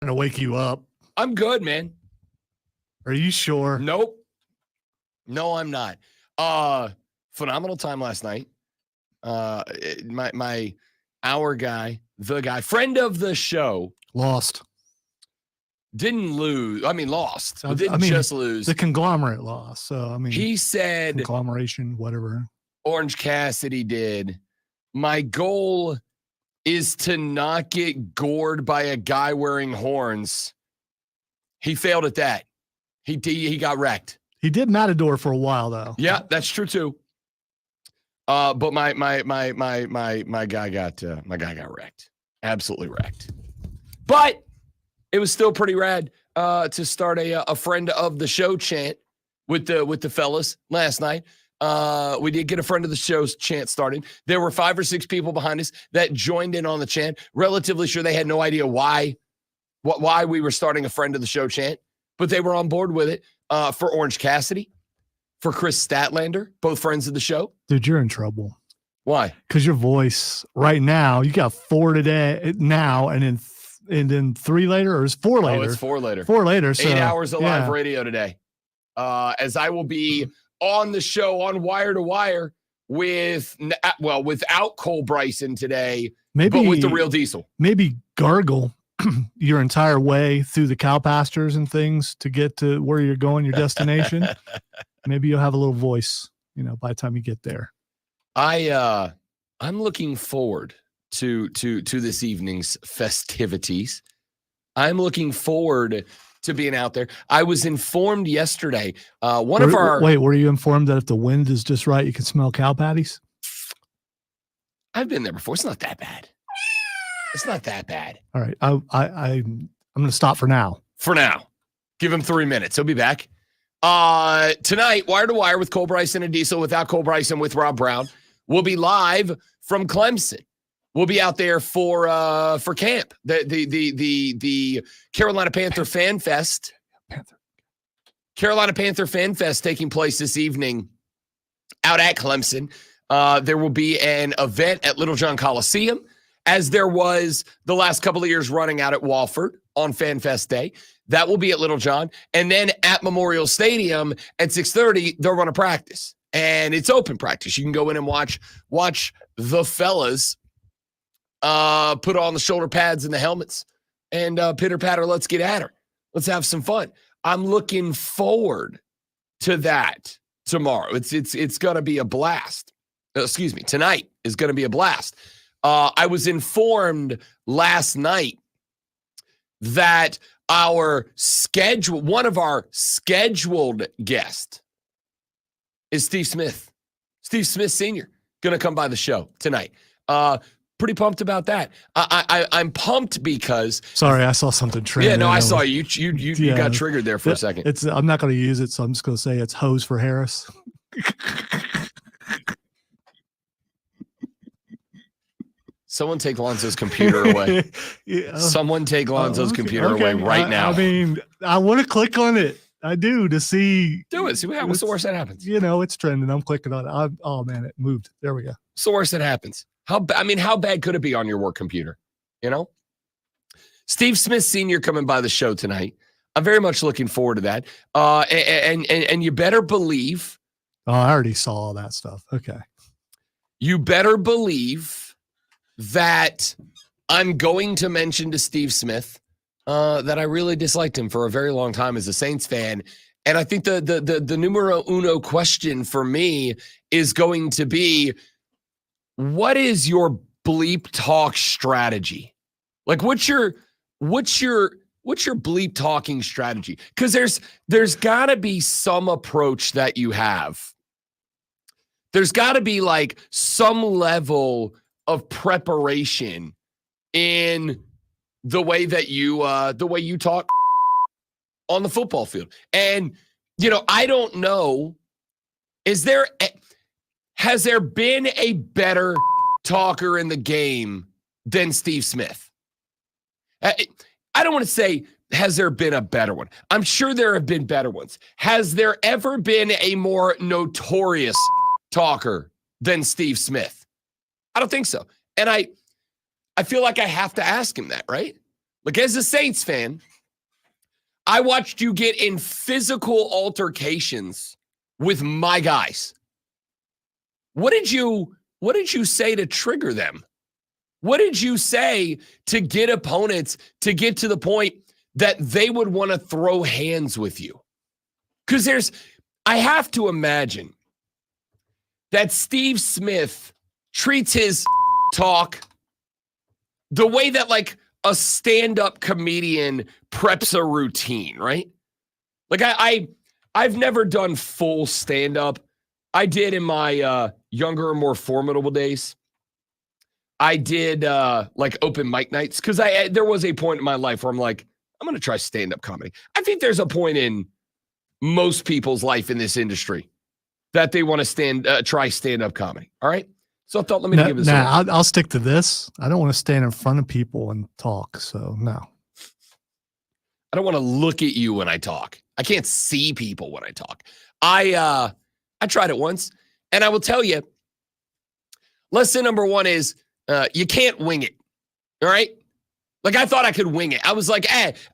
to wake you up. I'm good, man. Are you sure? Nope. No, I'm not. Phenomenal time last night. Our guy, the guy, friend of the show, Lost. didn't lose. I mean, lost. But didn't just lose. The conglomerate lost. So, I mean, he said, conglomeration, whatever. Orange Cassidy did. My goal is to not get gored by a guy wearing horns. He failed at that. He got wrecked. He did Matador for a while, though. Yeah, that's true too. But my guy got wrecked. Absolutely wrecked. But it was still pretty rad to start a friend of the show chant with the fellas last night. We did get a friend of the show's chant started. There were 5 or 6 people behind us that joined in on the chant. Relatively sure they had no idea why we were starting a friend of the show chant, but they were on board with it. For Orange Cassidy, for Chris Statlander, both friends of the show. Dude, you're in trouble. Why? Because your voice right now, you got 4 today now, and then 3 later, or is 4 later? Oh, it's 4 later. 4 later. So, 8 hours of live radio today. As I will be on the show on Wire to Wire without Cole Bryson today, but with the real Diesel. Maybe gargle your entire way through the cow pastures and things to get to where you're going, your destination. Maybe you'll have a little voice, by the time you get there. I'm looking forward to this evening's festivities. I'm looking forward to being out there. I was informed yesterday. Were you informed that if the wind is just right, you can smell cow patties? I've been there before. It's not that bad. It's not that bad. All right. I'm going to stop for now. For now. Give him 3 minutes. He'll be back. Tonight, Wire to Wire with Cole Bryson and Diesel, without Cole Bryson, with Rob Brown. We'll be live from Clemson. We'll be out there for camp. The Carolina Panther Fan Fest. Carolina Panther Fan Fest taking place this evening out at Clemson. There will be an event at Little John Coliseum, as there was the last couple of years running out at Wofford on Fan Fest Day. That will be at Little John. And then at Memorial Stadium at 6:30, they'll run a practice. And it's open practice. You can go in and watch the fellas put on the shoulder pads and the helmets. And pitter-patter, let's get at her. Let's have some fun. I'm looking forward to that tomorrow. It's going to be a blast. Tonight is going to be a blast. I was informed last night that one of our scheduled guests is Steve Smith. Steve Smith Sr. going to come by the show tonight. Pretty pumped about that. I'm pumped because. Sorry, I saw something trending. Yeah, no, I saw you. You got triggered there for a second. I'm not going to use it, so I'm just going to say it's hose for Harris. Someone take Lonzo's computer away. Someone take Lonzo's computer away right now. I mean, I want to click on it. I do, to see. Do it. See what happens. What's the worst that happens? It's trending. I'm clicking on it. Oh man, it moved. There we go. What's the worst that happens? How bad could it be on your work computer? Steve Smith Sr. coming by the show tonight. I'm very much looking forward to that. And you better believe. Oh, I already saw all that stuff. Okay. You better believe that I'm going to mention to Steve Smith that I really disliked him for a very long time as a Saints fan. And I think the numero uno question for me is going to be, what is your bleep talk strategy? Like, what's your bleep talking strategy? Because there's got to be some approach that you have. There's got to be like some level of preparation in the way that you talk on the football field. And I don't know, has there been a better talker in the game than Steve Smith? I don't want to say has there been a better one. I'm sure there have been better ones. Has there ever been a more notorious talker than Steve Smith? I don't think so. And I feel like I have to ask him that, right? Like, as a Saints fan, I watched you get in physical altercations with my guys. What did you say to trigger them? What did you say to get opponents to get to the point that they would want to throw hands with you? Because I have to imagine that Steve Smith treats his talk the way that like a stand-up comedian preps a routine, right? Like I've never done full stand-up. I did in my younger, more formidable days. I did like open mic nights because there was a point in my life where I'm like, I'm going to try stand-up comedy. I think there's a point in most people's life in this industry that they want to try stand-up comedy. All right. So I thought, let me give this. I'll stick to this. I don't want to stand in front of people and talk. So no. I don't want to look at you when I talk. I can't see people when I talk. I tried it once, and I will tell you, lesson number one is you can't wing it. All right. Like, I thought I could wing it. I was like,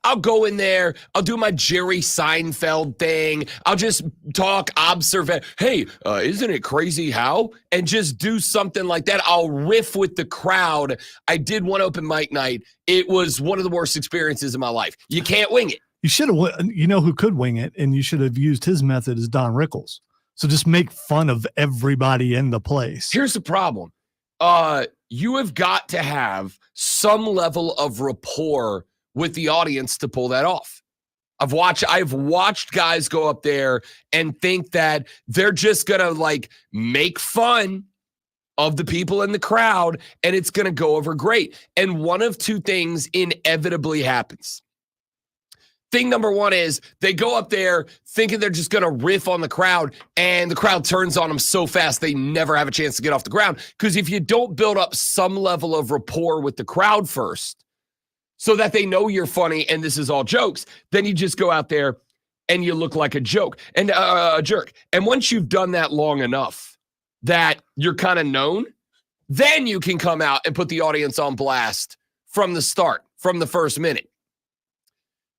I'll go in there. I'll do my Jerry Seinfeld thing. I'll just talk, observe. Hey, isn't it crazy how? And just do something like that. I'll riff with the crowd. I did one open mic night. It was one of the worst experiences of my life. You can't wing it. You should have, you know who could wing it, and you should have used his method is Don Rickles. So just make fun of everybody in the place. Here's the problem. You have got to have some level of rapport with the audience to pull that off. I've watched guys go up there and think that they're just going to like make fun of the people in the crowd and it's going to go over great. And one of two things inevitably happens. Thing number one is they go up there thinking they're just going to riff on the crowd, and the crowd turns on them so fast they never have a chance to get off the ground. Because if you don't build up some level of rapport with the crowd first so that they know you're funny and this is all jokes, then you just go out there and you look like a joke and a jerk. And once you've done that long enough that you're kind of known, then you can come out and put the audience on blast from the start, from the first minute.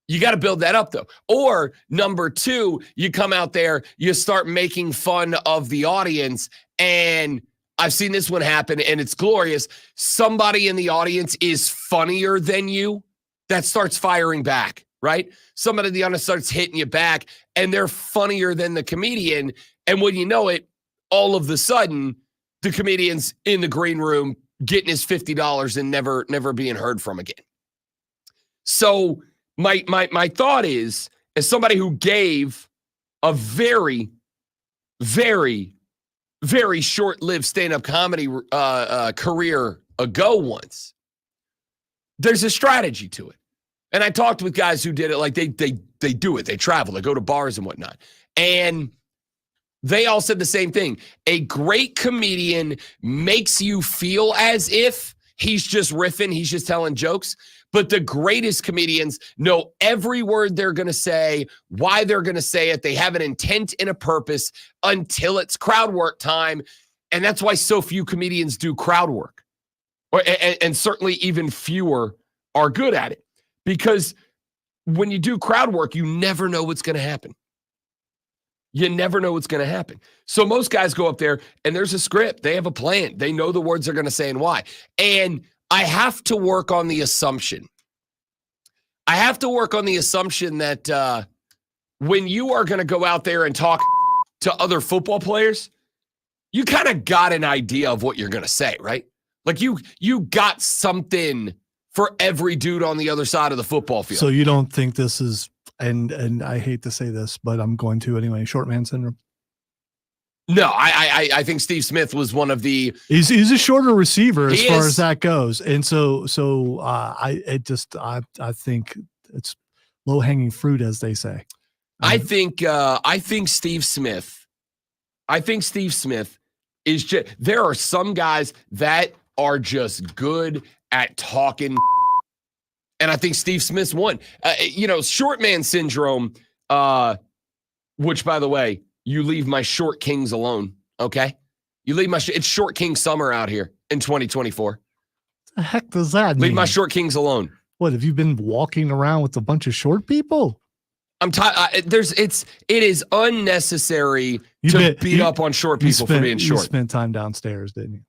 You got to build that up, though. Or number two, you come out there, you start making fun of the audience, and I've seen this one happen, and it's glorious. Somebody in the audience is funnier than you. That starts firing back, right? Somebody in the audience starts hitting you back, and they're funnier than the comedian. And when you know it, all of the sudden, the comedian's in the green room getting his $50 and never being heard from again. So my thought is, as somebody who gave a very, very, very short-lived stand-up comedy career ago once, there's a strategy to it. And I talked with guys who did it, like they do it. They travel, they go to bars and whatnot. And they all said the same thing. A great comedian makes you feel as if he's just riffing, he's just telling jokes. But the greatest comedians know every word they're going to say, why they're going to say it. They have an intent and a purpose until it's crowd work time. And that's why so few comedians do crowd work. And certainly even fewer are good at it. Because when you do crowd work, you never know what's going to happen. You never know what's going to happen. So most guys go up there and there's a script. They have a plan. They know the words they're going to say and why. And I have to work on the assumption. That when you are going to go out there and talk to other football players, you kind of got an idea of what you're going to say, right? Like you got something for every dude on the other side of the football field. So you don't think this is, and I hate to say this, but I'm going to anyway, short man syndrome? No, I think Steve Smith was one of the. He's a shorter receiver as far as that goes, and so I think it's low hanging fruit, as they say. I think Steve Smith. I think Steve Smith is just. There are some guys that are just good at talking, and I think Steve Smith's one. Short man syndrome. Which, by the way, you leave my short kings alone, okay? You leave it's short king summer out here in 2024. The heck does that mean? Leave my short kings alone. What have you been walking around with a bunch of short people? I'm tired. It is unnecessary to beat up on short people for being short. You spent time downstairs, didn't you?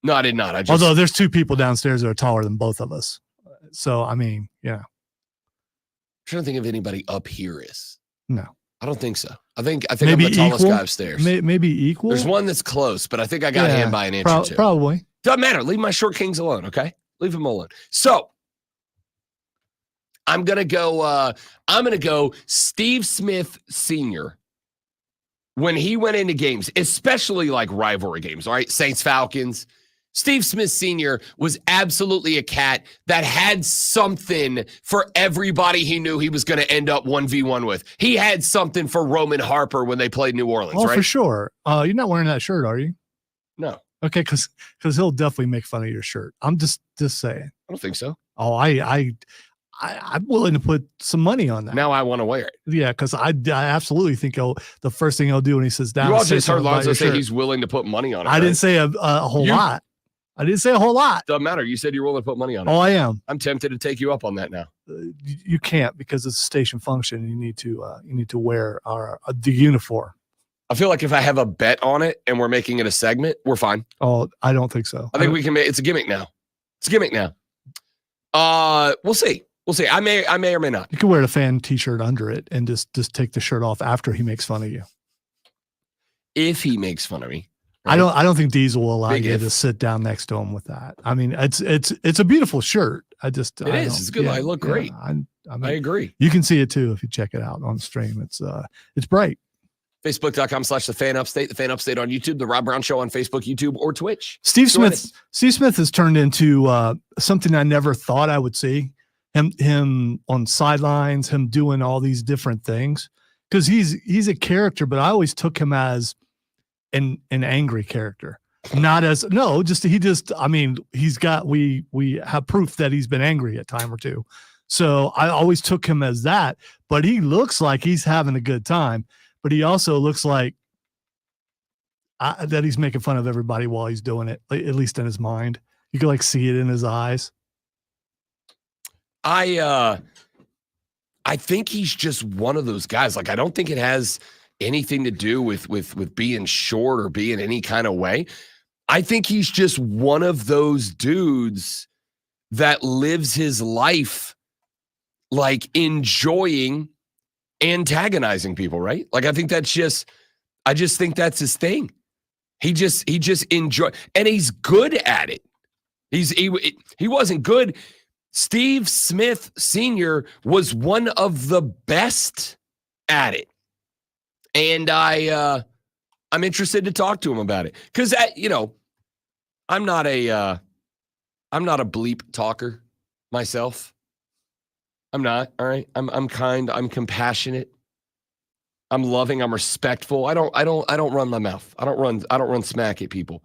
No, I did not. Although there's two people downstairs that are taller than both of us. So, I mean, yeah. I'm trying to think if anybody up here is. No. I don't think so. I think maybe I'm the tallest guy upstairs. Maybe equal. There's one that's close, but I think I got him by an inch or two. Probably. Doesn't matter. Leave my short kings alone, okay? Leave them alone. So I'm gonna go Steve Smith Sr. When he went into games, especially like rivalry games, all right? Saints Falcons. Steve Smith Sr. was absolutely a cat that had something for everybody he knew he was going to end up 1v1 with. He had something for Roman Harper when they played New Orleans, right? For sure. You're not wearing that shirt, are you? No. Okay, because he'll definitely make fun of your shirt. I'm just saying. I don't think so. Oh, I'm willing to put some money on that. Now I want to wear it. Yeah, because I absolutely think the first thing he'll do when he sits down. You all just heard Lonzo say he's willing to put money on it. I didn't say a whole lot. I didn't say a whole lot. Doesn't matter. You said you're willing to put money on it. Oh, I am. I'm tempted to take you up on that now. You can't because it's a station function. You need to wear the uniform. I feel like if I have a bet on it and we're making it a segment, we're fine. Oh, I don't think so. I think we can make it's a gimmick now. It's a gimmick now. We'll see. We'll see. I may or may not. You can wear the fan t-shirt under it and just take the shirt off after he makes fun of you. If he makes fun of me. Right? I don't think Diesel will allow you to sit down next to him with that. I mean, it's a beautiful shirt. It is. It's good. I look great. I agree. You can see it too if you check it out on stream. It's bright. Facebook.com/The Fan Upstate, The Fan Upstate on YouTube, The Rob Brown Show on Facebook, YouTube, or Twitch. Steve Smith has turned into something I never thought I would see. Him on sidelines, him doing all these different things. Because he's a character, but I always took him as an angry character. Not as we have proof that he's been angry a time or two. So I always took him as that, but he looks like he's having a good time. But he also looks like that he's making fun of everybody while he's doing it, at least in his mind. You can see it in his eyes. I think he's just one of those guys. I don't think it has anything to do with being short or being any kind of way. I think he's just one of those dudes that lives his life enjoying antagonizing people, right? I just think that's his thing. He just enjoy, and he's good at it. He wasn't good. Steve Smith Sr. was one of the best at it. And I'm interested to talk to him about it. Because I'm not a bleep talker myself. I'm not, all right. I'm kind, I'm compassionate. I'm loving, I'm respectful. I don't run my mouth. I don't run smack at people.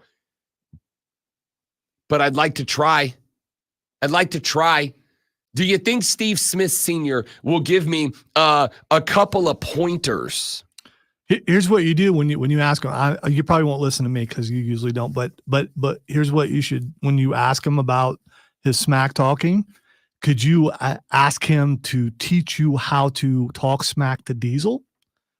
But I'd like to try. Do you think Steve Smith Sr. will give me a couple of pointers? Here's what you do when you ask him. You probably won't listen to me because you usually don't. But here's what you should, when you ask him about his smack talking, could you ask him to teach you how to talk smack to Diesel?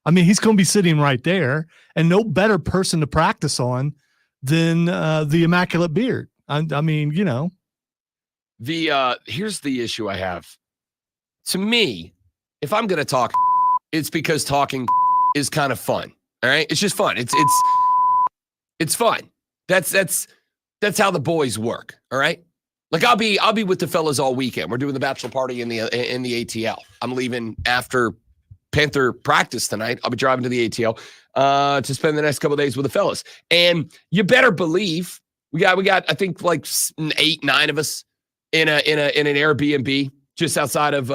I mean, he's going to be sitting right there, and no better person to practice on than the Immaculate Beard. I mean, here's the issue I have. To me, if I'm going to talk, it's because talking is kind of fun. All right, it's just fun. It's fun. That's how the boys work. All right. I'll be with the fellas all weekend. We're doing the bachelor party in the ATL. I'm leaving after Panther practice tonight. I'll be driving to the ATL to spend the next couple of days with the fellas. And you better believe we got I think 8-9 of us in an Airbnb just outside of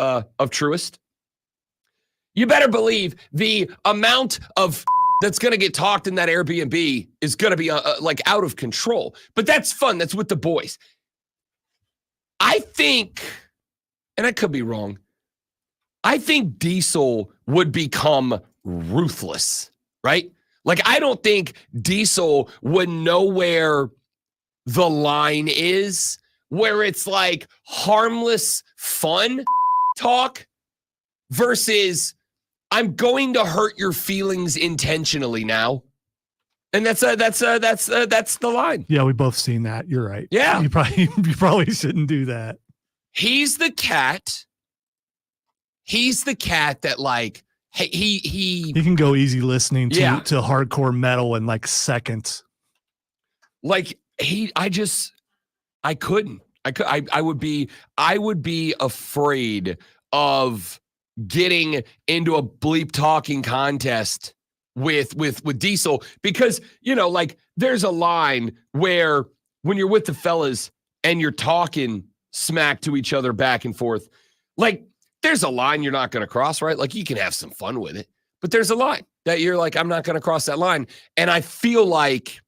Truist. You better believe the amount of that's going to get talked in that Airbnb is going to be out of control. But that's fun. That's with the boys. I think, and I could be wrong, I think Diesel would become ruthless, right? I don't think Diesel would know where the line is where it's like harmless, fun talk versus I'm going to hurt your feelings intentionally now. And that's the line. Yeah, we both seen that. You're right. Yeah. You probably shouldn't do that. He's the cat that like he can go easy listening to Yeah. to hardcore metal in like seconds. like I couldn't. I would be afraid of getting into a bleep talking contest with Diesel because, you know, like there's a line where when you're with the fellas and you're talking smack to each other back and forth, like there's a line you're not going to cross, right? Like you can have some fun with it, but there's a line that you're like, I'm not going to cross that line. And I feel like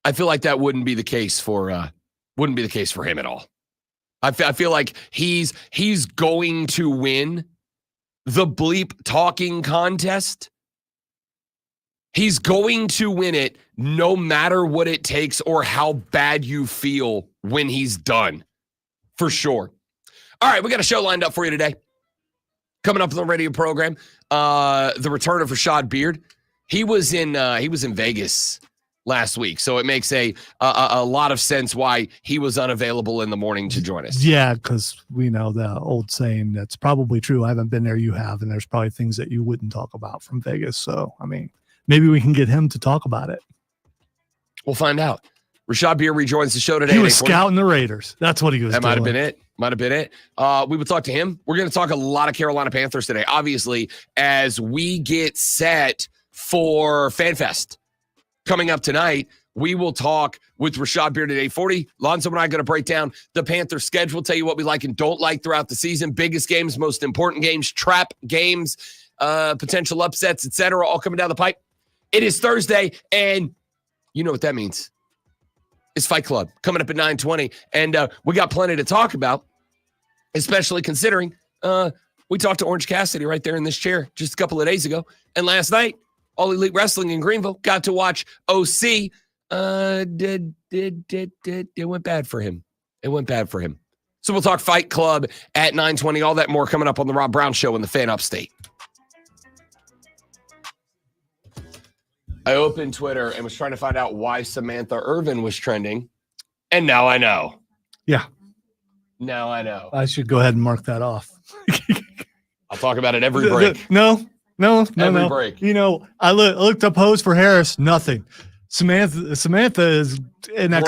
that wouldn't be the case for him at all. I feel like he's going to win the bleep talking contest. He's going to win it no matter what it takes or how bad you feel when he's done, for sure. All right, we got a show lined up for you today. Coming up on the radio program, the return of Rashad Beard. He was in Vegas last week, so it makes a lot of sense why he was unavailable in the morning to join us. Yeah, because we know the old saying that's probably true. I haven't been there, you have, and there's probably things that you wouldn't talk about from Vegas. So, I mean, maybe we can get him to talk about it. We'll find out. Rashad Beard rejoins the show today. He was scouting the Raiders. That's what he was doing. That might have been it. Might have been it. We will talk to him. We're going to talk a lot of Carolina Panthers today, obviously, as we get set for FanFest. Coming up tonight, we will talk with Rashad Beard at 8:40. Lonzo and I are going to break down the Panthers schedule, tell you what we like and don't like throughout the season, biggest games, most important games, trap games, potential upsets, etc., all coming down the pipe. It is Thursday, and you know what that means. It's Fight Club coming up at 9:20, and we got plenty to talk about, especially considering we talked to Orange Cassidy right there in this chair just a couple of days ago, and last night, All Elite Wrestling in Greenville got to watch OC. It went bad for him. It went bad for him. So we'll talk Fight Club at 9:20. All that more coming up on the Rob Brown Show in the Fan Upstate. I opened Twitter and was trying to find out why Samantha Irvin was trending. And now I know. Yeah. Now I know. I should go ahead and mark that off. I'll talk about it every break. No. Every break. You know, I looked up Hose for Harris, nothing. Samantha is, and I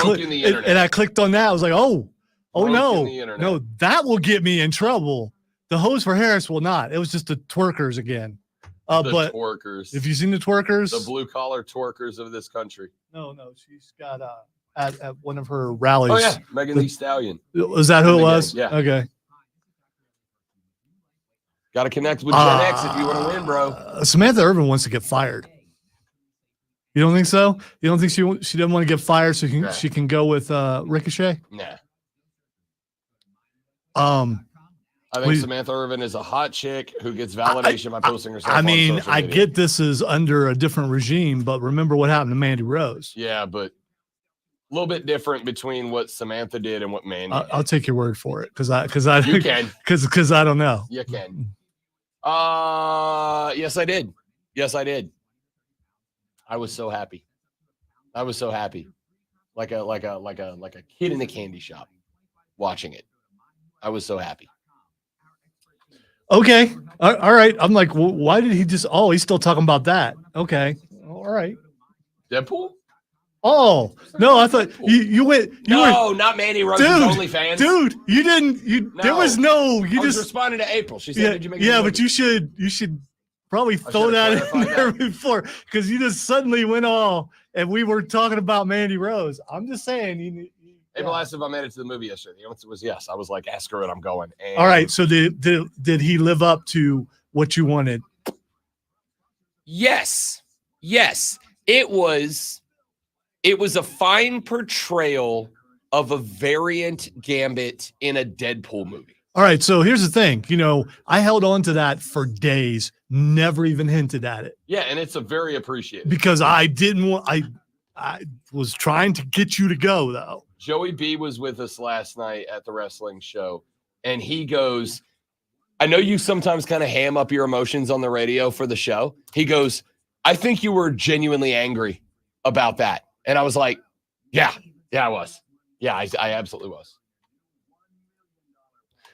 clicked on that. I was like, oh no, that will get me in trouble. The Hose for Harris will not. It was just the twerkers again. But twerkers. Have you seen the twerkers? The blue collar twerkers of this country. No, she's got at one of her rallies. Oh yeah, Megan Thee Stallion. Was that who it was? Yeah. Okay. Got to connect with Gen X if you want to win, bro. Samantha Irvin wants to get fired. You don't think so? You don't think she doesn't want to get fired so she can go with Ricochet? Nah. I think Samantha Irvin is a hot chick who gets validation by posting herself on social media. I get this is under a different regime, but remember what happened to Mandy Rose. Yeah, but a little bit different between what Samantha did and what Mandy did. I'll take your word for it because I you can because I don't know. You can. Yes, I did. I was so happy. Like a kid in a candy shop watching it. I was so happy. Okay. All right. I'm like, well, why did he just? Oh, he's still talking about that. Okay. All right. Deadpool? Oh no! I thought you went. Not Mandy Rose's OnlyFans. Dude, you didn't. There was no. You just responded to April. She said, "Did you make?" Yeah, but you should probably throw that in there before because you just suddenly went all and we were talking about Mandy Rose. I'm just saying. April asked if I made it to the movie yesterday. The answer was yes. I was like, "Ask her, and I'm going." And all right. So did he live up to what you wanted? Yes. It was a fine portrayal of a variant Gambit in a Deadpool movie. All right. So here's the thing. I held on to that for days, never even hinted at it. Yeah, and it's a very appreciated. Because I didn't want. I was trying to get you to go though. Joey B was with us last night at the wrestling show, and he goes, I know you sometimes kind of ham up your emotions on the radio for the show. He goes, I think you were genuinely angry about that. And I was like, yeah, I was. Yeah, I absolutely was.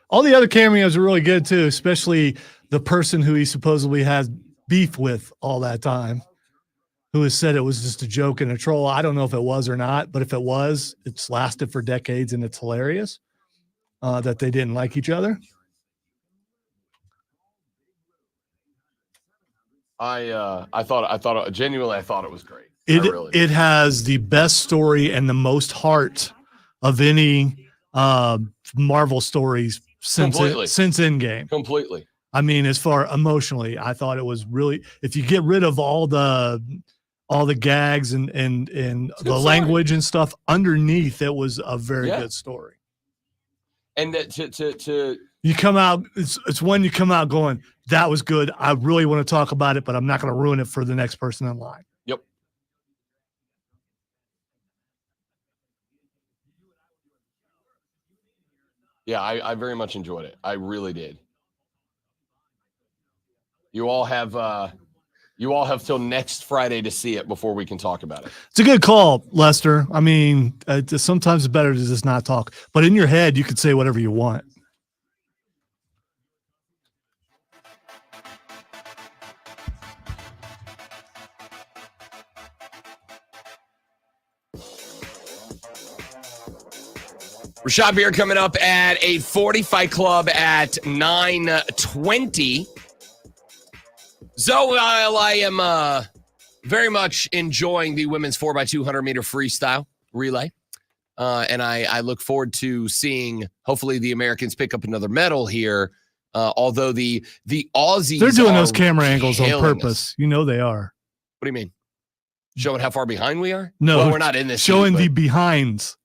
All the other cameos are really good too, especially the person who he supposedly has beef with all that time, who has said it was just a joke and a troll. I don't know if it was or not, but if it was, it's lasted for decades and it's hilarious that they didn't like each other. I thought genuinely it was great. It has the best story and the most heart of any Marvel stories since Endgame. Completely. I mean, as far emotionally, I thought it was really, if you get rid of all the gags and the language and stuff underneath, it was a very good story. And to you come out, it's when you come out going, that was good. I really want to talk about it, but I'm not going to ruin it for the next person in line. Yep. Yeah, I very much enjoyed it. I really did. You all have till next Friday to see it before we can talk about it. It's a good call, Lester. I mean, sometimes it's better to just not talk, but in your head, you could say whatever you want. Rashad Beer coming up at 8:40, Fight Club at 9:20. So while I am very much enjoying the women's 4x200 meter freestyle relay, and I look forward to seeing hopefully the Americans pick up another medal here. Although the Aussies, they're doing those camera angles on purpose. You know they are. What do you mean? Showing how far behind we are? No, well, we're not in this. Showing the behinds.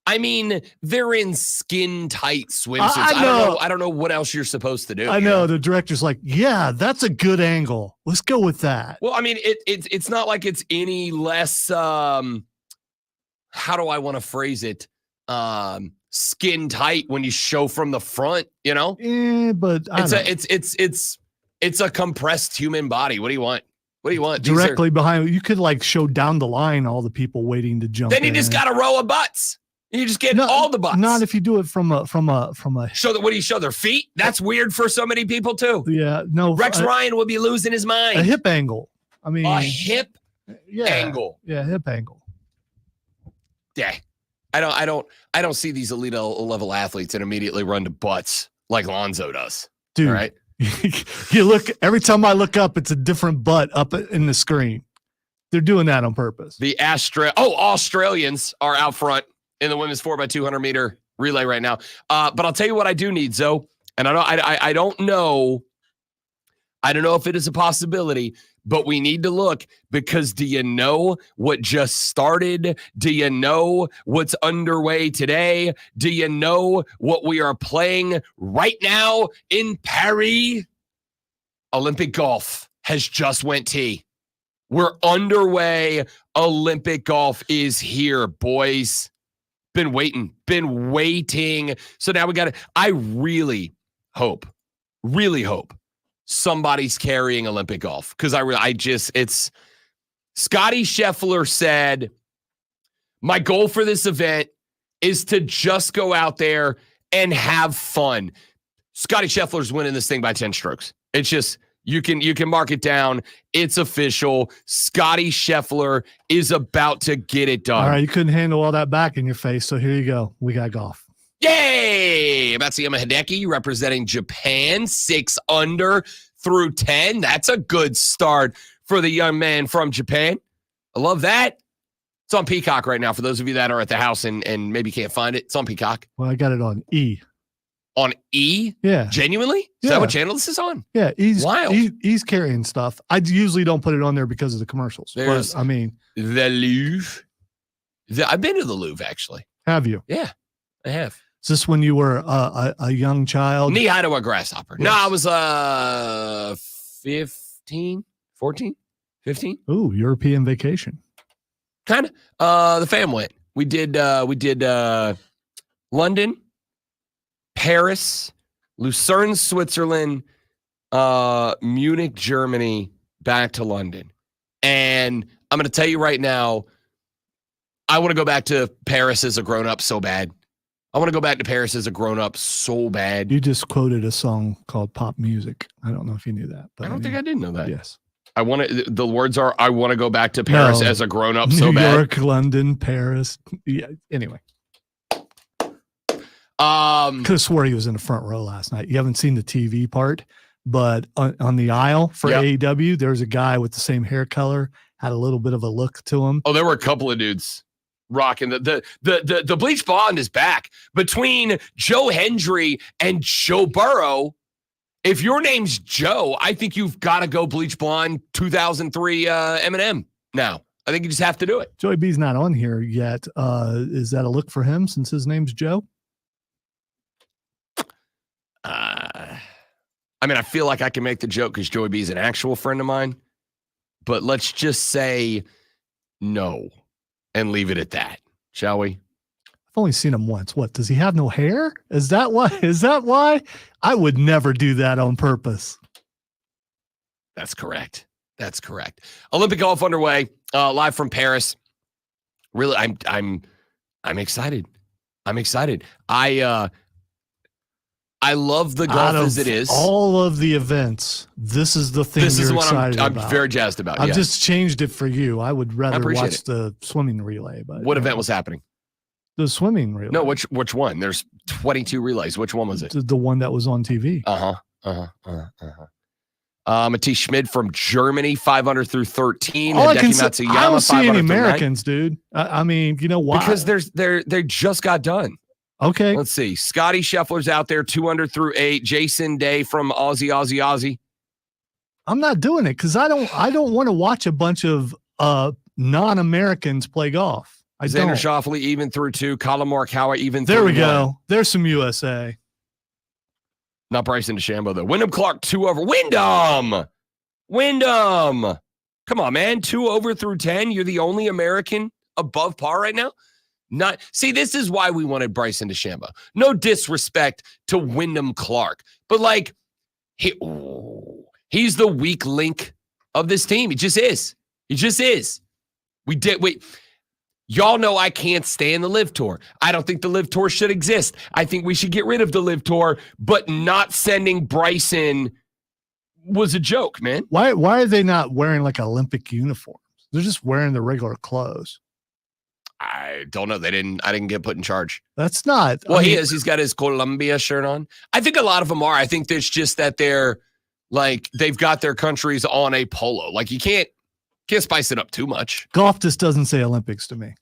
I mean, they're in skin tight swimsuits. I don't know what else you're supposed to do. I know the director's like, yeah, that's a good angle. Let's go with that. Well, I mean, it's not like it's any less. How do I want to phrase it? Skin tight when you show from the front. You know. But it's a compressed human body. What do you want? What do you want? Directly behind you could like show down the line all the people waiting to jump. Then you just got a row of butts. You just get all the butts. Not if you do it from a. Show that. What do you show? Their feet? That's weird for so many people too. Yeah, no. Rex Ryan will be losing his mind. A hip angle. I mean, a hip angle. Yeah, hip angle. Yeah, I don't see these elite level athletes and immediately run to butts like Lonzo does. Dude, all right. You look every time I look up, it's a different butt up in the screen. They're doing that on purpose. The Australians are out front in the women's 4x200 meter relay right now. But I'll tell you what I do need, Zoe. And I don't know if it is a possibility, but we need to look, because do you know what just started? Do you know what's underway today? Do you know what we are playing right now in Paris? Olympic golf has just went tee. We're underway. Olympic golf is here, boys. Been waiting. So now we got to, I really hope somebody's carrying Olympic golf. Cause it's Scotty Scheffler said, my goal for this event is to just go out there and have fun. Scotty Scheffler's winning this thing by 10 strokes. It's just, you can mark it down. It's official. Scotty Scheffler is about to get it done. All right, you couldn't handle all that back in your face, so here you go. We got golf. Yay! Matsuyama Hideki representing Japan, 6 under through 10. That's a good start for the young man from Japan. I love that. It's on Peacock right now for those of you that are at the house and maybe can't find it. It's on Peacock. Well, I got it on E. On E? Yeah. Genuinely? Is that what channel this is on? Yeah. Wild. He's carrying stuff. I usually don't put it on there because of the commercials. There's, but, I mean. The Louvre. I've been to the Louvre, actually. Have you? Yeah, I have. Is this when you were a young child? Knee high to a grasshopper. Yes. No, I was 15, 14, 15. Ooh, European vacation. Kind of. The fam went. We did London, Paris, Lucerne, Switzerland, Munich, Germany, back to London. And I'm going to tell you right now, I want to go back to Paris as a grown-up so bad. I want to go back to Paris as a grown-up so bad. You just quoted a song called Pop Music. I don't know if you knew that. But I don't think I did know that. Yes. I want to. The words are, I want to go back to Paris No. as a grown-up New so bad. York, London, Paris. Yeah. Anyway, could have swore he was in the front row last night. You haven't seen the TV part, but on the aisle for AEW, there's a guy with the same hair color, had a little bit of a look to him. Oh, there were a couple of dudes rocking the Bleach Blonde is back between Joe Hendry and Joe Burrow. If your name's Joe, I think you've got to go Bleach Blonde 2003 Eminem now. I think you just have to do it. Joey B's not on here yet. Is that a look for him since his name's Joe? I mean, I feel like I can make the joke because Joey B is an actual friend of mine, but let's just say no and leave it at that, shall we? I've only seen him once. What, does he have no hair? Is that why? Is that why? I would never do that on purpose. That's correct. That's correct. Olympic golf underway, live from Paris. Really, I'm excited. I'm excited. I love the golf as it is. All of the events, this is the thing This is you're what excited I'm about. very jazzed about. I've yeah. just changed it for you. I would rather appreciate watch it. the swimming relay. But What event was happening? the swimming relay? No, which one? There's 22 relays. Which one was it? The one that was on TV. Matisz Schmid from Germany, 500 through 13. All I can Hideki say, Matsuyama, I don't see any 500 through 9. Americans, dude. I mean, you know why? Because they just got done. Okay. Let's see. Scotty Scheffler's out there, 200 through 8. Jason Day from Aussie. I'm not doing it because I don't want to watch a bunch of non-Americans play golf. I Xander don't. Schauffele even through 2. Colin Morikawa even There through we 1. go. There's some USA. Not Bryson DeChambeau, though. Wyndham Clark, 2 over. Wyndham. Come on, man. 2 over through 10. You're the only American above par right now? Not. See, this is why we wanted Bryson DeChambeau. No disrespect to Wyndham Clark, but like, he's the weak link of this team. He just is. Y'all know I can't stand the Live Tour. I don't think the Live Tour should exist. I think we should get rid of the Live Tour, but not sending Bryson was a joke, man. Why are they not wearing like Olympic uniforms? They're just wearing the regular clothes. I don't know. I didn't get put in charge. That's not. Well, he is. He's got his Colombia shirt on. I think a lot of them are. I think there's just that they're like, they've got their countries on a polo. Like you can't spice it up too much. Golf just doesn't say Olympics to me.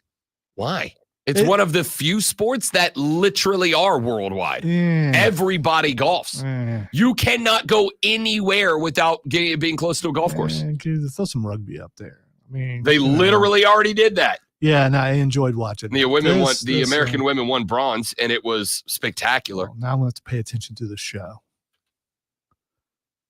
Why? It's one of the few sports that literally are worldwide. Everybody golfs. You cannot go anywhere without being close to a golf course. Throw some rugby up there. I mean, They literally already did that. Yeah, and I enjoyed watching. The American women won bronze, and it was spectacular. Well, now I'm going to have to pay attention to the show.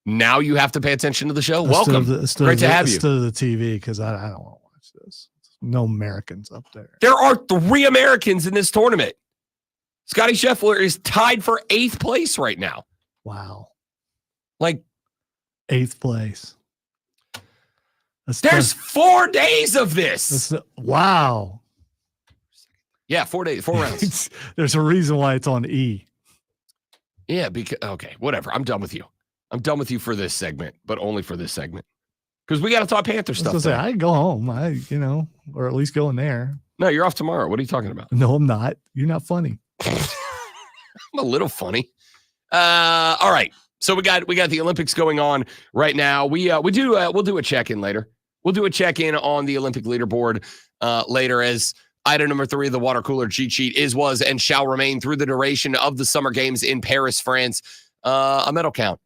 Now you have to pay attention to the show. Welcome. Great to have you. Instead of the TV, because I don't want to watch this. No Americans up there. There are 3 Americans in this tournament. Scotty Scheffler is tied for 8th place right now. Wow. Like 8th place. There's 4 days of this. Wow. Yeah, 4 days, 4 rounds. There's a reason why it's on E. Yeah, because okay, whatever. I'm done with you. I'm done with you for this segment, but only for this segment. Because we got to talk Panther stuff. I can go home. Or at least go in there. No, you're off tomorrow. What are you talking about? No, I'm not. You're not funny. I'm a little funny. All right. So we got the Olympics going on right now. We'll do a check-in later. We'll do a check-in on the Olympic leaderboard later as item number 3 of the water cooler cheat sheet was, and shall remain through the duration of the Summer Games in Paris, France. A medal count.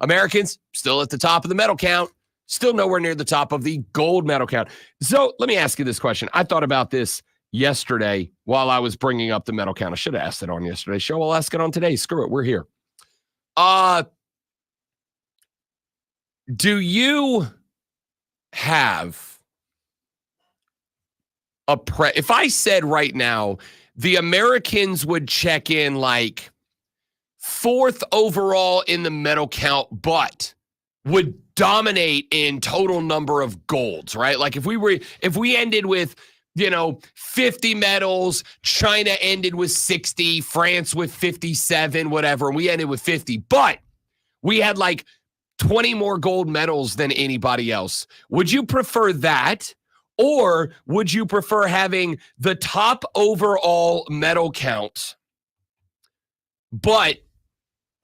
Americans still at the top of the medal count. Still nowhere near the top of the gold medal count. So let me ask you this question. I thought about this yesterday while I was bringing up the medal count. I should have asked it on yesterday's show. I'll ask it on today. Screw it. We're here. Do you have if I said right now, the Americans would check in like 4th overall in the medal count, but would dominate in total number of golds, right? Like if we ended with, 50 medals, China ended with 60, France with 57, whatever, and we ended with 50, but we had like 20 more gold medals than anybody else. Would you prefer that? Or would you prefer having the top overall medal count, but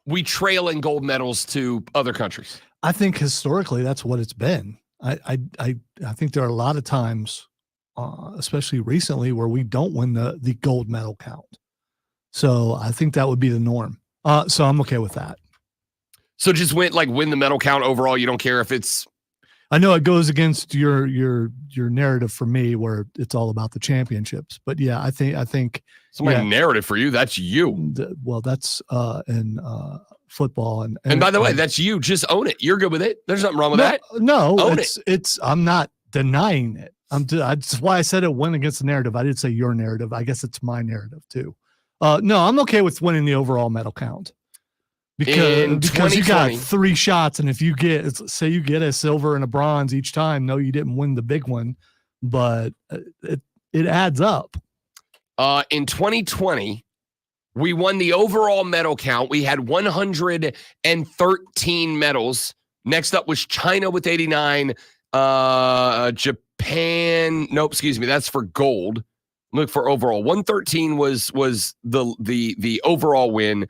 we trail in gold medals to other countries? I think historically that's what it's been. I think there are a lot of times, especially recently, where we don't win the gold medal count. So I think that would be the norm. So I'm okay with that. So just win the medal count overall. You don't care if it's. I know it goes against your narrative for me, where it's all about the championships. But yeah, I think it's my narrative for you. That's you. Well, that's in football and by the way, that's you. Just own it. You're good with it. There's nothing wrong with that. No, it's. I'm not denying it. That's why I said it went against the narrative. I did say your narrative. I guess it's my narrative too. No, I'm okay with winning the overall medal count. Because you got 3 shots, and if you get a silver and a bronze each time, no, you didn't win the big one, but it adds up. In 2020, we won the overall medal count. We had 113 medals. Next up was China with 89. Japan, nope, excuse me, that's for gold. Look for overall. 113 was the overall win.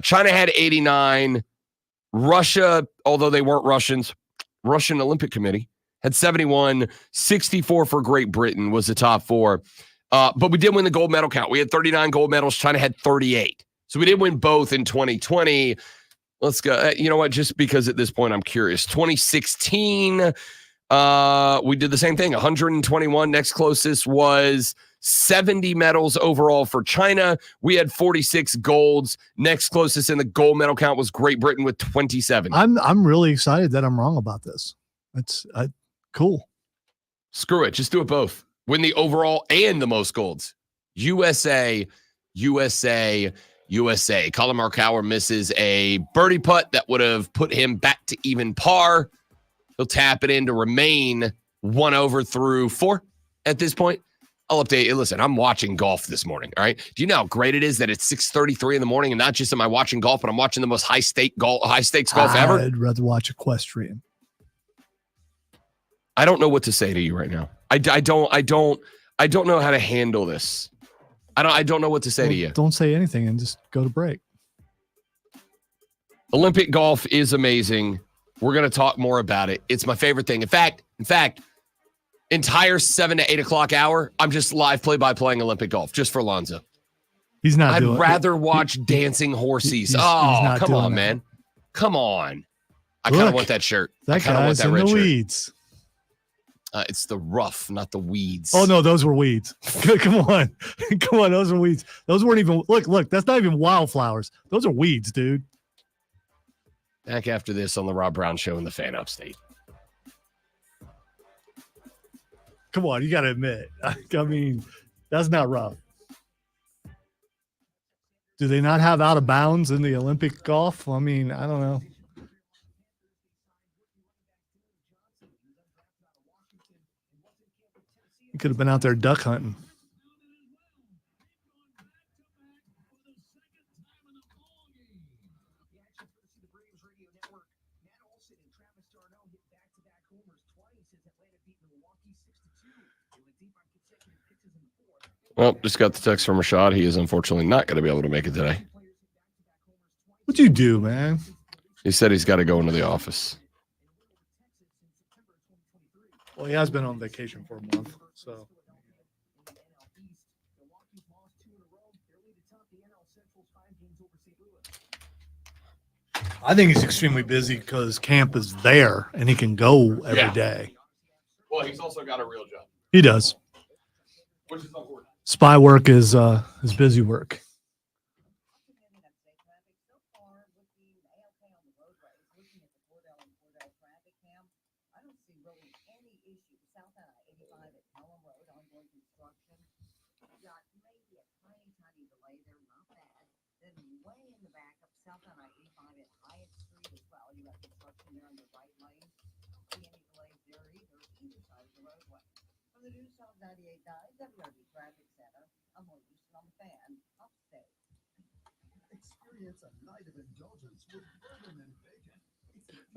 China had 89. Russia, although they weren't Russians, Russian Olympic Committee had 71. 64 for Great Britain was the top 4. But we did win the gold medal count. We had 39 gold medals. China had 38. So we did win both in 2020. Let's go. You know what? Just because at this point I'm curious. 2016, we did the same thing. 121. Next closest was 70 medals overall for China. We had 46 golds. Next closest in the gold medal count was Great Britain with 27. I'm really excited that I'm wrong about this. It's cool. Screw it. Just do it both. Win the overall and the most golds. USA. Colin Markower misses a birdie putt that would have put him back to even par. He'll tap it in to remain 1 over through 4 at this point. I'll update you. Listen, I'm watching golf this morning, all right? Do you know how great it is that it's 6:33 in the morning, and not just am I watching golf, but I'm watching the most high-stakes golf ever? I'd rather watch equestrian. I don't know what to say to you right now. I don't know how to handle this. I don't know what to say to you. Don't say anything and just go to break. Olympic golf is amazing. We're going to talk more about it. It's my favorite thing. In fact, entire 7 to 8 o'clock hour, I'm just live play-by-playing Olympic golf just for Lonzo. He's not. I'd rather watch dancing horses. Come on, man. Come on. I kind of want that shirt. I kind of want that red shirt. Weeds. It's the rough, not the weeds. Oh no, those were weeds. Come on, those were weeds. Those weren't even. Look. That's not even wildflowers. Those are weeds, dude. Back after this on the Rob Brown Show in the Fan Upstate. Come on, you got to admit. I mean, that's not rough. Do they not have out of bounds in the Olympic golf? I mean, I don't know. You could have been out there duck hunting. Well, just got the text from Rashad. He is unfortunately not going to be able to make it today. What'd you do, man? He said he's got to go into the office. Well, he has been on vacation for a month, so. I think he's extremely busy because camp is there and he can go every day. Well, he's also got a real job. He does. Which is important. Spy work is busy work. southbound I-85 at Hyatt Street as well. You got construction there on the right lane. See any delays there either side of the roadway. From the News South 98.9 WRB Traffic Center, I'm Lloyd Houston on the Fan. Upstate. Experience a night of indulgence with bourbon and bacon.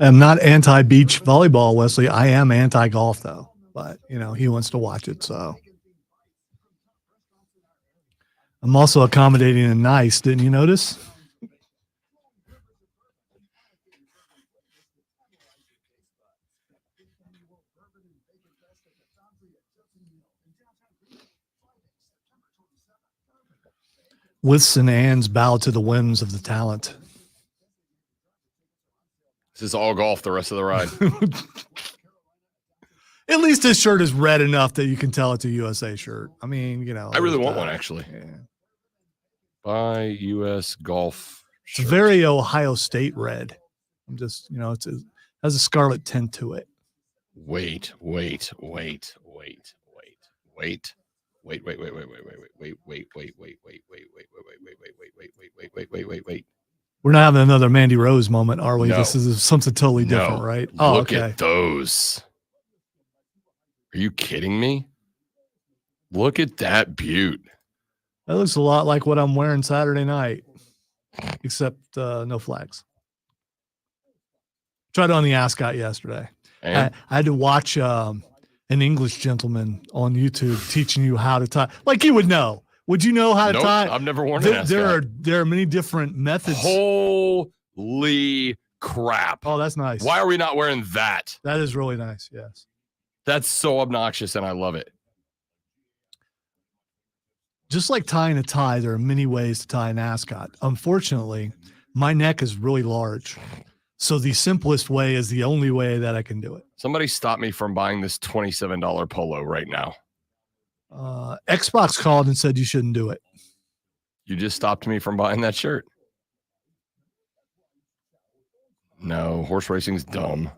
I'm not anti-beach volleyball, Wesley. I am anti-golf, though. But, you know, he wants to watch it, so. I'm also accommodating and nice. Didn't you notice? With St. Anne's bow to the whims of the talent. This is all golf the rest of the ride. At least his shirt is red enough that you can tell it's a USA shirt. I mean, you know. I really want one, actually. Yeah. Buy U.S. golf. It's shirt. very Ohio State red. I'm just, you know, it has a scarlet tint to it. Wait. We're not having another Mandy Rose moment, are we? No. This is something totally different, No. right? Oh, Look okay. at those. Are you kidding me? Look at that beaut. That looks a lot like what I'm wearing Saturday night, except no flags. Tried on the ascot yesterday. And I had to watch an English gentleman on YouTube teaching you how to tie. Like you would know. Would you know how to nope, tie? I've never worn an There ascot. are many different methods. Holy crap. Oh, that's nice. Why are we not wearing that? That is really nice. Yes. That's so obnoxious, and I love it. Just like tying a tie, there are many ways to tie an ascot. Unfortunately, my neck is really large. So the simplest way is the only way that I can do it. Somebody stop me from buying this $27 polo right now. Xbox called and said you shouldn't do it. You just stopped me from buying that shirt. No, horse racing's dumb.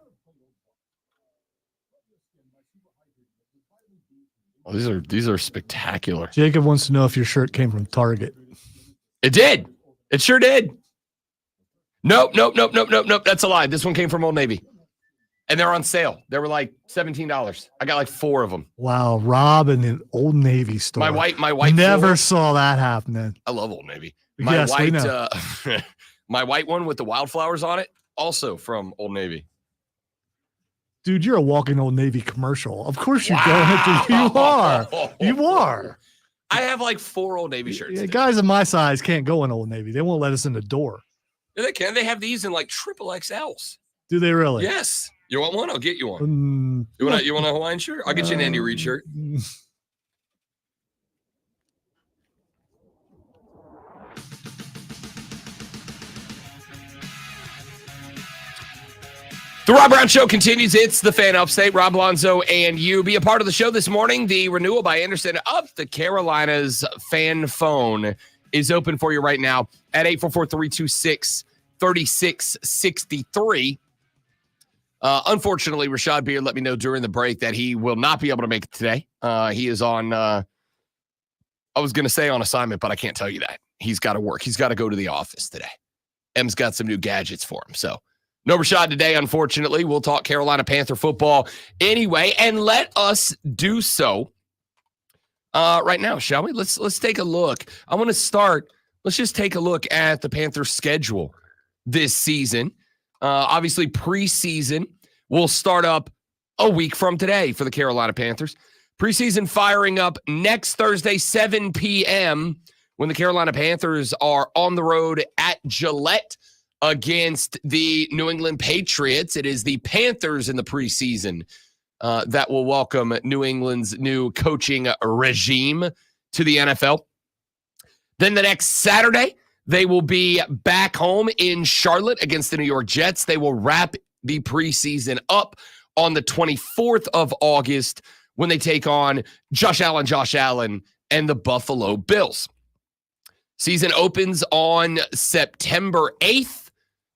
Oh, these are spectacular. Jacob wants to know if your shirt came from Target. It did. It sure did. Nope. That's a lie. This one came from Old Navy. And they're on sale. They were like $17. I got like 4 of them. Wow, Rob in an Old Navy store. My white never floor- saw that happening. I love Old Navy. Yes, we know. My white one with the wildflowers on it, also from Old Navy. Dude, you're a walking Old Navy commercial. Of course you're going to. You are. You are. I have like 4 Old Navy shirts. Yeah, guys of my size can't go in Old Navy. They won't let us in the door. Yeah, they can. They have these in like triple XLs. Do they really? Yes. You want one? I'll get you one. You want a Hawaiian shirt? I'll get you an Andy Reid shirt. The Rob Brown Show continues. It's the Fan Upstate. Rob Alonzo and you. Be a part of the show this morning. The renewal by Anderson of the Carolinas fan phone is open for you right now at 844-326-3663. Unfortunately, Rashad Beard let me know during the break that he will not be able to make it today. He is on, I was going to say on assignment, but I can't tell you that. He's got to work. He's got to go to the office today. M's got some new gadgets for him. So no Rashad today, unfortunately. We'll talk Carolina Panther football anyway, and let us do so right now, shall we? Let's take a look. I want to start. Let's just take a look at the Panther schedule this season. Obviously, preseason will start up a week from today for the Carolina Panthers. Preseason firing up next Thursday, 7 p.m., when the Carolina Panthers are on the road at Gillette against the New England Patriots. It is the Panthers in the preseason that will welcome New England's new coaching regime to the NFL. Then the next Saturday, they will be back home in Charlotte against the New York Jets. They will wrap the preseason up on the 24th of August when they take on Josh Allen, and the Buffalo Bills. Season opens on September 8th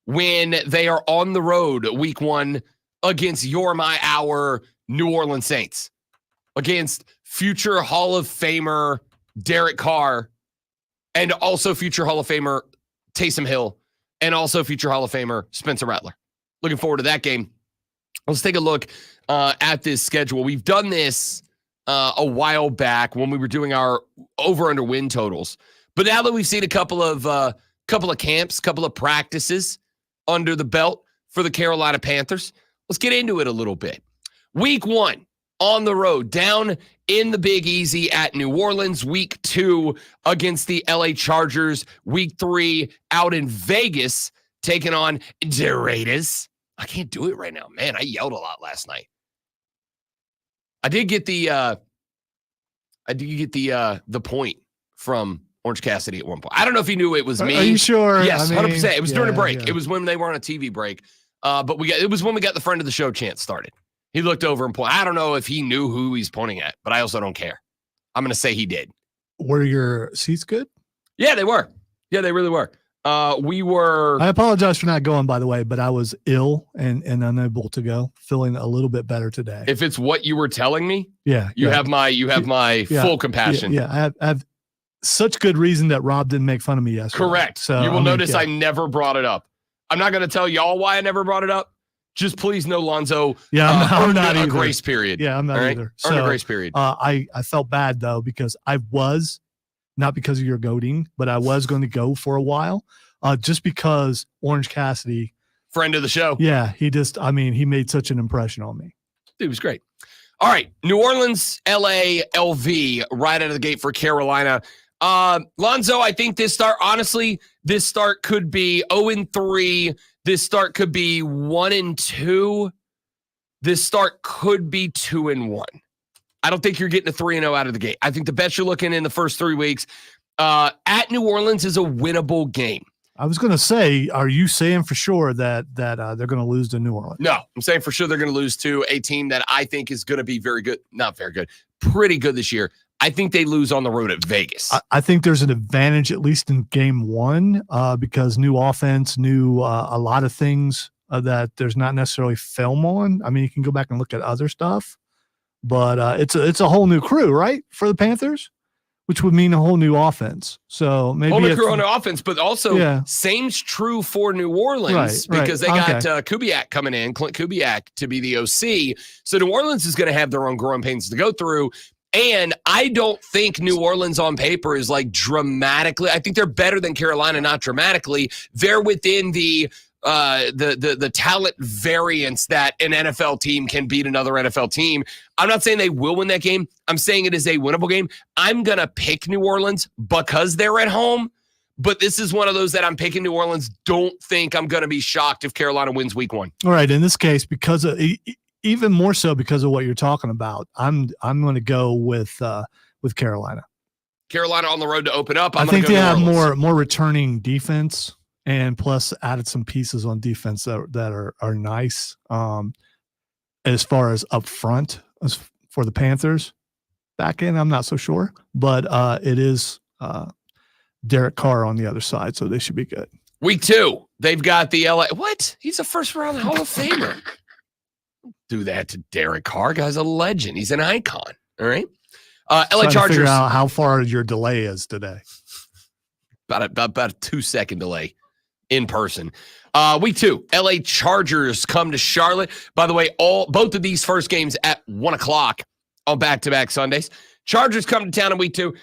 when they are on the road week 1 against our New Orleans Saints, against future Hall of Famer Derek Carr, and also future Hall of Famer Taysom Hill and also future Hall of Famer Spencer Rattler. Looking forward to that game. Let's take a look at this schedule. We've done this a while back when we were doing our over-under win totals. But now that we've seen a couple of camps, couple of practices under the belt for the Carolina Panthers, let's get into it a little bit. Week 1 on the road, down in the Big Easy at New Orleans. Week 2 against the LA Chargers. Week 3 out in Vegas, taking on the Raiders. I can't do it right now. Man, I yelled a lot last night. I did get the point from Orange Cassidy at one point. I don't know if he knew it was me. Are you sure? Yes, I mean, 100%. It was during a break. yeah. It was when they were on a TV break. But it was when we got the friend of the show chant started. He looked over and pointed. I don't know if he knew who he's pointing at, but I also don't care. I'm going to say he did. Were your seats good? Yeah, they were. Yeah, they really were. We were. I apologize for not going, by the way, but I was ill and unable to go. Feeling a little bit better today. If it's what you were telling me, Yeah, you yeah. have my full compassion. Yeah, I have such good reason that Rob didn't make fun of me yesterday. Correct. So you will I mean, notice yeah. I never brought it up. I'm not going to tell y'all why I never brought it up. Just please know Lonzo. Yeah, I'm earned not a either. grace period. Yeah, I'm not All right? either. Earned a So grace period. I felt bad though because I was not because of your goading, but I was going to go for a while, just because Orange Cassidy. Friend of the show. Yeah, he made such an impression on me. It was great. All right. New Orleans, LA, LV, right out of the gate for Carolina. Lonzo, I think this start could be 0-3. This start could be 1-2. This start could be 2-1. I don't think you're getting a 3-0 out of the gate. I think the best you're looking in the first 3 weeks at New Orleans is a winnable game. I was going to say, are you saying for sure that they're going to lose to New Orleans? No, I'm saying for sure they're going to lose to a team that I think is going to be very good. Not very good. Pretty good this year. I think they lose on the road at Vegas. I think there's an advantage, at least in game 1, because new offense, a lot of things that there's not necessarily film on. I mean, you can go back and look at other stuff, but it's a whole new crew, right, for the Panthers, which would mean a whole new offense. So maybe whole new crew on the offense, but also Yeah. same's true for New Orleans Right, because they got Kubiak coming in, Clint Kubiak to be the OC. So New Orleans is going to have their own growing pains to go through. And I don't think New Orleans on paper is like dramatically. I think they're better than Carolina, not dramatically. They're within the talent variance that an NFL team can beat another NFL team. I'm not saying they will win that game. I'm saying it is a winnable game. I'm going to pick New Orleans because they're at home. But this is one of those that I'm picking New Orleans. Don't think I'm going to be shocked if Carolina wins week 1. All right. In this case, because of even more so because of what you're talking about, I'm going to go with Carolina. Carolina on the road to open up. I think they have more returning defense, and plus added some pieces on defense that are nice. As far as up front, as for the Panthers, back end, I'm not so sure, but it is Derek Carr on the other side, so they should be good. Week 2, they've got the LA. What? He's a first round Hall of Famer. Do that to Derek Carr. Guy's a legend. He's an icon. All right. LA Trying to Chargers. figure out how far your delay is today. About a 2-second delay in person. Week 2, LA Chargers come to Charlotte. By the way, both of these first games at 1:00 on back-to-back Sundays. Chargers come to town in week 2.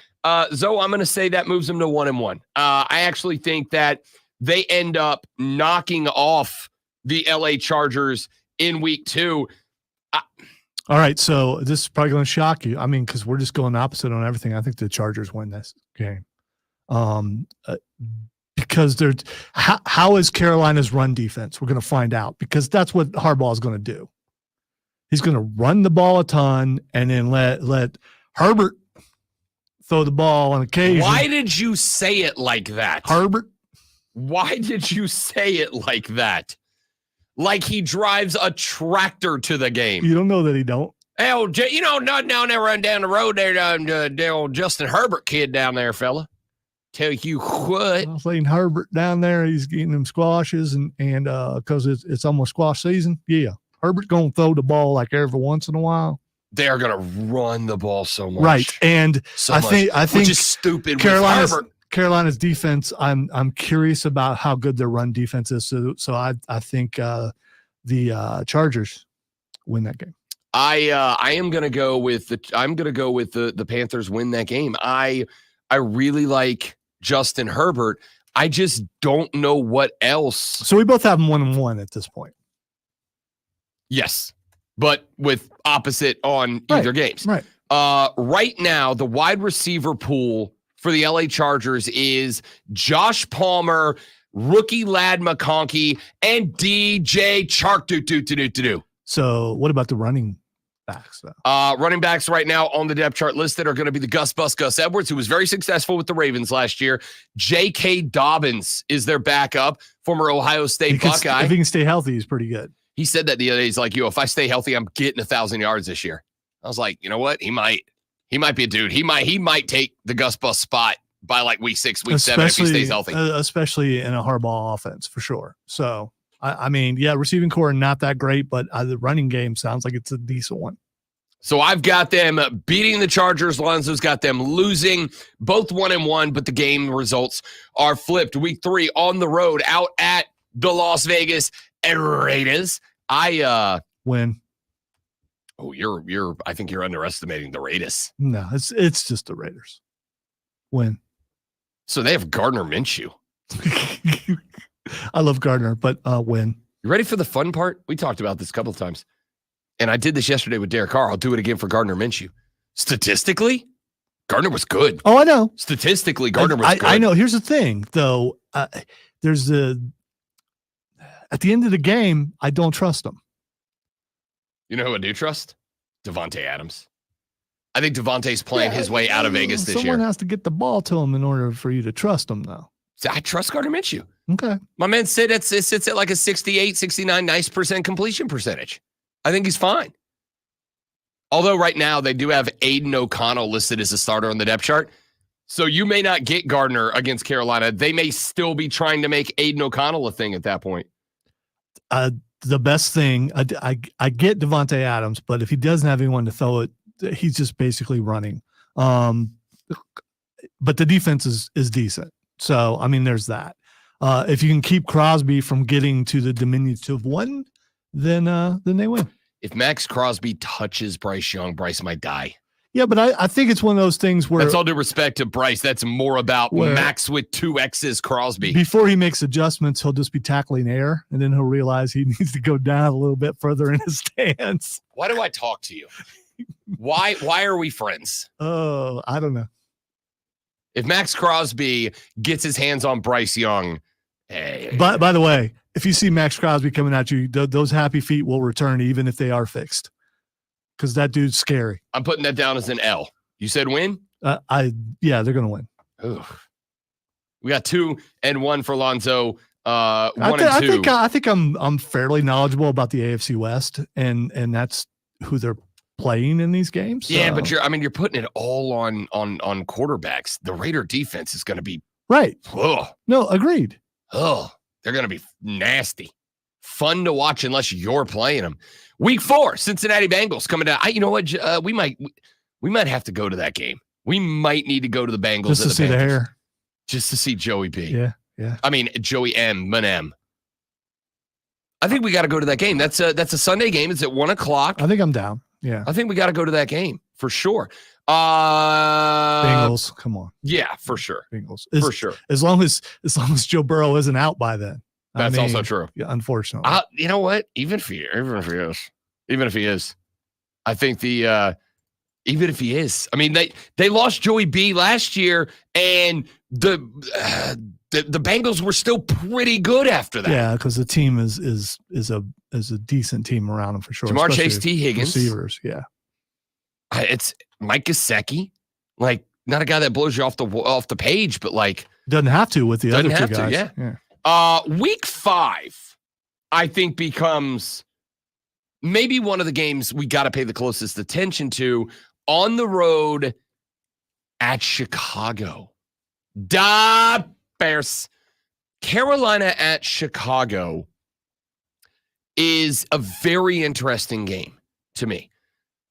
Zoe, I'm going to say that moves them to 1-1. I actually think that they end up knocking off the LA Chargers in week 2. All right, so this is probably going to shock you. I mean, because we're just going opposite on everything. I think the Chargers win this game. Because how is Carolina's run defense? We're going to find out, because that's what Harbaugh is going to do. He's going to run the ball a ton and then let Herbert throw the ball on occasion. Why did you say it like that? Herbert? Why did you say it like that? Like he drives a tractor to the game. You don't know that he don't. Hey, not down there, run down the road there, the old Justin Herbert kid down there, fella. Tell you what. I've seen Herbert down there. He's getting them squashes and because it's almost squash season. Yeah, Herbert's gonna throw the ball like every once in a while. They are gonna run the ball so much, Right? And so I much, think which is stupid. Carolina's Carolina's defense, I'm curious about how good their run defense is. So I think the Chargers win that game. I am gonna go with the Panthers win that game. I really like Justin Herbert. I just don't know what else. So we both have them 1-1 at this point. Yes, but with opposite on either games. Right. Right now, the wide receiver pool for the LA Chargers is Josh Palmer, rookie Lad McConkey, and DJ Chark. So what about the running backs, though? Running backs right now on the depth chart listed are going to be the Gus Edwards, who was very successful with the Ravens last year. J.K. Dobbins is their backup, former Ohio State Buckeye. If he can stay healthy, he's pretty good. He said that the other day. He's like, if I stay healthy, I'm getting 1,000 yards this year. I was like, you know what? He might be a dude. He might take the Gus Bus spot by like week 6, week 7 if he stays healthy. Especially in a Harbaugh offense, for sure. So, I mean, yeah, receiving core not that great, but the running game sounds like it's a decent one. So I've got them beating the Chargers. Lonzo's got them losing, both 1-1, but the game results are flipped. Week 3 on the road out at the Las Vegas Raiders. Win. Oh, I think you're underestimating the Raiders. No, it's just the Raiders. Win. So they have Gardner Minshew. I love Gardner, but win. You ready for the fun part? We talked about this a couple of times. And I did this yesterday with Derek Carr. I'll do it again for Gardner Minshew. Statistically, Gardner was good. Oh, I know. Statistically, Gardner was good. I know. Here's the thing, though. There's at the end of the game, I don't trust him. You know who I do trust? Devontae Adams. I think Devontae's playing his way out of Vegas this year. Someone has to get the ball to him in order for you to trust him, though. So I trust Gardner Minshew. Okay. My man said it sits at like a 68, 69, nice % completion percentage. I think he's fine. Although right now they do have Aiden O'Connell listed as a starter on the depth chart. So you may not get Gardner against Carolina. They may still be trying to make Aiden O'Connell a thing at that point. The best thing, I get Devontae Adams, but if he doesn't have anyone to throw it, he's just basically running. But the defense is decent. So, I mean, there's that. If you can keep Crosby from getting to the diminutive one, then they win. If Max Crosby touches Bryce Young, Bryce might die. Yeah, but I think it's one of those things where... That's all due respect to Bryce. That's more about Max with 2 X's Crosby. Before he makes adjustments, he'll just be tackling air, and then he'll realize he needs to go down a little bit further in his stance. Why do I talk to you? Why are we friends? Oh, I don't know. If Max Crosby gets his hands on Bryce Young... Hey. By the way, if you see Max Crosby coming at you, those happy feet will return even if they are fixed. Because that dude's scary. I'm putting that down as an L. You said win? Yeah, they're going to win. Oof. We got 2-1 for Lonzo. 1-2. I think I'm fairly knowledgeable about the AFC West, and that's who they're playing in these games. Yeah, but you're putting it all on quarterbacks. The Raider defense is going to be right. Ugh. No, agreed. Oh, they're going to be nasty. Fun to watch unless you're playing them. Week 4, Cincinnati Bengals coming down. You know what? We might have to go to that game. We might need to go to the Bengals just to see the hair, just to see Joey B. Yeah. I mean Joey M. I think we got to go to that game. That's a Sunday game. It's at 1:00. I think I'm down. Yeah. I think we got to go to that game for sure. Bengals, come on. Yeah, for sure. Bengals, for sure. As long as Joe Burrow isn't out by then. That's also true. Yeah, unfortunately. You know what? Even if he is, I think even if he is, I mean they lost Joey B last year, and the Bengals were still pretty good after that. Yeah, because the team is a decent team around them for sure. Ja'Marr Chase, T. Higgins, receivers. Yeah, it's Mike Gesicki, like not a guy that blows you off the page, but like doesn't have to with the other two guys. Yeah. Week 5, I think, becomes maybe one of the games we got to pay the closest attention to on the road at Chicago. Da Bears. Carolina at Chicago is a very interesting game to me.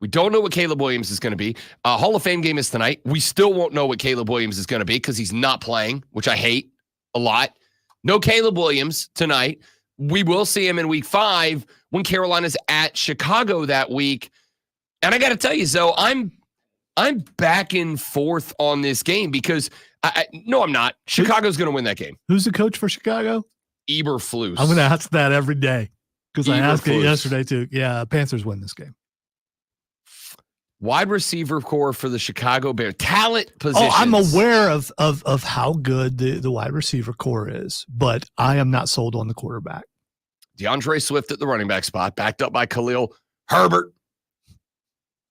We don't know what Caleb Williams is going to be. Hall of Fame game is tonight. We still won't know what Caleb Williams is going to be because he's not playing, which I hate a lot. No Caleb Williams tonight. We will see him in week 5 when Carolina's at Chicago that week. And I got to tell you, Zoe, I'm back and forth on this game because no, I'm not. Chicago's going to win that game. Who's the coach for Chicago? Eberflus. I'm going to ask that every day because I asked it Eberflus. yesterday too. Yeah, Panthers win this game. Wide receiver core for the Chicago Bears. Talent position. Oh, I'm aware of how good the wide receiver core is, but I am not sold on the quarterback. DeAndre Swift at the running back spot, backed up by Khalil Herbert.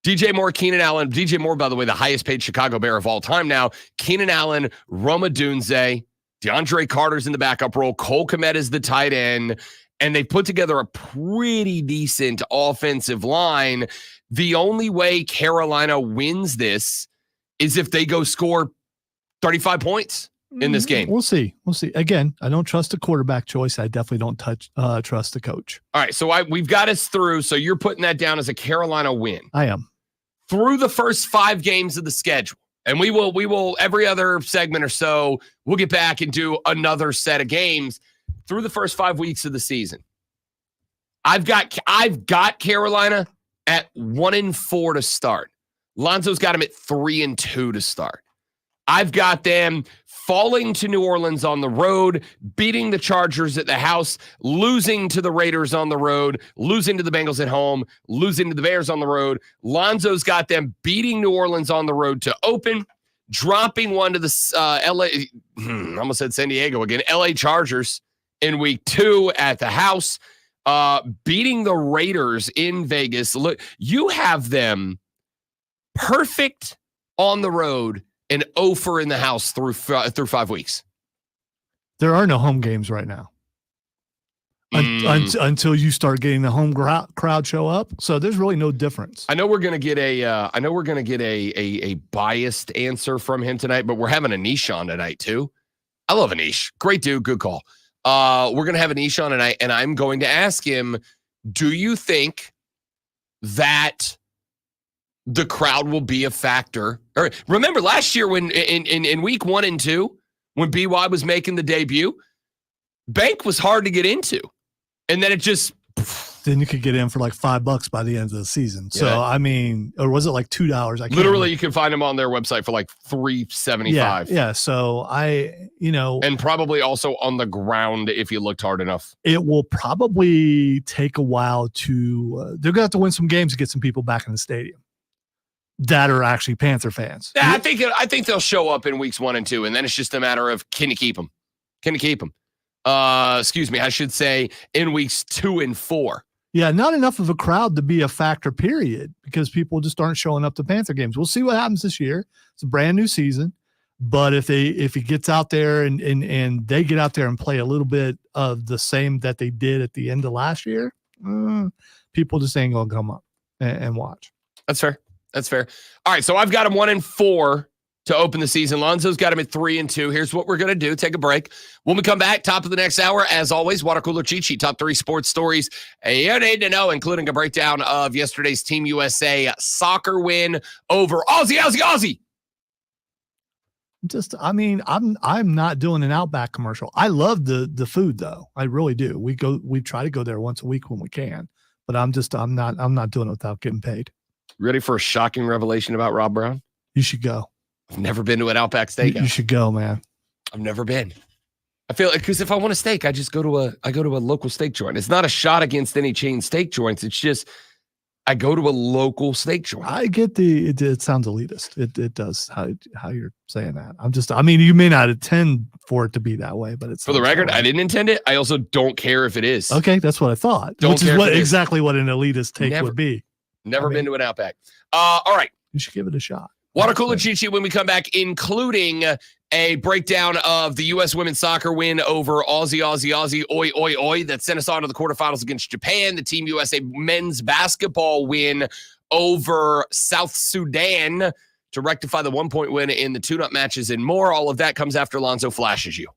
DJ Moore, Keenan Allen. DJ Moore, by the way, the highest paid Chicago Bear of all time now. Keenan Allen, Roma Dunze, DeAndre Carter's in the backup role. Cole Kmet is the tight end. And they put together a pretty decent offensive line. The only way Carolina wins this is if they go score 35 points in this game. We'll see. We'll see. Again, I don't trust the quarterback choice. I definitely don't trust the coach. All right, so we've got us through. So you're putting that down as a Carolina win. I am. Through the first 5 games of the schedule. And we will every other segment or so, we'll get back and do another set of games through the first 5 weeks of the season. I've got Carolina at 1-4 to start. Lonzo's got them at 3-2 to start. I've got them falling to New Orleans on the road, beating the Chargers at the house, losing to the Raiders on the road, losing to the Bengals at home, losing to the Bears on the road. Lonzo's got them beating New Orleans on the road to open, dropping one to the I almost said San Diego again, LA Chargers in week 2 at the house, beating the Raiders in Vegas. Look, you have them perfect on the road and 0 in the house through 5 weeks. There are no home games right now until you start getting the home crowd show up. So there's really no difference. I know we're gonna get a biased answer from him tonight, but we're having Anish on tonight too. I love Anish, great dude, good call. We're gonna have Anish on tonight, and I'm going to ask him: do you think that the crowd will be a factor? Or remember last year when in week 1 and 2, when BY was making the debut, Bank was hard to get into. And then it just Then you could get in for like $5 by the end of the season. So Yeah. I mean, or was it like $2? I can't literally remember. you can find them on their website for like $3.75. Yeah. So And probably also on the ground if you looked hard enough. it will probably take a while to. They're gonna have to win some games to get some people back in the stadium that are actually Panther fans. Yeah, I think they'll show up in weeks 1 and 2, and then it's just a matter of can you keep them? Can you keep them? Excuse me, I should say in weeks 2 and 4. Yeah, not enough of a crowd to be a factor, period, because people just aren't showing up to Panther games. We'll see what happens this year. It's a brand new season. But if he gets out there and they get out there and play a little bit of the same that they did at the end of last year, people just ain't gonna come up and watch. That's fair. That's fair. All right, so I've got him 1-4 to open the season. Lonzo's got him at 3-2. Here's what we're going to do. Take a break. When we come back, top of the next hour, as always, Water Cooler Cheat Sheet, top 3 sports stories you need to know, including a breakdown of yesterday's Team USA soccer win over Aussie. I'm not doing an Outback commercial. I love the food though. I really do. We try to go there once a week when we can, but I'm not doing it without getting paid. Ready for a shocking revelation about Rob Brown? You should go. I've never been to an Outback You Steakhouse. should go, man. I've never been. I feel like because if I want a steak, I just go to a local steak joint. It's not a shot against any chain steak joints. It's just I go to a local steak joint. I get it sounds elitist. It does how you're saying that. You may not intend for it to be that way, but it's For the record, I didn't intend it. I also don't care if it is. Okay, that's what I thought. Don't Which care is if what it is. exactly what an elitist take Never. would be. Never been to an Outback. All right. You should give it a shot. Water Cooler Cheat Sheet when we come back, including a breakdown of the U.S. women's soccer win over Aussie, oi, that sent us on to the quarterfinals against Japan. The Team USA men's basketball win over South Sudan to rectify the 1-point win in the tune-up matches and more. All of that comes after Lonzo flashes you.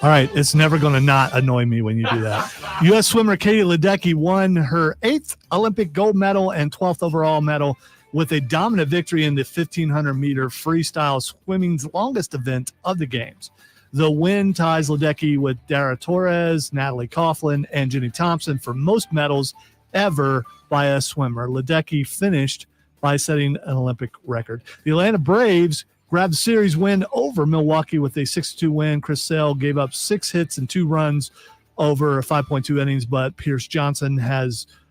All right, it's never going to not annoy me when you do that. U.S. swimmer Katie Ledecky won her 8th Olympic gold medal and 12th overall medal with a dominant victory in the 1,500-meter freestyle swimming's longest event of the Games. The win ties Ledecky with Dara Torres, Natalie Coughlin, and Jenny Thompson for most medals ever by a swimmer. Ledecky finished by setting an Olympic record. The Atlanta Braves grabbed the series win over Milwaukee with a 6-2 win. Chris Sale gave up 6 hits and 2 runs over 5.2 innings, but Pierce Johnson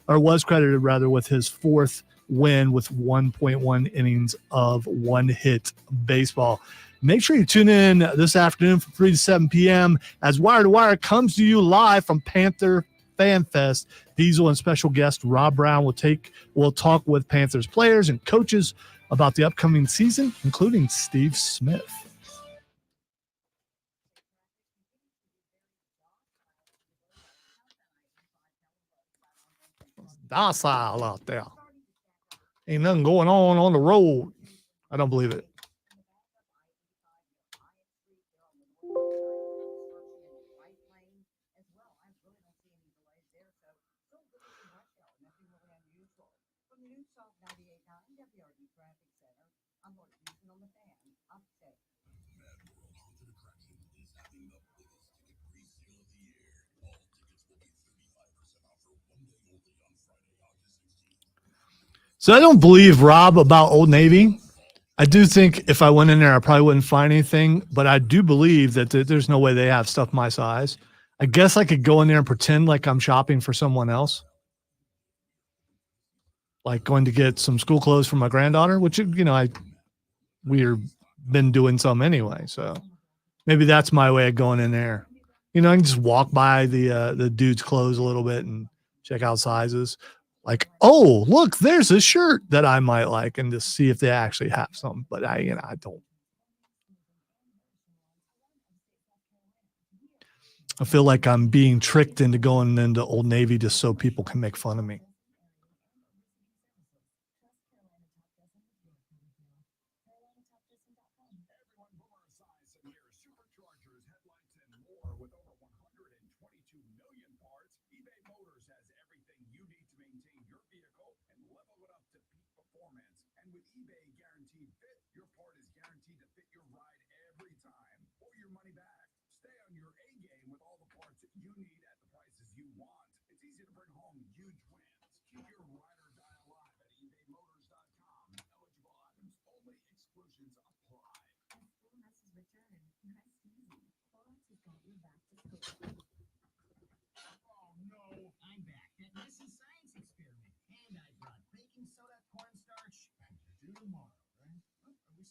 was credited with his 4th win with 1.1 innings of 1-hit baseball. Make sure you tune in this afternoon from 3 to 7 p.m. as Wire to Wire comes to you live from Panther Fan Fest. Diesel and special guest Rob Brown will talk with Panthers players and coaches about the upcoming season, including Steve Smith. Docile out there. Ain't nothing going on the road. I don't believe it. So I don't believe Rob about Old Navy. I do think if I went in there, I probably wouldn't find anything, but I do believe that there's no way they have stuff my size. I guess I could go in there and pretend like I'm shopping for someone else. Like going to get some school clothes for my granddaughter, which, we've been doing some anyway. So maybe that's my way of going in there. I can just walk by the dude's clothes a little bit and check out sizes. Like, oh, look, there's a shirt that I might like, and just see if they actually have some. But I don't. I feel like I'm being tricked into going into Old Navy just so people can make fun of me.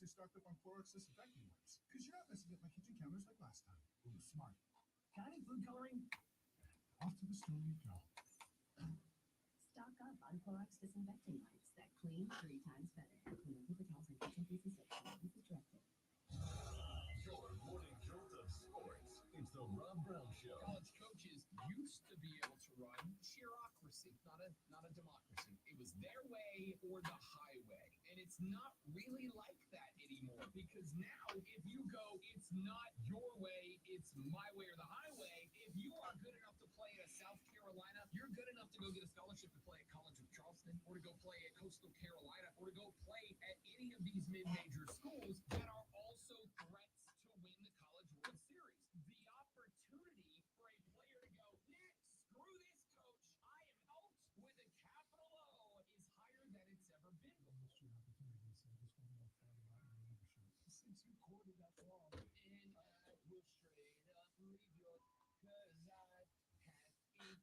Stocked up on Clorox disinfecting wipes. Because you're not messing up my kitchen counters like last time. Ooh, smart. Can I need food coloring? Off to the store you go. Stock up on Clorox disinfecting wipes that clean 3 times better. Clean paper towels and kitchen pieces like this is directed. Your morning jolt of sports. It's the Rob Brown Show. College coaches used to be able to run cheerocracy, not a democracy. It was their way or the highway. And it's not really like that anymore, because now if you go, it's not your way, it's my way or the highway. If you are good enough to play at South Carolina, you're good enough to go get a scholarship to play at College of Charleston, or to go play at Coastal Carolina, or to go play at any of these mid-major schools that are also threats to win the College World Series. The opportunity for a player to go, screw this, coach, I am out with a capital O, is higher than it's ever been. Since you quoted that long, and I will straight up leave you, cause I had enough of it, and now I'm,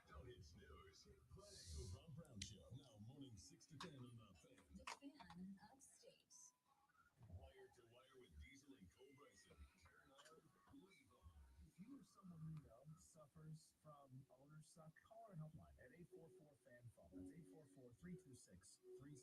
Don't hit snooze. Play the Rob Brown Show. Now morning 6 to 10 on the Fan. The Fan Upstate. Wire to Wire with Diesel and Cole Bryson. Bernard Levi. If you or someone you know suffers from owner suck, call our helpline at 844-FAN-PHONE. That's 844-326-3663.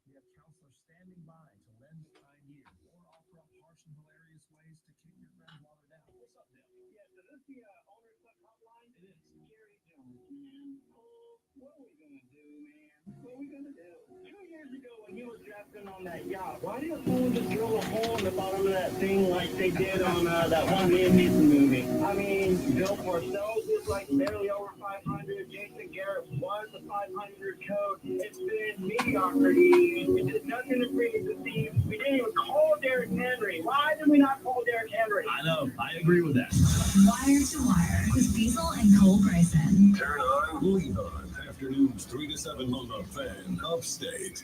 We have counselors standing by to lend a kind ear or offer up harsh and hilarious ways to kick your friend's water down. What's up, Dale? Yeah, so this the owner suck hotline? It is. Gary Jones, man. Oh, what are we gonna do, man? What are we gonna do? 2 years ago when you were drafting on that yacht, why didn't someone just drill a hole bottom of that thing like they did on that one Liam Neeson movie. I mean, Bill Parcells is like barely over 500. Jason Garrett was a 500 coach. It's been mediocrity. We did nothing to bring it to team. We didn't even call Derrick Henry. Why did we not call Derrick Henry? I know. I agree with that. Wire to Wire with Diesel and Cole Bryson. Turn on, leave on. Afternoons 3 to 7 on the Fan Upstate.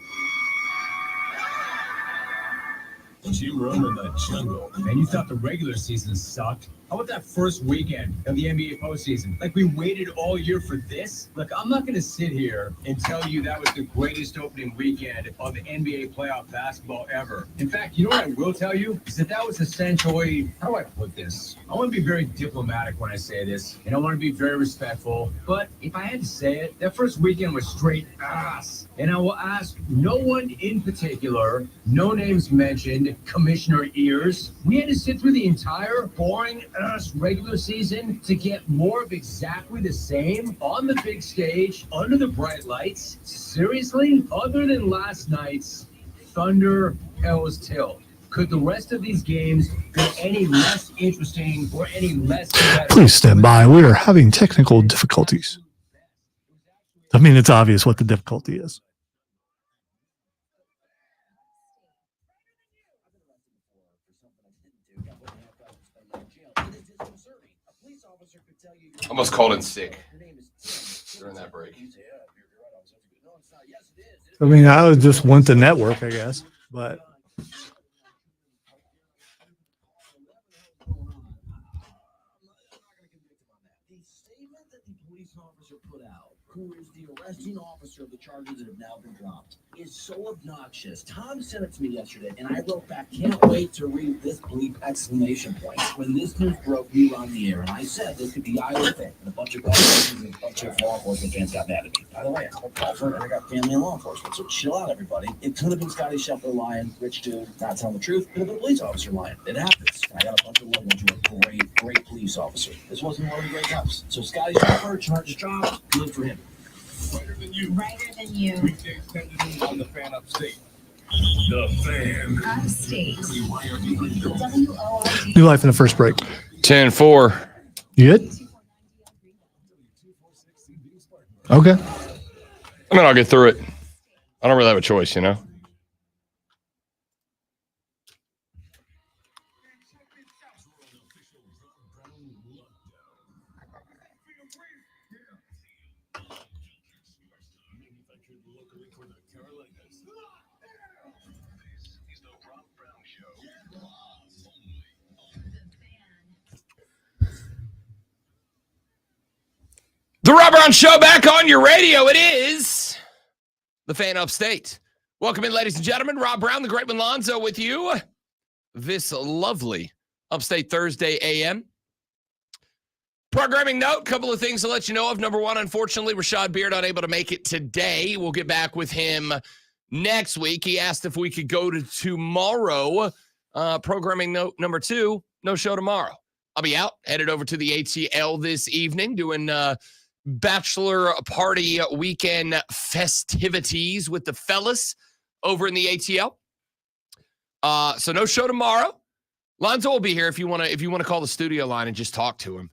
Jim Rome in the jungle. Man, you thought the regular season sucked. How about that first weekend of the NBA postseason? Like, we waited all year for this? Look, I'm not going to sit here and tell you that was the greatest opening weekend of the NBA playoff basketball ever. In fact, you know what I will tell you? Is that was essentially, how do I put this? I want to be very diplomatic when I say this, and I want to be very respectful. But if I had to say it, that first weekend was straight ass. And I will ask no one in particular, no names mentioned, Commissioner Ears. We had to sit through the entire boring ass regular season to get more of exactly the same on the big stage under the bright lights. Seriously? Other than last night's Thunder Hell's Till, could the rest of these games be any less interesting or any less better? Please stand by. We are having technical difficulties. I mean, it's obvious what the difficulty is. Almost called in sick during that break. I mean, I just went to network, I guess, but The statement that the police officer put out, who is the arresting officer of the charges that have now been dropped, is so obnoxious. Tom sent it to me yesterday, and I wrote back, can't wait to read this bleep exclamation point. When this news broke, we were on the air, and I said this could be either thing. And a bunch of guys and a bunch of law enforcement fans got mad at me. By the way, I'm a golfer, and I got family in law enforcement, so chill out, everybody. It could have been Scotty Scheffler lying, Rich dude, not telling the truth. It could have been a police officer lying. It happens. I got a bunch of loved ones who are great police officers. This wasn't one of the great cops. So Scotty Scheffler, charges dropped, good for him. Brighter than you. Brighter than you. Weekday 10 to noon on the Fan Upstate. The Fan. Upstate. WYRD. WORD. new life in the first break. 10-4. You good? Okay. I mean, I'll get through it. I don't really have a choice, you know? The Rob Brown Show back on your radio. It is the Fan Upstate. Welcome in, ladies and gentlemen. Rob Brown, the Great One Lonzo with you this lovely Upstate Thursday AM. Programming note, couple of things to let you know of. Number one, unfortunately, Rashad Beard unable to make it today. We'll get back with him next week. He asked if we could go to tomorrow. Programming note number two, no show tomorrow. I'll be out, headed over to the ATL this evening, doing bachelor party weekend festivities with the fellas over in the ATL. So no show tomorrow. Lonzo will be here if you want to call the studio line and just talk to him.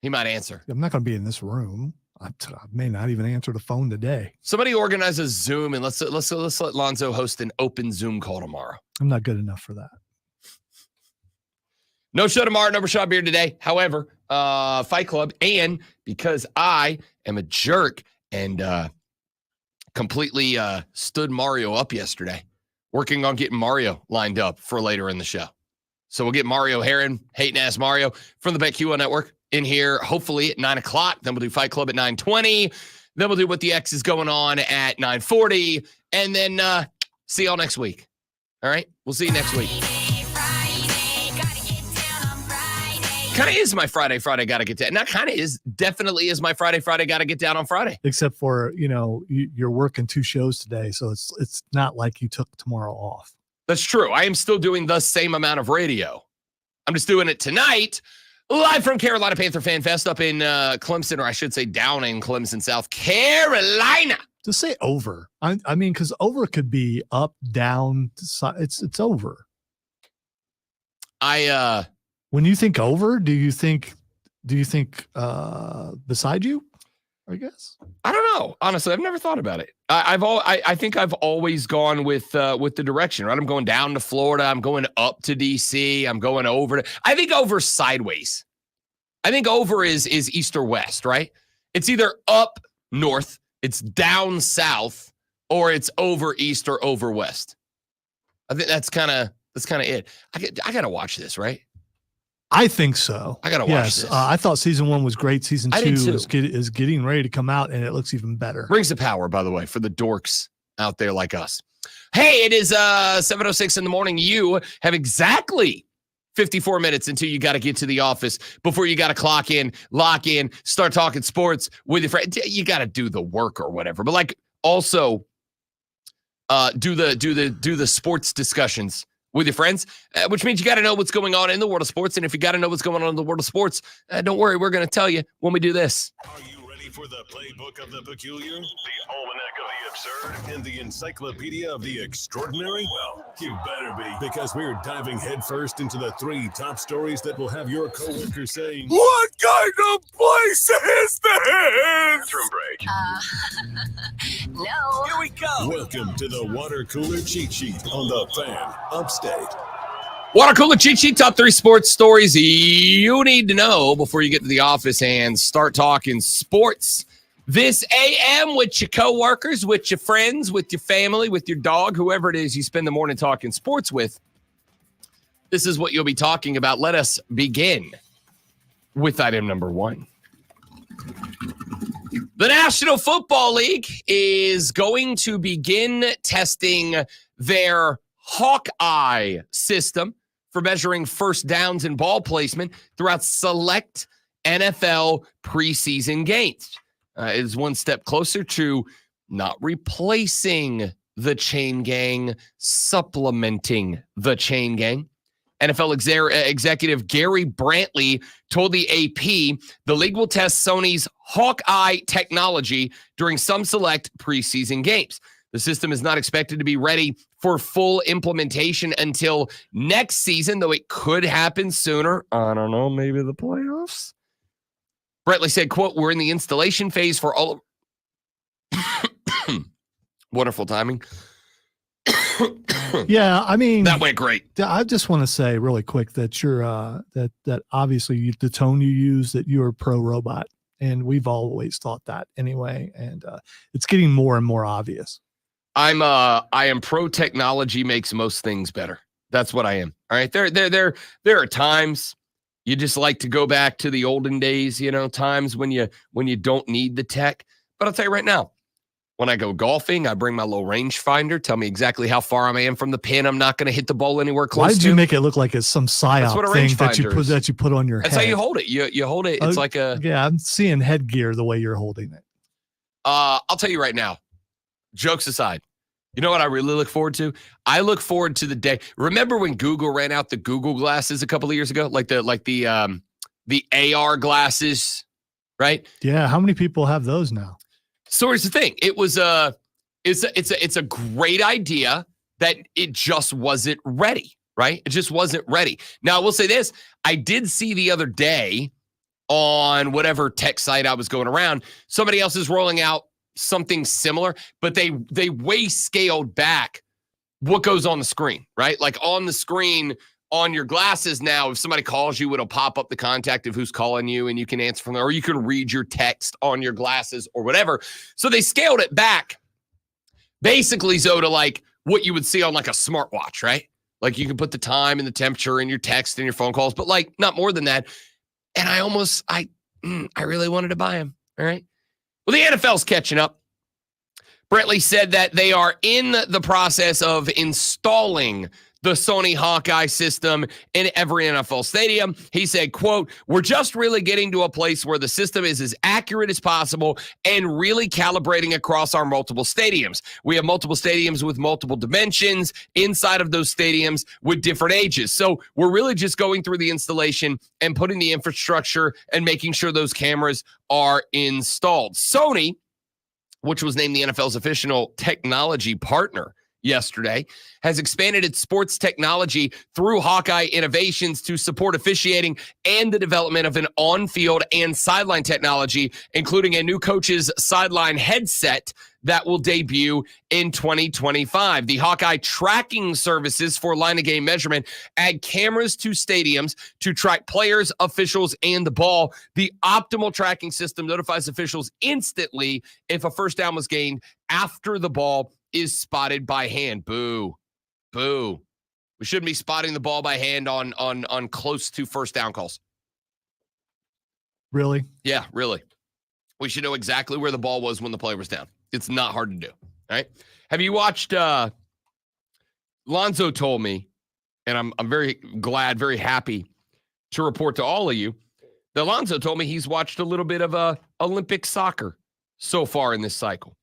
He might answer. I'm not going to be in this room. I may not even answer the phone today. Somebody organize a Zoom and let's let Lonzo host an open Zoom call tomorrow. I'm not good enough for that. No show tomorrow, no Rashad Beard today. However, Fight Club, and because I am a jerk and completely stood Mario up yesterday, working on getting Mario lined up for later in the show. So we'll get Mario Heron, hating ass Mario, from the BetQL Network in here, hopefully at 9 o'clock. Then we'll do Fight Club at 9:20. Then we'll do What the X is going on at 9:40. And then see y'all next week. All right? We'll see you next week. Kind of is my Friday got to get down. Not kind of is, definitely is my Friday got to get down on Friday. Except for, you're working 2 shows today. So it's not like you took tomorrow off. That's true. I am still doing the same amount of radio. I'm just doing it tonight, live from Carolina Panther Fan Fest up in Clemson, or I should say down in Clemson, South Carolina. Just say over. I mean, because over could be up, down. It's over. When you think over, do you think beside you? I guess. I don't know. Honestly, I've never thought about it. I think I've always gone with the direction, right? I'm going down to Florida. I'm going up to DC. I'm going over to. I think over sideways. I think over is east or west, right? It's either up north, it's down south, or it's over east or over west. I think that's kind of it. I gotta watch this, right? I think so. I gotta watch this. I thought season 1 was great. Season I 2 did too. is getting ready to come out, and it looks even better. Brings the power, by the way, for the dorks out there like us. Hey, it is 7:06 in the morning. You have exactly 54 minutes until you got to get to the office before you got to clock in, lock in, start talking sports with your friend. You got to do the work or whatever, but like also do the sports discussions with your friends, which means you got to know what's going on in the world of sports. And if you got to know what's going on in the world of sports, don't worry, we're going to tell you when we do this. Are you ready for the playbook of the peculiar, the almanac of the absurd, and the encyclopedia of the extraordinary? Well, you better be, because we're diving headfirst into the 3 top stories that will have your coworkers saying, "What kind of place is this?" Bathroom break. No. Here we go. Welcome to the water cooler cheat sheet on the Fan Upstate. Water cooler cheat sheet, top 3 sports stories you need to know before you get to the office and start talking sports. This AM with your coworkers, with your friends, with your family, with your dog, whoever it is you spend the morning talking sports with. This is what you'll be talking about. Let us begin with item number 1. The National Football League is going to begin testing their Hawkeye system for measuring first downs and ball placement throughout select NFL preseason games. It is one step closer to not replacing the chain gang, supplementing the chain gang. NFL executive Gary Brantley told the AP the league will test Sony's Hawkeye technology during some select preseason games. The system is not expected to be ready for full implementation until next season, though it could happen sooner. I don't know, maybe the playoffs? Brantley said, quote, "We're in the installation phase for all of..." Wonderful timing. Yeah, I mean, That went great. I just want to say really quick that you're that obviously the tone you use, that you're pro robot, and we've always thought that anyway, and it's getting more and more obvious. I am pro technology makes most things better. That's what I am. All right. There are times you just like to go back to the olden days, times when you don't need the tech. But I'll tell you right now, when I go golfing, I bring my low range finder, tell me exactly how far I am from the pin. I'm not going to hit the ball anywhere close. Why did you make it look like it's some psyop what a thing rangefinder that you put on your That's head? how you hold it. You hold it. It's like a. Yeah, I'm seeing headgear the way you're holding it. I'll tell you right now, jokes aside, you know what I really look forward to? I look forward to the day. Remember when Google ran out the Google glasses a couple of years ago? Like the AR glasses, right? Yeah, how many people have those now? So here's the thing. It was it's a great idea that it just wasn't ready, right? It just wasn't ready. Now, I will say this. I did see the other day on whatever tech site I was going around, somebody else is rolling out something similar, but they way scaled back what goes on the screen, right? Like on the screen on your glasses now, if somebody calls you, it'll pop up the contact of who's calling you and you can answer from there, or you can read your text on your glasses or whatever. So they scaled it back basically, Zoe, to like what you would see on like a smartwatch, right? Like you can put the time and the temperature in your text and your phone calls, but like not more than that. And I really wanted to buy them. All right. Well, the NFL's catching up. Brantley said that they are in the process of installing the Sony Hawkeye system in every NFL stadium. He said, quote, "We're just really getting to a place where the system is as accurate as possible and really calibrating across our multiple stadiums. We have multiple stadiums with multiple dimensions inside of those stadiums with different ages. So we're really just going through the installation and putting the infrastructure and making sure those cameras are installed." Sony, which was named the NFL's official technology partner yesterday, has expanded its sports technology through Hawkeye Innovations to support officiating and the development of an on-field and sideline technology, including a new coach's sideline headset that will debut in 2025. The Hawkeye tracking services for line of game measurement add cameras to stadiums to track players, officials, and the ball. The optimal tracking system notifies officials instantly if a first down was gained after the ball is spotted by hand. Boo. Boo. We shouldn't be spotting the ball by hand on close to first down calls. Really? Yeah, really. We should know exactly where the ball was when the play was down. It's not hard to do. All right. Have you watched Lonzo told me, and I'm very glad, very happy to report to all of you that Lonzo told me he's watched a little bit of Olympic soccer so far in this cycle.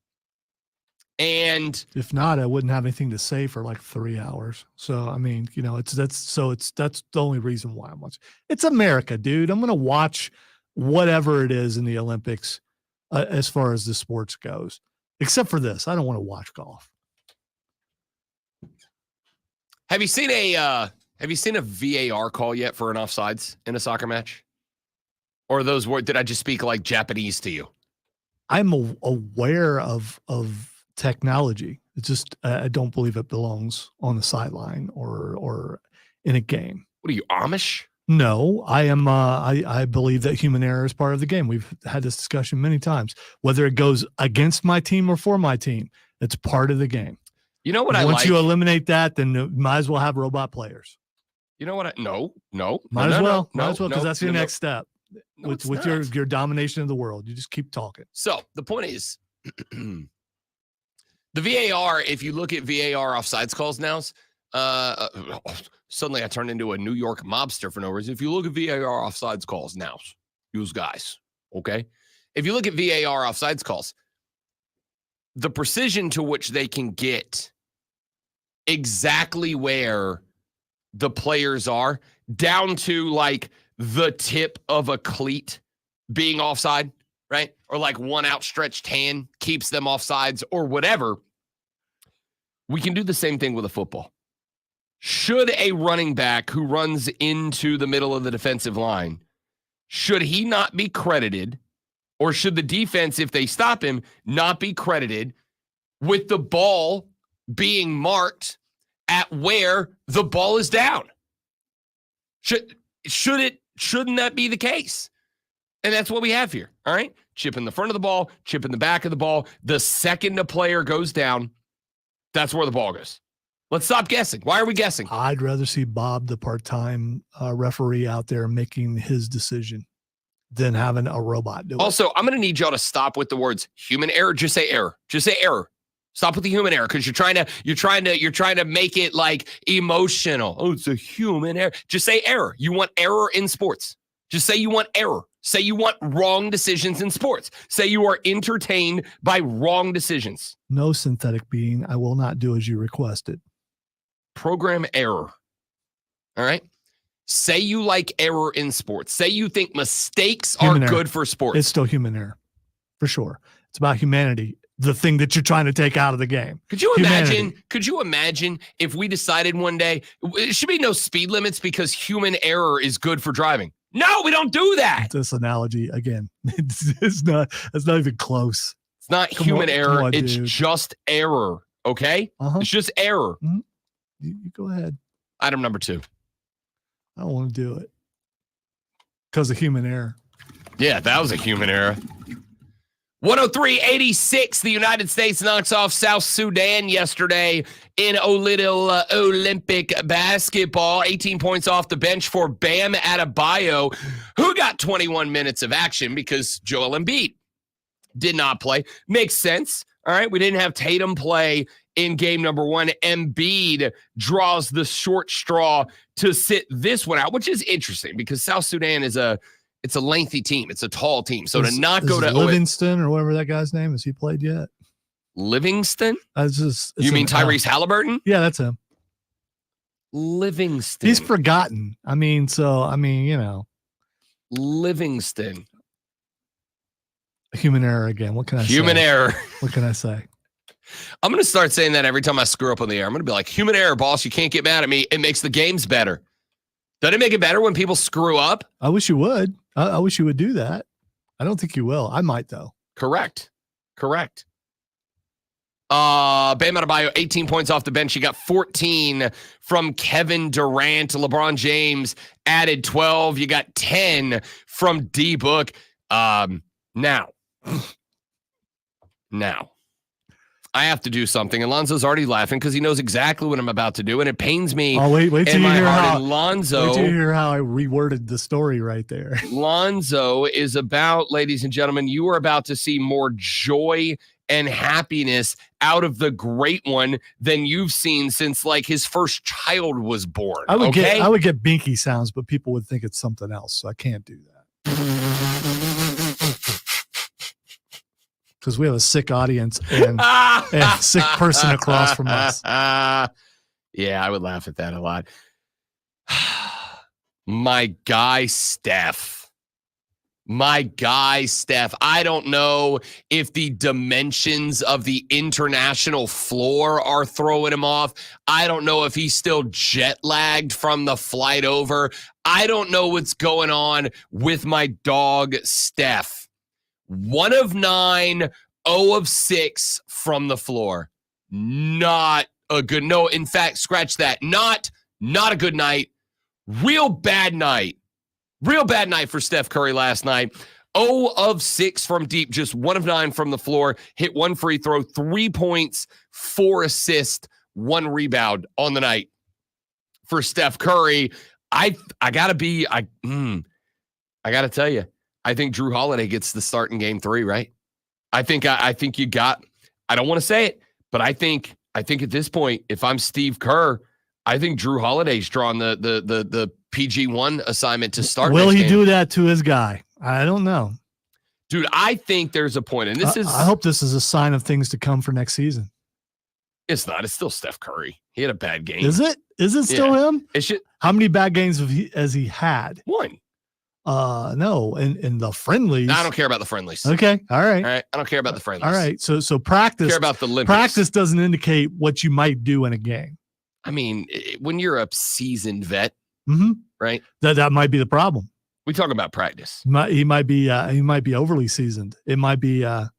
And If not, I wouldn't have anything to say for like 3 hours. So I mean, you know, that's the only reason why I'm watching. It's America, dude. I'm gonna watch whatever it is in the Olympics as far as the sports goes. Except for this, I don't want to watch golf. have you seen a VAR call yet for an offsides in a soccer match? Or those words, did I just speak like Japanese to you? I'm aware of technology. It's just I don't believe it belongs on the sideline or in a game. What are you, Amish? No, I am. I believe that human error is part of the game. We've had this discussion many times. Whether it goes against my team or for my team, it's part of the game. You know what I Once like? you eliminate that, then might as well have robot players. You know what? No, Might as well, because no, that's your no, next step no, it's with not. your domination of the world. You just keep talking. So the point is, the VAR, if you look at VAR offsides calls now, suddenly I turned into a New York mobster for no reason. If you look at VAR offsides calls now, use guys, okay? If you look at VAR offsides calls, the precision to which they can get exactly where the players are, down to like the tip of a cleat being offside, right? Or like one outstretched hand keeps them offsides or whatever. We can do the same thing with a football. Should a running back who runs into the middle of the defensive line, should he not be credited, or should the defense, if they stop him, not be credited with the ball being marked at where the ball is down? Shouldn't that be the case? And that's what we have here. All right. Chip in the front of the ball, chip in the back of the ball. The second a player goes down, that's where the ball goes. Let's stop guessing. Why are we guessing? I'd rather see Bob, the part-time referee, out there making his decision than having a robot do it. Also, I'm going to need y'all to stop with the words human error. Just say error. Just say error. Stop with the human error, because you're trying to make it like emotional. Oh, it's a human error. Just say error. You want error in sports. Just say you want error. Say you want wrong decisions in sports. Say you are entertained by wrong decisions. No, synthetic being, I will not do as you requested. Program error. All right. Say you like error in sports. Say you think mistakes Human are error. good for sports. It's still human error, for sure. It's about humanity, the thing that you're trying to take out of the game. Could you Humanity. imagine? Could you imagine if we decided one day it should be no speed limits because human error is good for driving? No, we don't do that. This analogy again, it's not even close. It's not Come human on, error. come on, It's dude. just error. Okay, Uh-huh. it's just error. You go ahead. Item number 2. I don't want to do it because of human error. Yeah, that was a human error. 103-86, the United States knocks off South Sudan yesterday in a little Olympic basketball. 18 points off the bench for Bam Adebayo, who got 21 minutes of action because Joel Embiid did not play. Makes sense. All right, we didn't have Tatum play in game number 1. Embiid draws the short straw to sit this one out, which is interesting because South Sudan is it's a lengthy team. It's a tall team. So to not go to Livingston or whatever that guy's name is, he played yet? Livingston? You You mean Tyrese Halliburton? Yeah, that's him. Livingston. He's forgotten. You know, Livingston. human error again. What can I say? Human error. What can I say? I'm going to start saying that every time I screw up on the air. I'm going to be like, human error, boss. You can't get mad at me. It makes the games better. Doesn't it make it better when people screw up? I wish you would. I wish you would do that. I don't think you will. I might, though. Correct. Bam Adebayo, 18 points off the bench. He got 14 from Kevin Durant. LeBron James added 12. You got 10 from D-Book. Now, I have to do something. Alonzo's already laughing because he knows exactly what I'm about to do, and it pains me. Oh, wait till in you my hear heart. how. And Lonzo, Wait till you hear how I reworded the story right there. Lonzo is about, ladies and gentlemen, you are about to see more joy and happiness out of the great one than you've seen since like his first child was born. I would okay? get binky sounds, but people would think it's something else, so I can't do that. Because we have a sick audience and a sick person across from us. Yeah, I would laugh at that a lot. My guy, Steph. I don't know if the dimensions of the international floor are throwing him off. I don't know if he's still jet lagged from the flight over. I don't know what's going on with my dog, Steph. 1 of 9, 0 of 6 from the floor. Not a good, no, in fact, scratch that. Not a good night. Real bad night for Steph Curry last night. 0 of 6 from deep, just 1 of 9 from the floor. Hit 1 free throw, 3 points, 4 assists, 1 rebound on the night for Steph Curry. I gotta tell you, I think Drew Holiday gets the start in game 3, right? I think you got, I don't want to say it, but I think at this point, if I'm Steve Kerr, I think Drew Holiday's drawn the PG1 assignment to start. Will next he game. do that to his guy? I don't know. Dude, I think there's a point, and I hope this is a sign of things to come for next season. It's not. It's still Steph Curry. He had a bad game. Is it? Is it still him? It should. How many bad games has he had? 1. No, in the friendlies. No, I don't care about the friendlies. Okay, all right. All right. I don't care about the friendlies. All right. So I practice. care about the Olympics. Practice doesn't indicate what you might do in a game. I mean, when you're a seasoned vet, right? That might be the problem. We talk about practice. He might be overly seasoned. He might be done.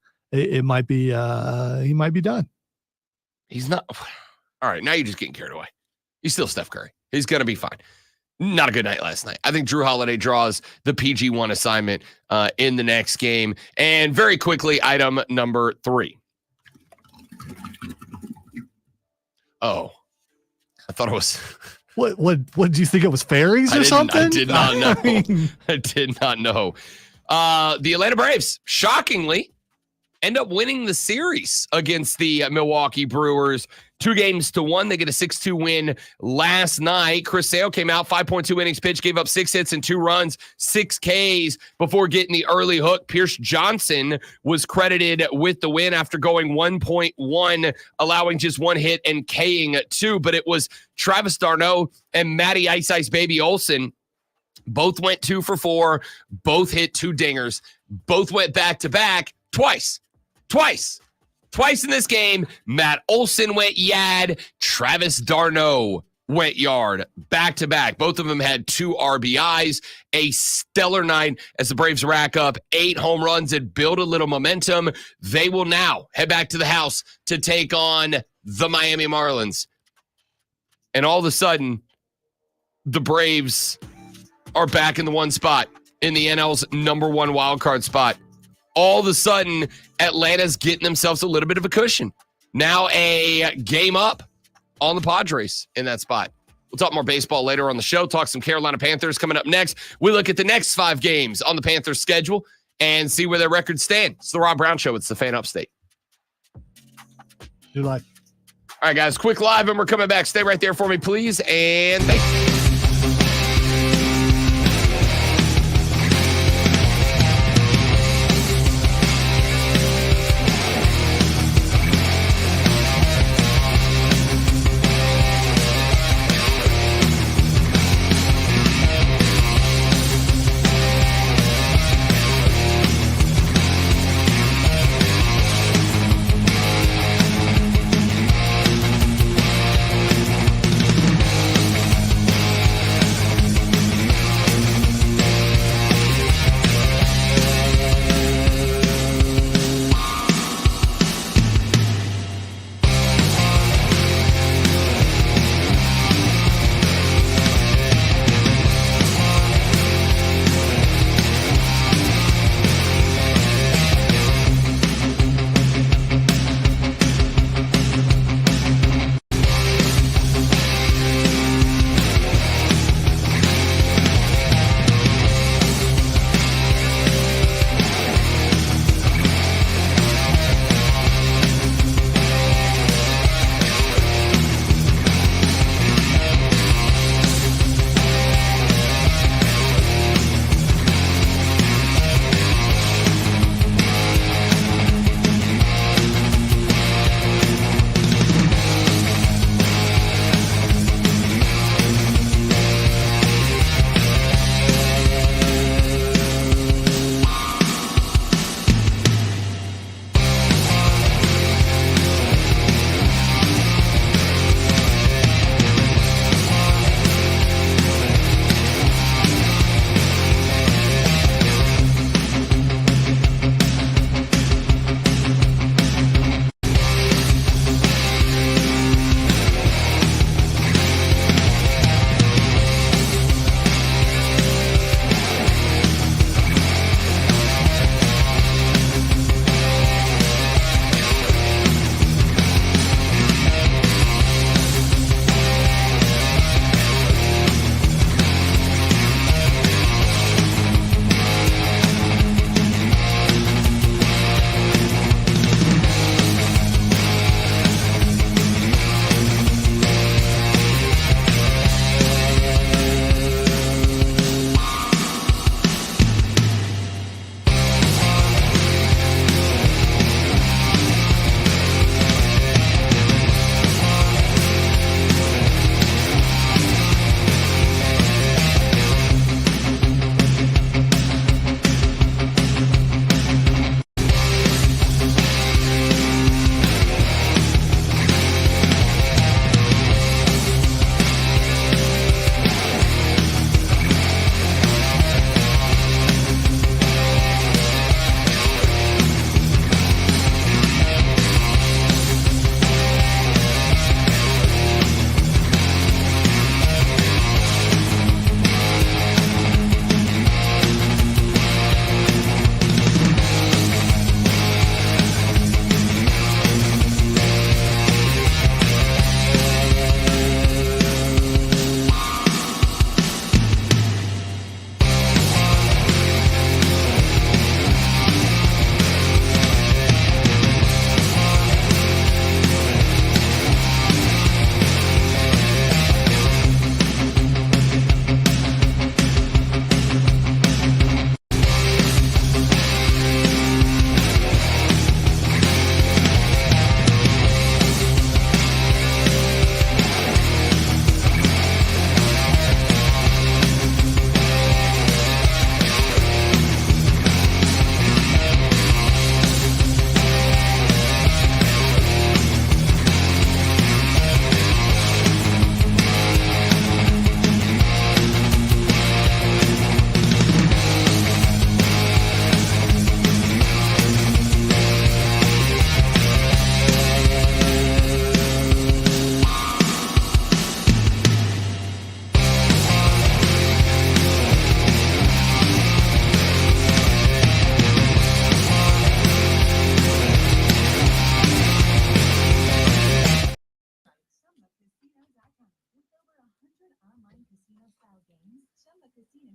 He's not. All right, now you're just getting carried away. He's still Steph Curry. He's going to be fine. Not a good night last night. I think Drew Holiday draws the PG1 assignment in the next game. And very quickly, item number 3. Oh, I thought it was. What did you think it was fairies or something? I did not know. I mean, I did not know. The Atlanta Braves, shockingly, end up winning the series against the Milwaukee Brewers. 2-1. They get a 6-2 win last night. Chris Sale came out, 5.2 innings pitched, gave up 6 hits and 2 runs, 6 Ks before getting the early hook. Pierce Johnson was credited with the win after going 1.1, allowing just 1 hit and K-ing 2. But it was Travis d'Arnaud and Matty Ice Baby Olson. Both went 2 for 4. Both hit 2 dingers. Both went back-to-back twice in this game. Matt Olson went yard. Travis d'Arnaud went yard back-to-back. Both of them had 2 RBIs. A stellar night as the Braves rack up 8 home runs and build a little momentum. They will now head back to the house to take on the Miami Marlins. And all of a sudden, the Braves are back in the 1 spot in the NL's number 1 wildcard spot. All of a sudden, Atlanta's getting themselves a little bit of a cushion. Now a game up on the Padres in that spot. We'll talk more baseball later on the show. Talk some Carolina Panthers coming up next. We look at the next 5 games on the Panthers schedule and see where their records stand. It's the Rob Brown Show. It's the Fan Upstate. you're like, All right, guys, quick live, and we're coming back. Stay right there for me, please, and thank you.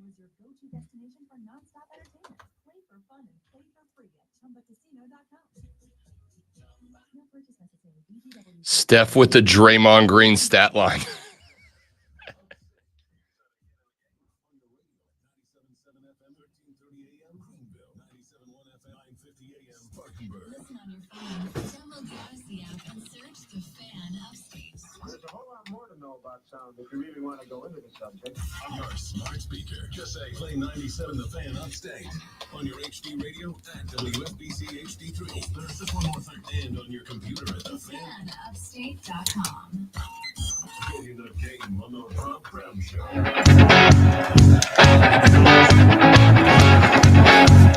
was your go-to destination for nonstop entertainment. Play for fun and play for free at ChumbaCasino.com. No purchase necessary. VGW. Steph with the Draymond Green stat line. Listen on your phone. Download the Odyssey app and search The Fan Upstate. There's a whole lot more to know about sound if you really want to go into the subject. On your smart speaker, just say play 97 The Fan Upstate. On your HD radio at WFBC HD3. There's just one more thing. And on your computer at The Fan. FanUpstate.com. Getting the game on the Rob Brown Show.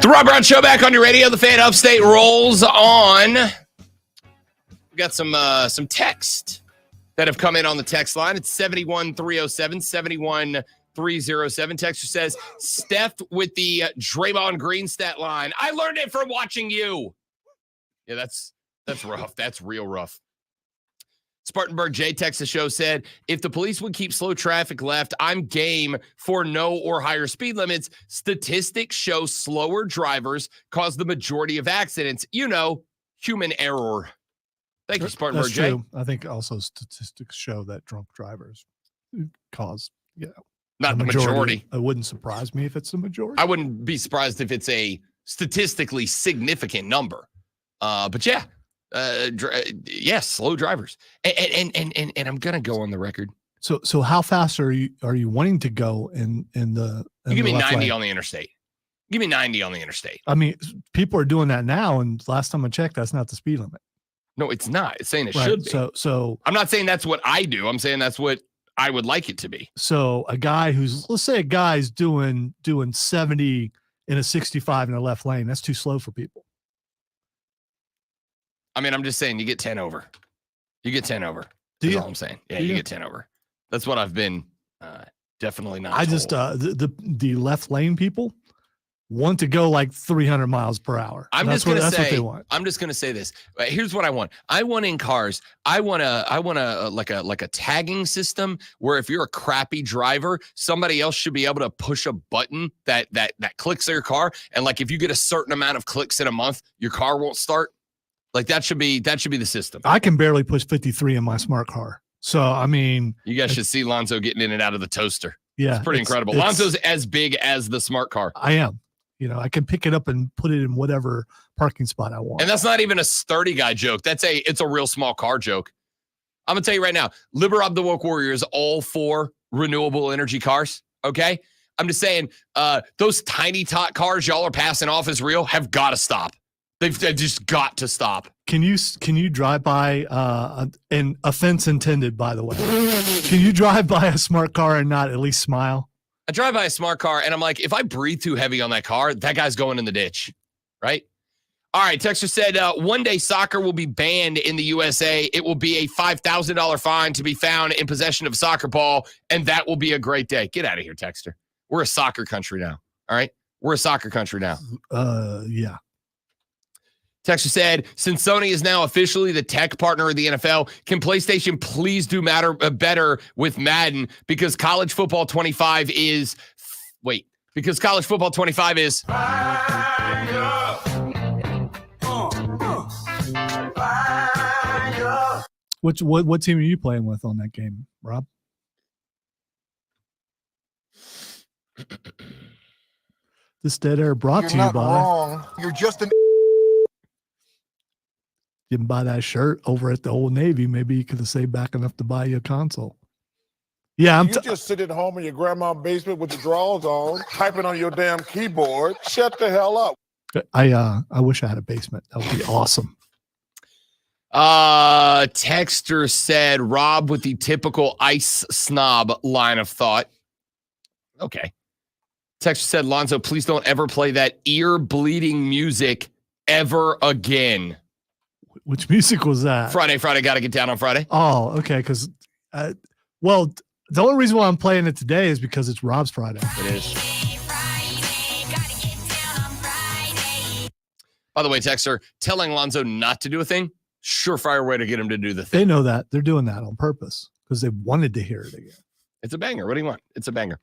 The Rob Brown Show back on your radio. The Fan Upstate rolls on. We got some text that have come in on the text line. It's 71307, 71307. Texter says, Steph with the Draymond Green stat line. I learned it from watching you. Yeah, that's rough. That's real rough. Spartanburg J Texas Show said, if the police would keep slow traffic left, I'm game for no or higher speed limits. Statistics show slower drivers cause the majority of accidents. You know, human error. Thank you, Spartanburg That's J. true. I think also statistics show that drunk drivers cause, Not the majority. It wouldn't surprise me if it's the majority. I wouldn't be surprised if it's a statistically significant number. But yeah. Yes, slow drivers, and I'm gonna go on the record. So how fast are you wanting to go in the? You give me 90 lane? on the interstate. Give me 90 on the interstate. I mean, people are doing that now, and last time I checked, that's not the speed limit. No, it's not. It's saying it Right. should be. So I'm not saying that's what I do. I'm saying that's what I would like it to be. So a guy who's, let's say a guy's doing 70 in a 65 in the left lane. That's too slow for people. I mean, I'm just saying you get 10 over. You get 10 over. Do That's you? all I'm saying. Yeah, Do you you? get 10 over. That's what I've been definitely not. I just told. the left lane people want to go like 300 miles per hour. That's what what they want. I'm just gonna say this. Here's what I want. I want in cars. I want a like a tagging system where if you're a crappy driver, somebody else should be able to push a button that clicks their car, and like if you get a certain amount of clicks in a month, your car won't start. Like that should be the system. I can barely push 53 in my smart car. So I mean, You guys should see Lonzo getting in and out of the toaster. yeah, It's pretty incredible. Lonzo's as big as the smart car. I am. I can pick it up and put it in whatever parking spot I want. And that's not even a sturdy guy joke. It's a real small car joke. I'm gonna tell you right now, Liberob the Woke Warrior is all for renewable energy cars. Okay. I'm just saying, those tiny tot cars y'all are passing off as real have got to stop. They've just got to stop. Can you drive by and offense intended, by the way? Can you drive by a smart car and not at least smile? I drive by a smart car and I'm like, if I breathe too heavy on that car, that guy's going in the ditch, right? All right, Texter said, one day soccer will be banned in the USA. It will be a $5,000 fine to be found in possession of a soccer ball, and that will be a great day. Get out of here, Texter. We're a soccer country now, all right? We're a soccer country now. Yeah. Texter said, since Sony is now officially the tech partner of the NFL, can PlayStation please do better with Madden because College Football 25 is What team are you playing with on that game, Rob? This dead air brought to you by. Wrong. You're just an. You can buy that shirt over at the Old Navy. Maybe you could have saved back enough to buy you a console. Yeah, You just sit at home in your grandma's basement with the drawers on, typing on your damn keyboard. Shut the hell up. I wish I had a basement. That would be awesome. Texter said, Rob with the typical ice snob line of thought. Okay. Texter said, Lonzo, please don't ever play that ear bleeding music ever again. Which music was that? Friday, got to get down on Friday. Oh, okay. Because, the only reason why I'm playing it today is because it's Rob's Friday. It is. By the way, Texter, telling Lonzo not to do a thing, surefire way to get him to do the thing. They know that. They're doing that on purpose because they wanted to hear it again. It's a banger. What do you want? It's a banger.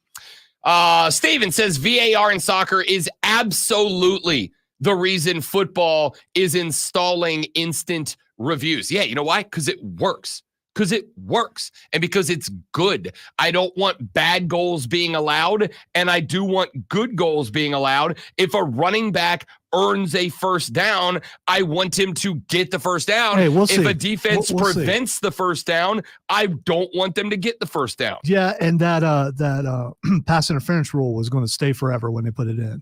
Steven says VAR in soccer is absolutely the reason football is installing instant reviews. Yeah, you know why? Because it works. Because it works and because it's good. I don't want bad goals being allowed, and I do want good goals being allowed. If a running back earns a first down, I want him to get the first down. Hey, we'll if see. a defense We'll see. prevents the first down, I don't want them to get the first down. Yeah, and that pass interference rule was going to stay forever when they put it in.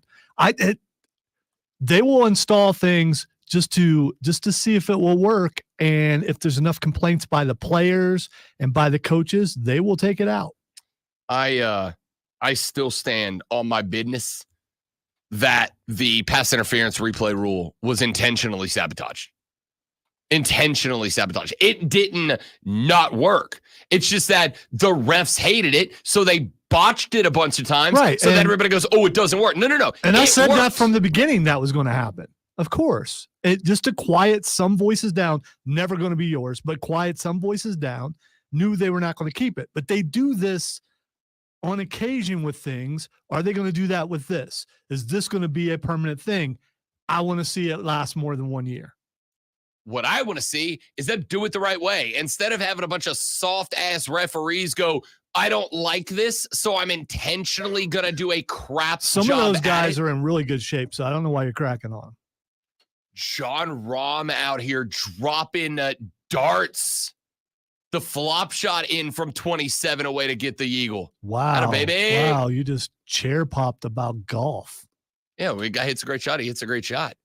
They will install things just to see if it will work, and if there's enough complaints by the players and by the coaches, they will take it out. I still stand on my business that the pass interference replay rule was intentionally sabotaged. It didn't not work. It's just that the refs hated it, so they botched it a bunch of times. Right, So then and- everybody goes, "Oh, it doesn't work." No. And I It said that works. from the beginning that was going to happen. Of course. It just to quiet some voices down, never going to be yours, but quiet some voices down, knew they were not going to keep it. But they do this on occasion with things. Are they going to do that with this? Is this going to be a permanent thing? I want to see it last more than 1 year. What I want to see is them do it the right way. Instead of having a bunch of soft-ass referees go, "I don't like this, so I'm intentionally going to do a crap Some job of those at guys it." are in really good shape, so I don't know why you're cracking on them. John Rahm out here dropping darts. The flop shot in from 27 away to get the eagle. Wow. Atta baby. Wow, you just chair popped about golf. Yeah, when a guy hits a great shot, he hits a great shot.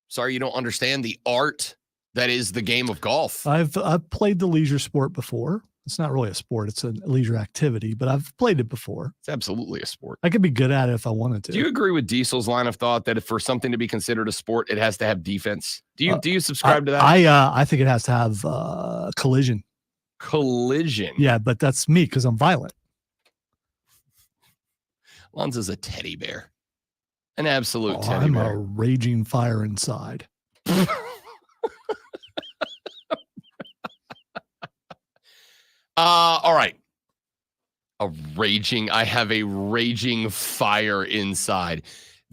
Sorry you don't understand the art that is the game of golf. I've played the leisure sport before. It's not really a sport, it's a leisure activity, but I've played it before. It's absolutely a sport. I could be good at it if I wanted to. Do you agree with Diesel's line of thought that if for something to be considered a sport, it has to have defense? Do you subscribe to that? I think it has to have collision. Collision. Yeah, but that's me because I'm violent. Lonzo's a teddy bear. An absolute Oh, teddy I'm bear. a raging fire inside. All right. I have a raging fire inside.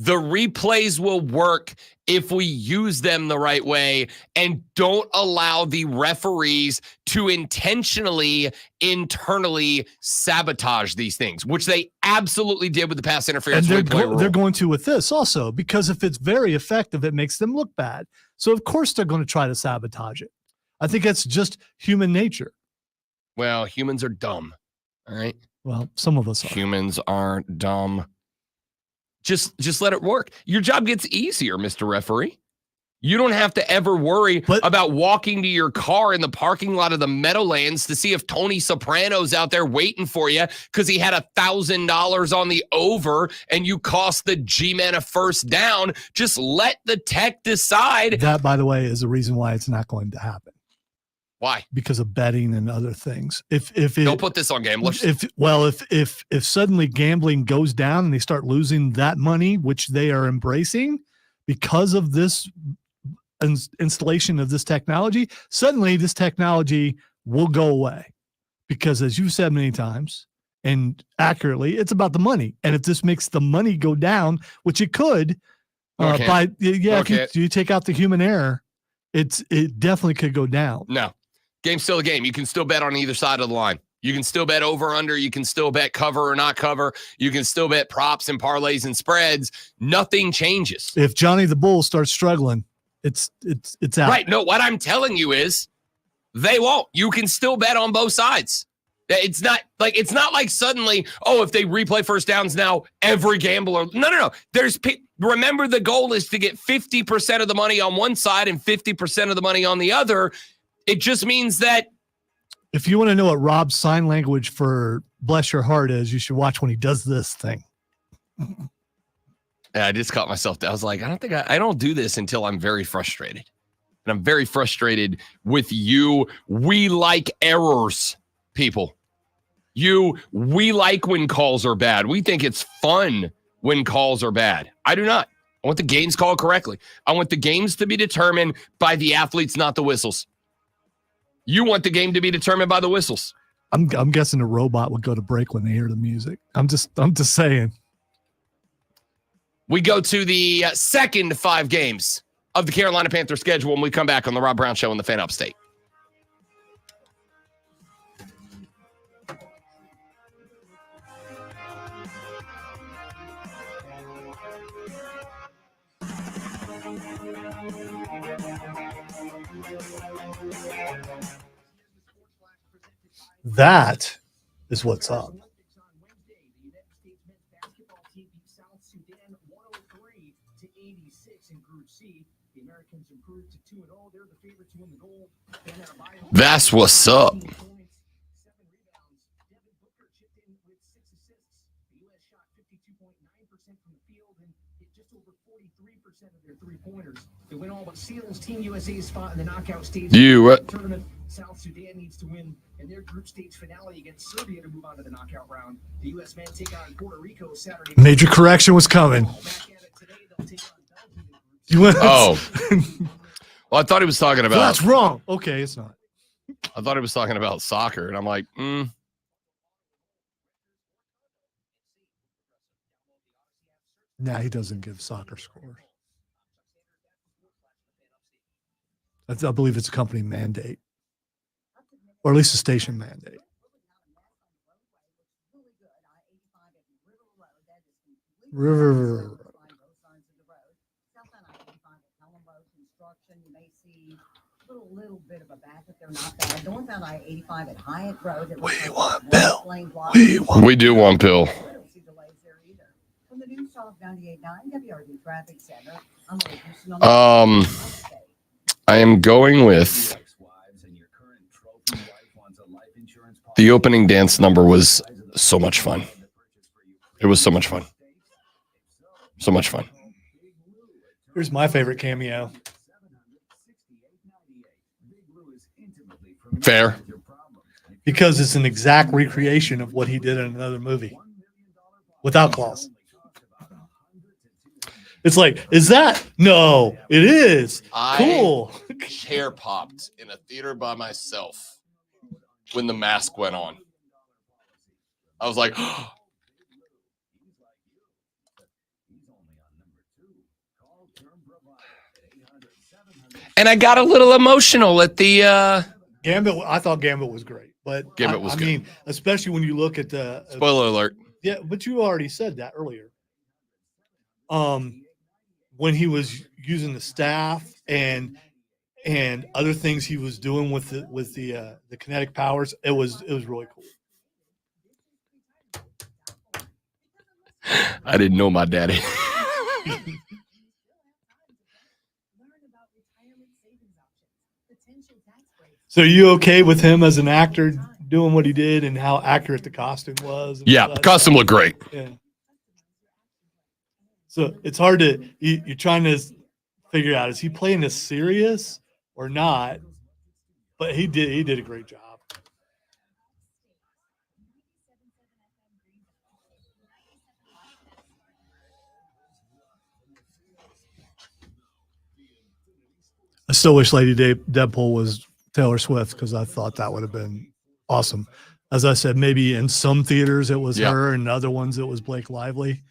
The replays will work if we use them the right way and don't allow the referees to internally sabotage these things, which they absolutely did with the pass interference And replay rule. they're going to with this also, because if it's very effective, it makes them look bad. So of course they're going to try to sabotage it. I think that's just human nature. Well, humans are dumb. All right. Well, some of us are. Humans aren't dumb. Just let it work. Your job gets easier, Mr. Referee. You don't have to ever worry about walking to your car in the parking lot of the Meadowlands to see if Tony Soprano's out there waiting for you because he had $1,000 on the over and you cost the G-Man a first down. Just let the tech decide. That, by the way, is the reason why it's not going to happen. Why? Because of betting and other things. If Don't put this on gamblers. If suddenly gambling goes down and they start losing that money, which they are embracing because of this installation of this technology, suddenly this technology will go away. Because as you've said many times and accurately, it's about the money. And if this makes the money go down, which it could, if you take out the human error, it definitely could go down. No. Game's still a game. You can still bet on either side of the line. You can still bet over, under. You can still bet cover or not cover. You can still bet props and parlays and spreads. Nothing changes. If Johnny the Bull starts struggling, it's out. Right. No, what I'm telling you is they won't. You can still bet on both sides. It's not like suddenly, if they replay first downs now, every gambler. No. Remember, the goal is to get 50% of the money on one side and 50% of the money on the other. It just means that if you want to know what Rob's sign language for bless your heart is, you should watch when he does this thing. I just caught myself. I was like, I don't do this until I'm very frustrated. And I'm very frustrated with you. We like errors, people. We like when calls are bad. We think it's fun when calls are bad. I do not. I want the games called correctly. I want the games to be determined by the athletes, not the whistles. You want the game to be determined by the whistles. I'm guessing the robot would go to break when they hear the music. I'm just saying. We go to the second 5 games of the Carolina Panthers schedule when we come back on the Rob Brown Show in the Fan Upstate. That is what's up. That's what's up. They win all but seals Team USA's spot in the knockout stage tournament. South Sudan needs to win in their group stage finale against Serbia to move on to the knockout round. The U.S. men take on Puerto Rico Saturday. Major correction was coming. You went. Oh. Well, I thought he was talking about. That's wrong. Okay, it's not. I thought he was talking about soccer, and I'm like, Nah, he doesn't give soccer scores. I believe it's a company mandate, or at least a station mandate. River. Little bit of a back if they're not bad. Going down I-85 at Hyatt Road. We want Bill. We do want Bill. From the News Talk 98.9 WRD Traffic Center, I'm I am going with the opening dance number was so much fun. It was so much fun. So much fun. Here's my favorite cameo. Fair. Because it's an exact recreation of what he did in another movie without claws. It's like, is that? No, it is. Cool. Chair popped in a theater by myself when the mask went on. I was like, and I got a little emotional at the Gambit. I thought Gambit was great, but Gambit was I good. mean, especially when you look at the spoiler alert. Yeah, but you already said that earlier. When he was using the staff and other things he was doing with the kinetic powers, it was really cool. I didn't know my daddy. So are you okay with him as an actor doing what he did and how accurate the costume was? Yeah, the costume looked great. Yeah. So it's hard to you're trying to figure out, is he playing this serious or not? But he did a great job. I still wish Lady Deadpool was Taylor Swift, because I thought that would have been awesome. As I said, maybe in some theaters it was her, and other ones it was Blake Lively.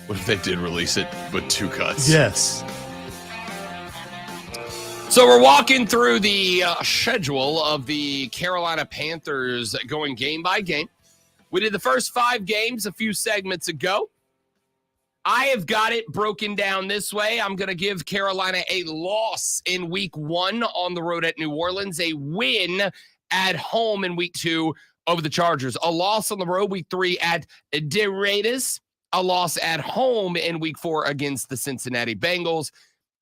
What if they did release it with 2 cuts? Yes. So we're walking through the schedule of the Carolina Panthers going game by game. We did the first 5 games a few segments ago. I have got it broken down this way. I'm going to give Carolina a loss in week 1 on the road at New Orleans, a win at home in week 2 over the Chargers, a loss on the road week 3 at the Raiders, a loss at home in week 4 against the Cincinnati Bengals,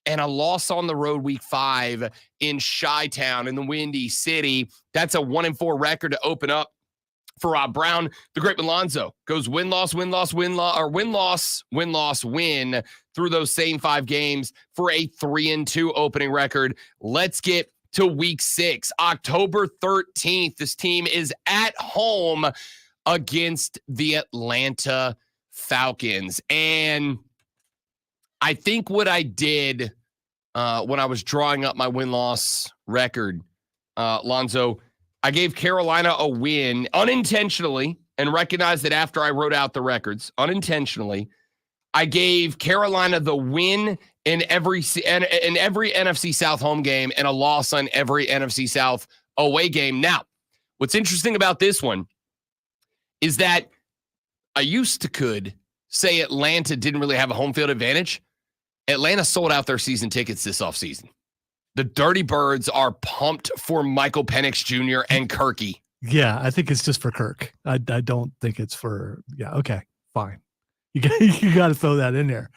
and a loss on the road week 5 in Chi-Town in the Windy City. That's a 1-4 record to open up for Rob Brown. The great Malonzo goes win-loss, win-loss, win-loss, or win-loss, win-loss, win through those same 5 games for a 3-2 opening record. Let's get to week 6, October 13th. This team is at home against the Atlanta Falcons. And I think what I did when I was drawing up my win-loss record, Lonzo, I gave Carolina a win unintentionally and recognized that after I wrote out the records unintentionally. I gave Carolina the win in every NFC South home game and a loss on every NFC South away game. Now, what's interesting about this one is that I could say Atlanta didn't really have a home field advantage. Atlanta sold out their season tickets this offseason. The Dirty Birds are pumped for Michael Penix Jr. and Kirky. Yeah, I think it's just for Kirk. I don't think it's for. Yeah, okay, fine. You got to throw that in there.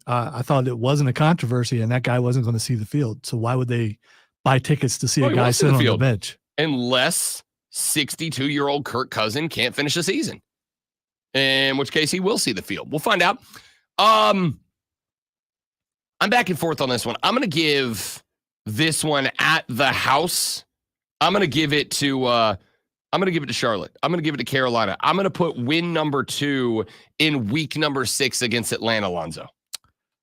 I thought it wasn't a controversy, and that guy wasn't going to see the field. So why would they buy tickets to see a guy sitting on the bench? Unless 62-year-old Kirk Cousin can't finish the season, in which case he will see the field. We'll find out. I'm back and forth on this one. I'm going to give this one at the house. I'm going to give it to Charlotte. I'm going to give it to Carolina. I'm going to put win number 2 in week number 6 against Atlanta, Alonzo.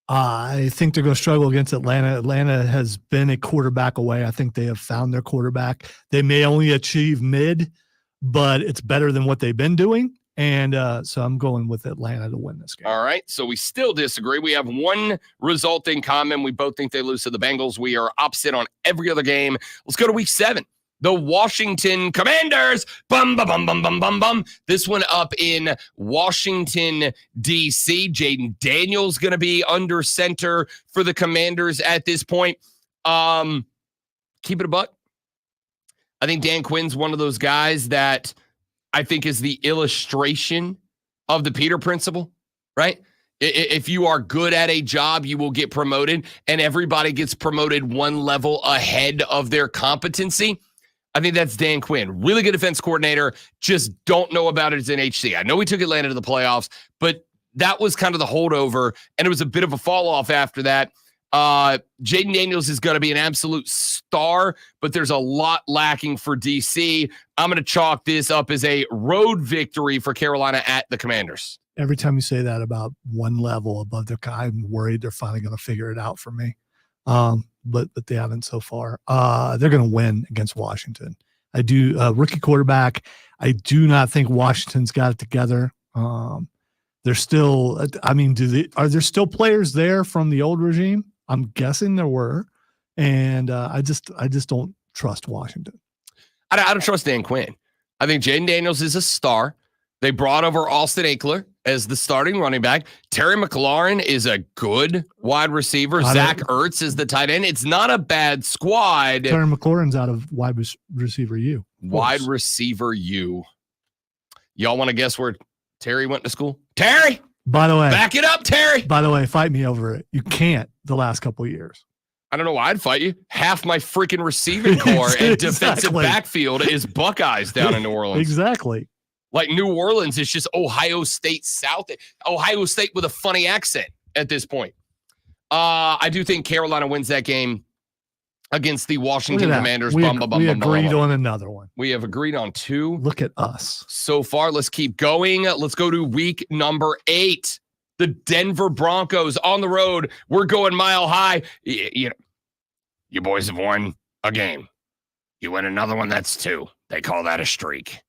I think they're going to struggle against Atlanta. Atlanta has been a quarterback away. I think they have found their quarterback. They may only achieve mid, but it's better than what they've been doing. And so I'm going with Atlanta to win this game. All right. So we still disagree. We have one result in common. We both think they lose to the Bengals. We are opposite on every other game. Let's go to week 7. The Washington Commanders. Bum, bum, bum, bum, bum, bum, bum. This one up in Washington, D.C. Jaden Daniels going to be under center for the Commanders at this point. Keep it a buck. I think Dan Quinn's one of those guys that I think is the illustration of the Peter principle, right? If you are good at a job, you will get promoted, and everybody gets promoted one level ahead of their competency. I think that's Dan Quinn. Really good defense coordinator. Just don't know about it as an HC. I know he took Atlanta to the playoffs, but that was kind of the holdover, and it was a bit of a fall off after that. Jaden Daniels is going to be an absolute star, but there's a lot lacking for DC. I'm going to chalk this up as a road victory for Carolina at the Commanders. Every time you say that about one level above their guy, I'm worried they're finally going to figure it out for me. But they haven't so far. They're going to win against Washington. I do. Rookie quarterback. I do not think Washington's got it together. They're still. I mean, are there still players there from the old regime? I'm guessing there were, and I just don't trust Washington. I don't trust Dan Quinn. I think Jaden Daniels is a star. They brought over Austin Eckler as the starting running back. Terry McLaurin is a good wide receiver. Zach Ertz is the tight end. It's not a bad squad. Terry McLaurin's out of wide receiver U. Wide receiver U. Y'all want to guess where Terry went to school? Terry! By the way. Back it up, Terry! By the way, fight me over it. You can't the last couple of years. I don't know why I'd fight you. Half my freaking receiving core and defensive backfield is Buckeyes down in New Orleans. Exactly. Like New Orleans is just Ohio State South. Ohio State with a funny accent at this point. I do think Carolina wins that game against the Washington Commanders. We agreed on another one. We have agreed on 2. Look at us. So far, let's keep going. Let's go to week number 8. The Denver Broncos on the road. We're going mile high. You boys have won a game. You win another one, that's 2. They call that a streak.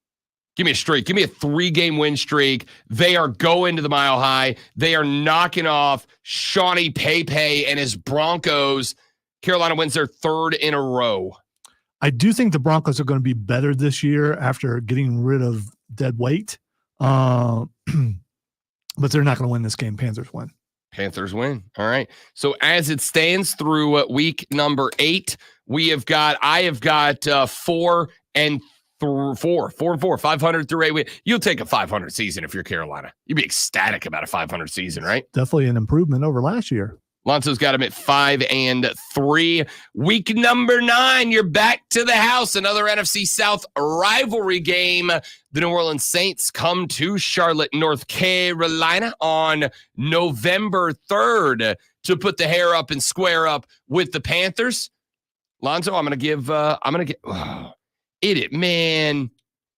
Give me a streak. Give me a 3-game win streak. They are going to the mile high. They are knocking off Shawnee Pepe and his Broncos. Carolina wins their 3rd in a row. I do think the Broncos are going to be better this year after getting rid of dead weight. But they're not going to win this game. Panthers win. Panthers win. All right. So as it stands through week number 8, I have got 4 and 4, 500 through 8. You'll take a 500 season if you're Carolina. You'd be ecstatic about a 500 season, right? Definitely an improvement over last year. Lonzo's got him at 5 and 3. Week number 9, you're back to the house. Another NFC South rivalry game. The New Orleans Saints come to Charlotte, North Carolina on November 3rd to put the hair up and square up with the Panthers. Lonzo, I'm going to give man.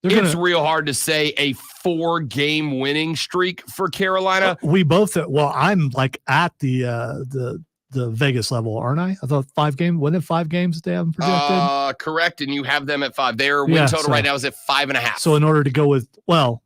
It's real hard to say a 4-game winning streak for Carolina. We both. Well, I'm like at the the Vegas level, aren't I? I thought 5 games. Wasn't it 5 games that they haven't projected? Correct. And you have them at 5. Their win Yeah, total so- right now is at 5.5. So in order to go with so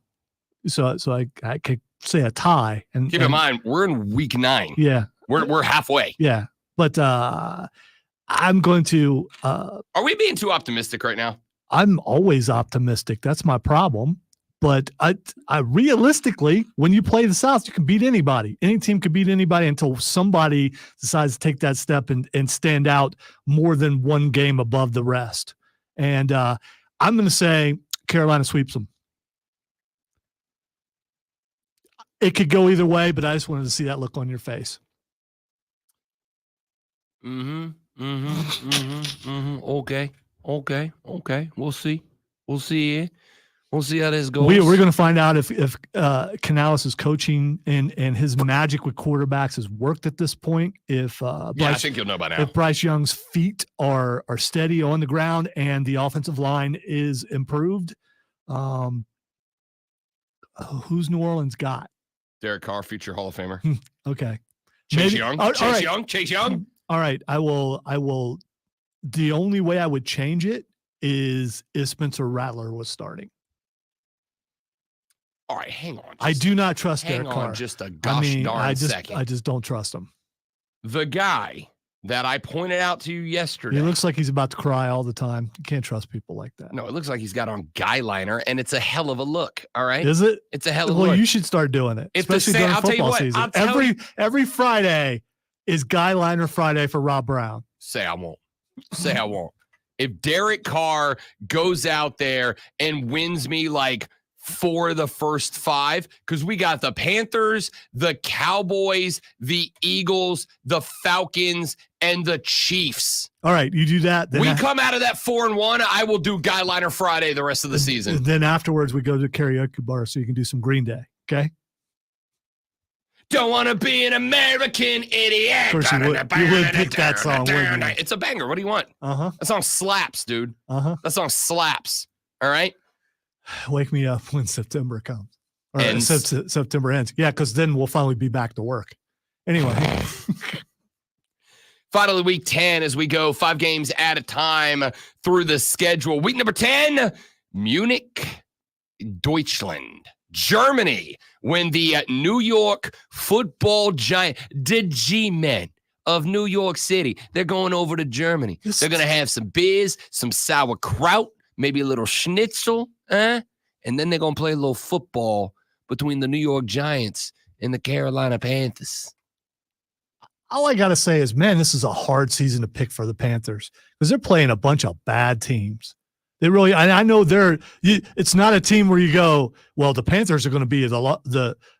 I could say a tie. And keep in mind, we're in week 9. Yeah, We're halfway. yeah. But I'm going to. Are we being too optimistic right now? I'm always optimistic. That's my problem. But I realistically, when you play the South, you can beat anybody. Any team can beat anybody until somebody decides to take that step and stand out more than one game above the rest. And I'm going to say Carolina sweeps them. It could go either way, but I just wanted to see that look on your face. Okay. We'll see. We'll see how this goes. We're going to find out if Canales' coaching and his magic with quarterbacks has worked at this point. If I Bryce, think you'll know by now. if Bryce Young's feet are steady on the ground and the offensive line is improved, who's New Orleans got? Derek Carr, future Hall of Famer. Okay, Chase Maybe- Young. all right. Chase Young. All right, I will. The only way I would change it is if Spencer Rattler was starting. All right, hang on. I do not trust Hang Derek on Carr. just a gosh darn I second. just don't trust him. The guy that I pointed out to you yesterday. He looks like he's about to cry all the time. You can't trust people like that. No, it looks like he's got on guy liner, and it's a hell of a look. All right, Is it? it's a hell of a Well, look. you should start doing it, It's the especially same- during I'll tell you football what, season. I'll tell Every Friday is Guy Liner Friday for Rob Brown. Say I won't. Say I won't. If Derek Carr goes out there and wins me like 4 of the first 5, because we got the Panthers, the Cowboys, the Eagles, the Falcons, and the Chiefs. All right, you do that. Then We come out of that 4-1. I will do Guy Liner Friday the rest of the season. Then afterwards, we go to karaoke bar so you can do some Green Day. Okay. Don't want to be an American idiot. Of course you would pick that song, wouldn't you? It's a banger. What do you want? Uh-huh. That song slaps, dude. Uh-huh. That song slaps. All right. Wake me up when September comes. Or Ends. September ends. Yeah, because then we'll finally be back to work. Anyway. Finally, week 10 as we go 5 games at a time through the schedule. Week number 10, Munich, Deutschland, Germany, when the New York football giant, the G-Men of New York City, they're going over to Germany. They're going to have some beers, some sauerkraut, maybe a little schnitzel, and then they're going to play a little football between the New York Giants and the Carolina Panthers. All I got to say is, man, this is a hard season to pick for the Panthers because they're playing a bunch of bad teams. They really, I know it's not a team where you go, well, the Panthers are going to be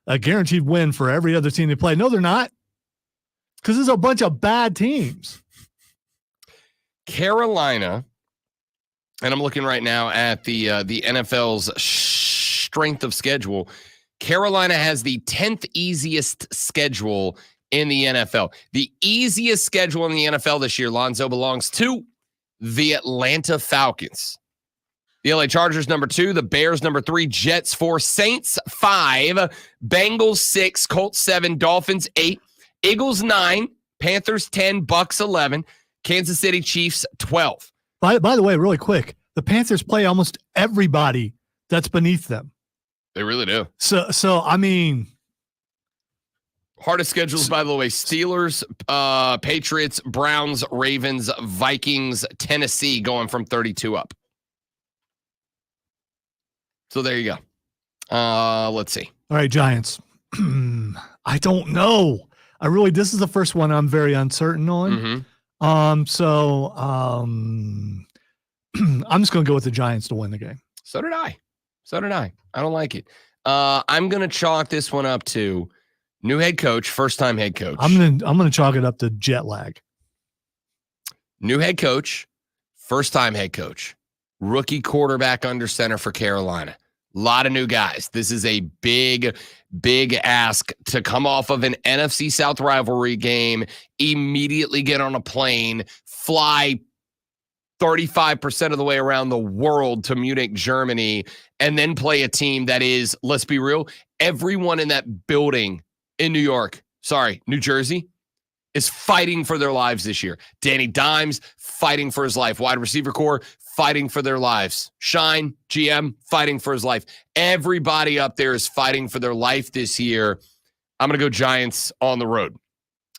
a guaranteed win for every other team they play. No, they're not, because there's a bunch of bad teams. Carolina, and I'm looking right now at the NFL's strength of schedule. Carolina has the 10th easiest schedule in the NFL. The easiest schedule in the NFL this year, Lonzo, belongs to the Atlanta Falcons. The LA Chargers, number 2. The Bears, number 3. Jets, 4. Saints, 5. Bengals, 6. Colts, 7. Dolphins, 8. Eagles, 9. Panthers, 10. Bucks, 11. Kansas City Chiefs, 12. By the way, really quick, the Panthers play almost everybody that's beneath them. They really do. So I mean, hardest schedules, by the way: Steelers, Patriots, Browns, Ravens, Vikings, Tennessee, going from 32 up. So there you go. Let's see. All right, Giants. I don't know. This is the first one I'm very uncertain on. Mm-hmm. So I'm just going to go with the Giants to win the game. So did I. I don't like it. I'm going to chalk this one up to new head coach, first-time head coach. I'm going to chalk it up to jet lag. New head coach, first-time head coach, rookie quarterback under center for Carolina. A lot of new guys. This is a big, big ask to come off of an NFC South rivalry game, immediately get on a plane, fly 35% of the way around the world to Munich, Germany, and then play a team that is, let's be real, everyone in that building in New Jersey is fighting for their lives this year. Danny Dimes fighting for his life. Wide receiver core fighting for their lives. Shine, GM, fighting for his life. Everybody up there is fighting for their life this year. I'm going to go Giants on the road.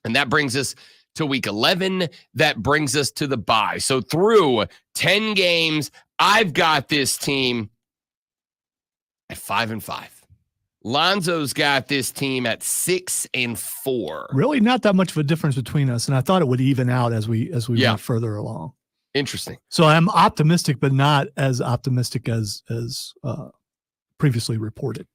And that brings us to week 11. That brings us to the bye. So through 10 games, I've got this team at 5-5. Lonzo's got this team at 6-4. Really not that much of a difference between us. And I thought it would even out as we went further along. Interesting. So I'm optimistic, but not as optimistic as previously reported.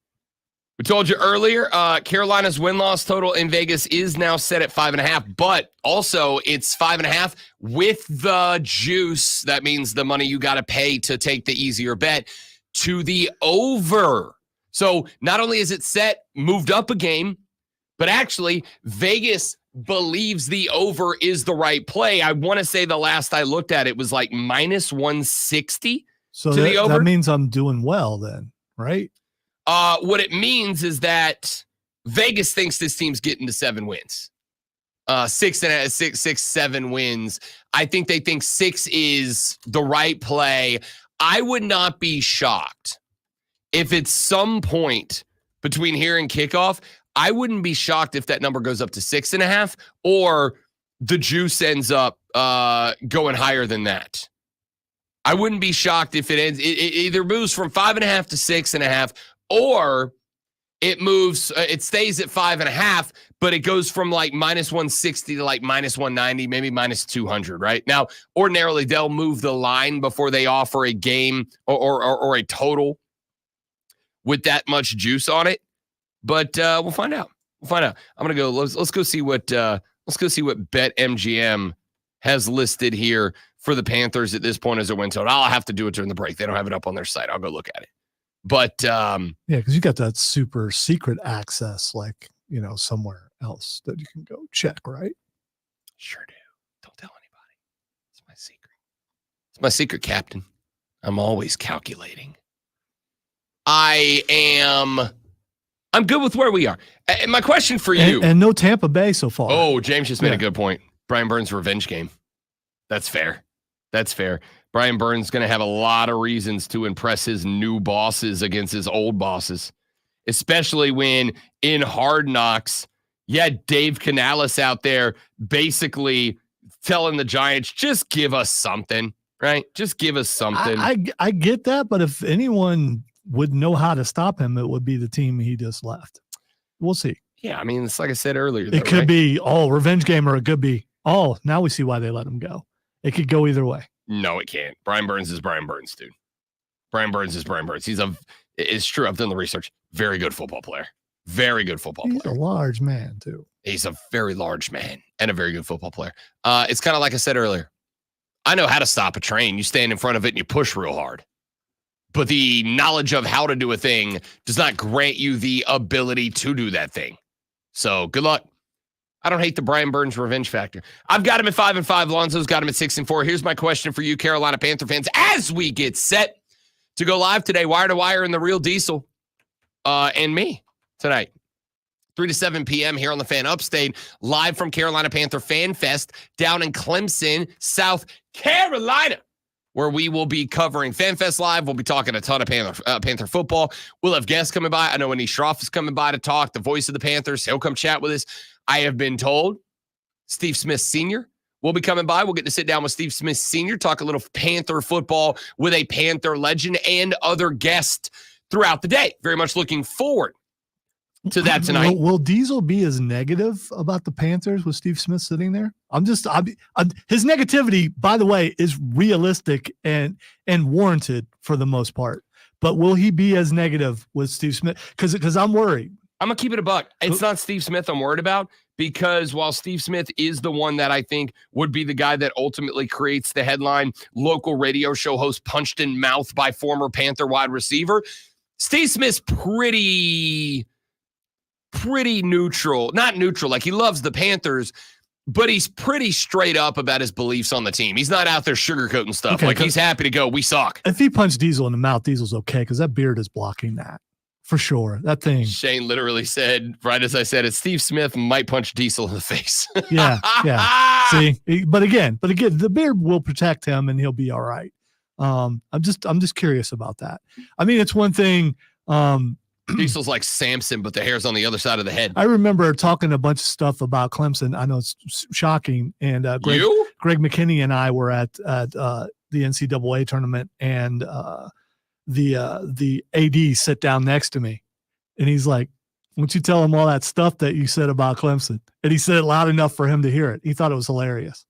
We told you earlier, Carolina's win-loss total in Vegas is now set at 5.5, but also it's 5.5 with the juice. That means the money you got to pay to take the easier bet to the over. So not only is it set, moved up a game, but actually Vegas believes the over is the right play. I want to say the last I looked at it was like minus 160 so to the over. That means I'm doing well then, right? What it means is that Vegas thinks this team's getting to 7 wins. 7 wins. I think they think 6 is the right play. I would not be shocked if at some point between here and kickoff, I wouldn't be shocked if that number goes up to 6.5 or the juice ends up going higher than that. I wouldn't be shocked if it ends. It either moves from 5.5 to 6.5, or it moves. It stays at 5.5, but it goes from like minus 160 to like minus 190, maybe minus 200. Right now, ordinarily they'll move the line before they offer a game or a total with that much juice on it. But we'll find out. We'll find out. I'm gonna go. Let's go see what BetMGM has listed here for the Panthers at this point as a win total. I'll have to do it during the break. They don't have it up on their site. I'll go look at it. But yeah, because you got that super secret access, like somewhere else that you can go check, right? Sure do. Don't tell anybody. It's my secret. It's my secret, Captain. I'm always calculating. I'm good with where we are. And my question for you. And no Tampa Bay so far. Oh, James just made a good point. Brian Burns' revenge game. That's fair. That's fair. Brian Burns going to have a lot of reasons to impress his new bosses against his old bosses, especially when in Hard Knocks, Dave Canales out there basically telling the Giants, just give us something, right? Just give us something. I get that, but if anyone would know how to stop him, it would be the team he just left. We'll see. Yeah, I mean, it's like I said earlier. It could be revenge game, or it could be now we see why they let him go. It could go either way. No, it can't. Brian Burns is Brian Burns, dude. Brian Burns is Brian Burns. It's true. I've done the research. Very good football player. Very good football player. He's a large man, too. He's a very large man and a very good football player. It's kind of like I said earlier. I know how to stop a train. You stand in front of it and you push real hard. But the knowledge of how to do a thing does not grant you the ability to do that thing. So good luck. I don't hate the Brian Burns revenge factor. I've got him at 5-5. Lonzo's got him at 6-4. Here's my question for you, Carolina Panther fans, as we get set to go live today, wire to wire, in the Real Diesel and me tonight. 3 to 7 p.m. here on the Fan Upstate, live from Carolina Panther Fan Fest down in Clemson, South Carolina, where we will be covering Fan Fest Live. We'll be talking a ton of Panther football. We'll have guests coming by. I know Anish Shroff is coming by to talk, the voice of the Panthers. He'll come chat with us. I have been told Steve Smith Sr. will be coming by. We'll get to sit down with Steve Smith Sr., talk a little Panther football with a Panther legend and other guests throughout the day. Very much looking forward to that tonight. Will Diesel be as negative about the Panthers with Steve Smith sitting there? His negativity, by the way, is realistic and warranted for the most part. But will he be as negative with Steve Smith? Because I'm worried. I'm going to keep it a buck. It's not Steve Smith I'm worried about, because while Steve Smith is the one that I think would be the guy that ultimately creates the headline, local radio show host punched in mouth by former Panther wide receiver, Steve Smith's pretty neutral. Not neutral, like he loves the Panthers, but he's pretty straight up about his beliefs on the team. He's not out there sugarcoating stuff. Like, he's happy to go, we suck. If he punched Diesel in the mouth, Diesel's okay, because that beard is blocking that for sure. That thing. Shane literally said, right as I said it, Steve Smith might punch Diesel in the face. Yeah. See, but again, the beard will protect him and he'll be all right. I'm just curious about that. I mean, it's one thing. Diesel's like Samson, but the hair's on the other side of the head. I remember talking a bunch of stuff about Clemson. I know it's shocking. And Greg McKinney and I were at the NCAA tournament, and the AD sat down next to me, and he's like, "Why don't you tell him all that stuff that you said about Clemson?" And he said it loud enough for him to hear it. He thought it was hilarious.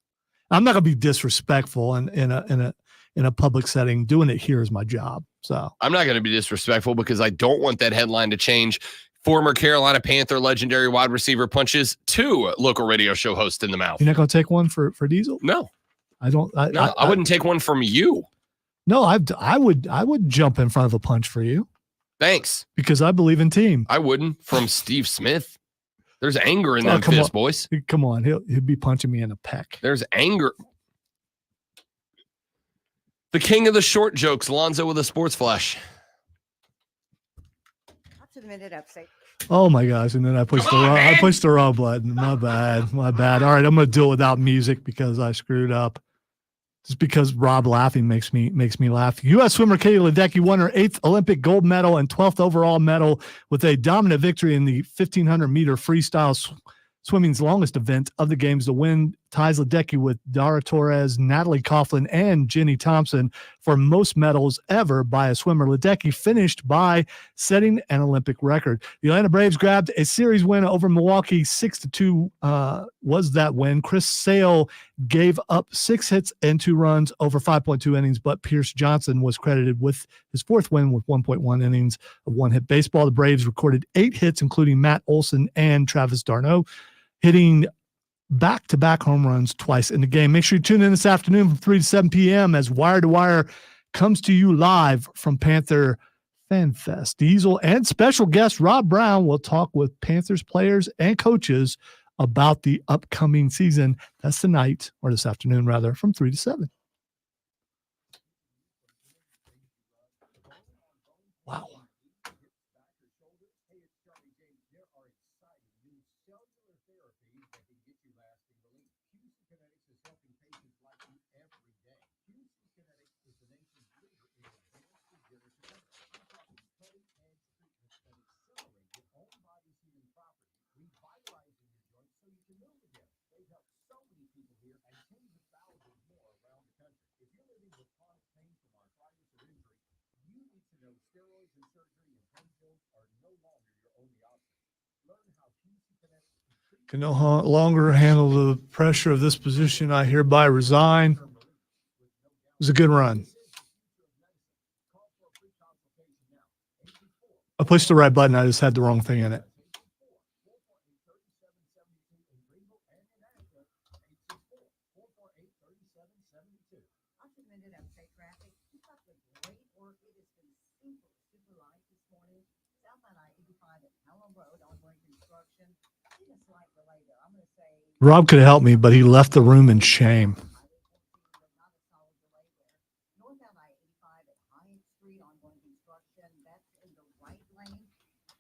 I'm not going to be disrespectful in a public setting. Doing it here is my job. So I'm not going to be disrespectful because I don't want that headline to change. Former Carolina Panther legendary wide receiver punches 2 local radio show hosts in the mouth. you're not going to take one for Diesel? No, I don't. I wouldn't take one from you. No, I would jump in front of a punch for you Thanks. because I believe in team. I wouldn't from Steve Smith. There's anger in them come fists, on. boys. Come on, he'll be punching me in the pec. There's anger. The king of the short jokes, Lonzo with a sports flash. Up to the minute upstate. Oh my gosh! And then I pushed I pushed the wrong button. My bad. All right, I'm gonna do it without music because I screwed up. Just because Rob laughing makes me laugh. U.S. swimmer Katie Ledecky won her 8th Olympic gold medal and 12th overall medal with a dominant victory in the 1,500 meter freestyle swimming's longest event of the games. The win ties Ledecky with Dara Torres, Natalie Coughlin, and Jenny Thompson for most medals ever by a swimmer. Ledecky finished by setting an Olympic record. The Atlanta Braves grabbed a series win over Milwaukee. 6-2 was that win. Chris Sale gave up 6 hits and 2 runs over 5.2 innings, but Pierce Johnson was credited with his 4th win with 1.1 innings of one-hit baseball. The Braves recorded 8 hits, including Matt Olson and Travis d'Arnaud, hitting back-to-back home runs twice in the game. Make sure you tune in this afternoon from 3 to 7 p.m. as Wire to Wire comes to you live from Panther Fan Fest. Diesel and special guest Rob Brown will talk with Panthers players and coaches about the upcoming season. That's tonight, or this afternoon rather, from 3 to 7. Wow. Can no longer handle the pressure of this position. I hereby resign. It was a good run. I pushed the right button. I just had the wrong thing in it. Up to the minute upstate traffic. Keep up the great work. It has been super light this morning. Southbound I-85 at Allen Road, ongoing construction. See a slight delay there. I'm going to say. Rob could have helped me, but he left the room in shame. Northbound I-85 at Hyatt Street, ongoing construction. That's in the right lane.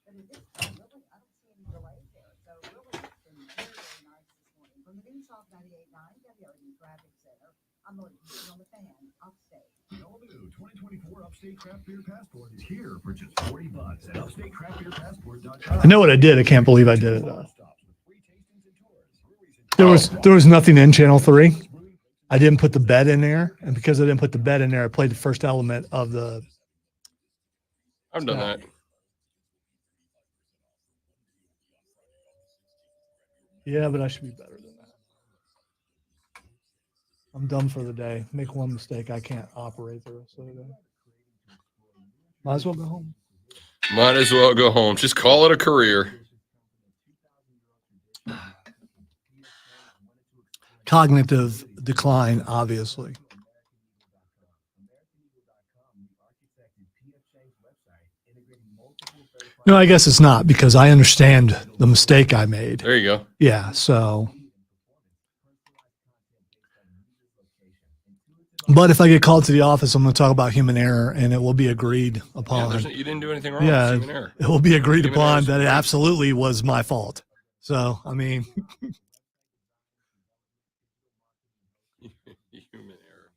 But at this time, really, I don't see any delays there. So really, it's been very nice this morning. From the new South 98.9 WRD Traffic Center, I'm going to keep it on the fan, upstate. The all-new 2024 Upstate Craft Beer Passport is here for just $40 at upstatecraftbeerpassport.com. I know what I did. I can't believe I did it though. There was nothing in Channel 3. I didn't put the bed in there, and because I didn't put the bed in there, I played the first element of the. I've done that. Yeah, but I should be better than that. I'm done for the day. Make one mistake, I can't operate the rest of the day. Might as well go home. Might as well go home. Just call it a career. Cognitive decline, obviously. No, I guess it's not, because I understand the mistake I made. There you go. Yeah, so But if I get called to the office, I'm going to talk about human error, and it will be agreed upon. You didn't do anything wrong. Yeah, It's human error. it will be agreed Human upon error's that it great. absolutely was my fault. So, I mean, Human error.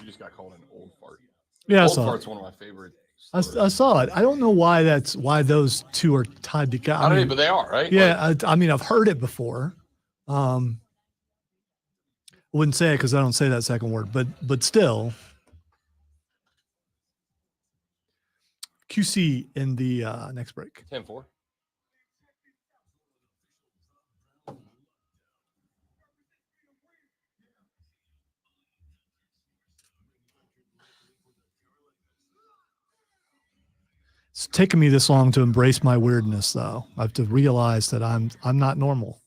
You just got called an old fart. yeah, I Old saw fart's it. one of my favorite. I saw it. I don't know why those two are tied together. I don't know, but they are, right? Yeah, I mean, I've heard it before. Wouldn't say it because I don't say that second word, but still. QC in the next break. 10-4. It's taken me this long to embrace my weirdness, though. I have to realize that I'm not normal.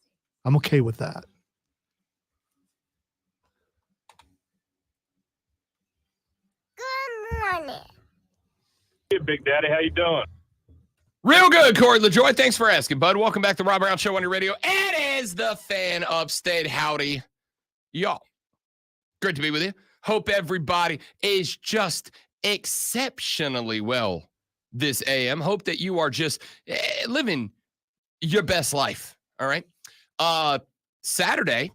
I'm okay with that. Hey, Big Daddy, how you doing? Real good, Corey LaJoy. Thanks for asking, bud. Welcome back to Rob Brown Show on your radio. It is the Fan Upstate. Howdy, y'all. Great to be with you. Hope everybody is just exceptionally well this AM. Hope that you are just living your best life. All right. Saturday,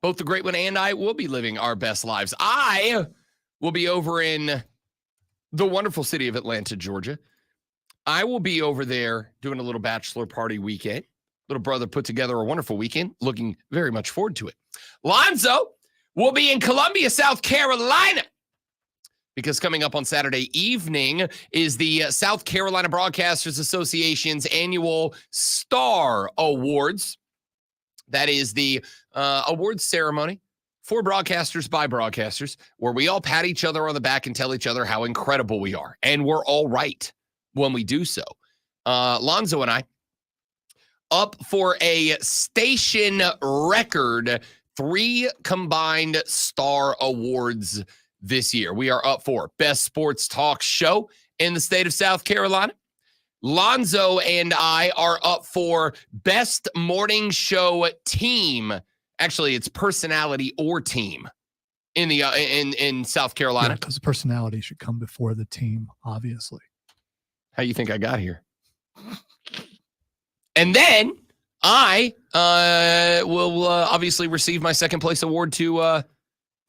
both the Great One and I will be living our best lives. I will be over in the wonderful city of Atlanta, Georgia. I will be over there doing a little bachelor party weekend. Little brother put together a wonderful weekend. Looking very much forward to it. Lonzo will be in Columbia, South Carolina, because coming up on Saturday evening is the South Carolina Broadcasters Association's annual Star Awards. That is the awards ceremony for broadcasters by broadcasters, where we all pat each other on the back and tell each other how incredible we are. And we're all right when we do so. Lonzo and I, up for a station record 3 combined Star Awards this year. We are up for Best Sports Talk Show in the state of South Carolina. Lonzo and I are up for Best Morning Show Team. Actually, it's personality or team in the in South Carolina. Because personality should come before the team, obviously. How you think I got here? And then I will obviously receive my second place award to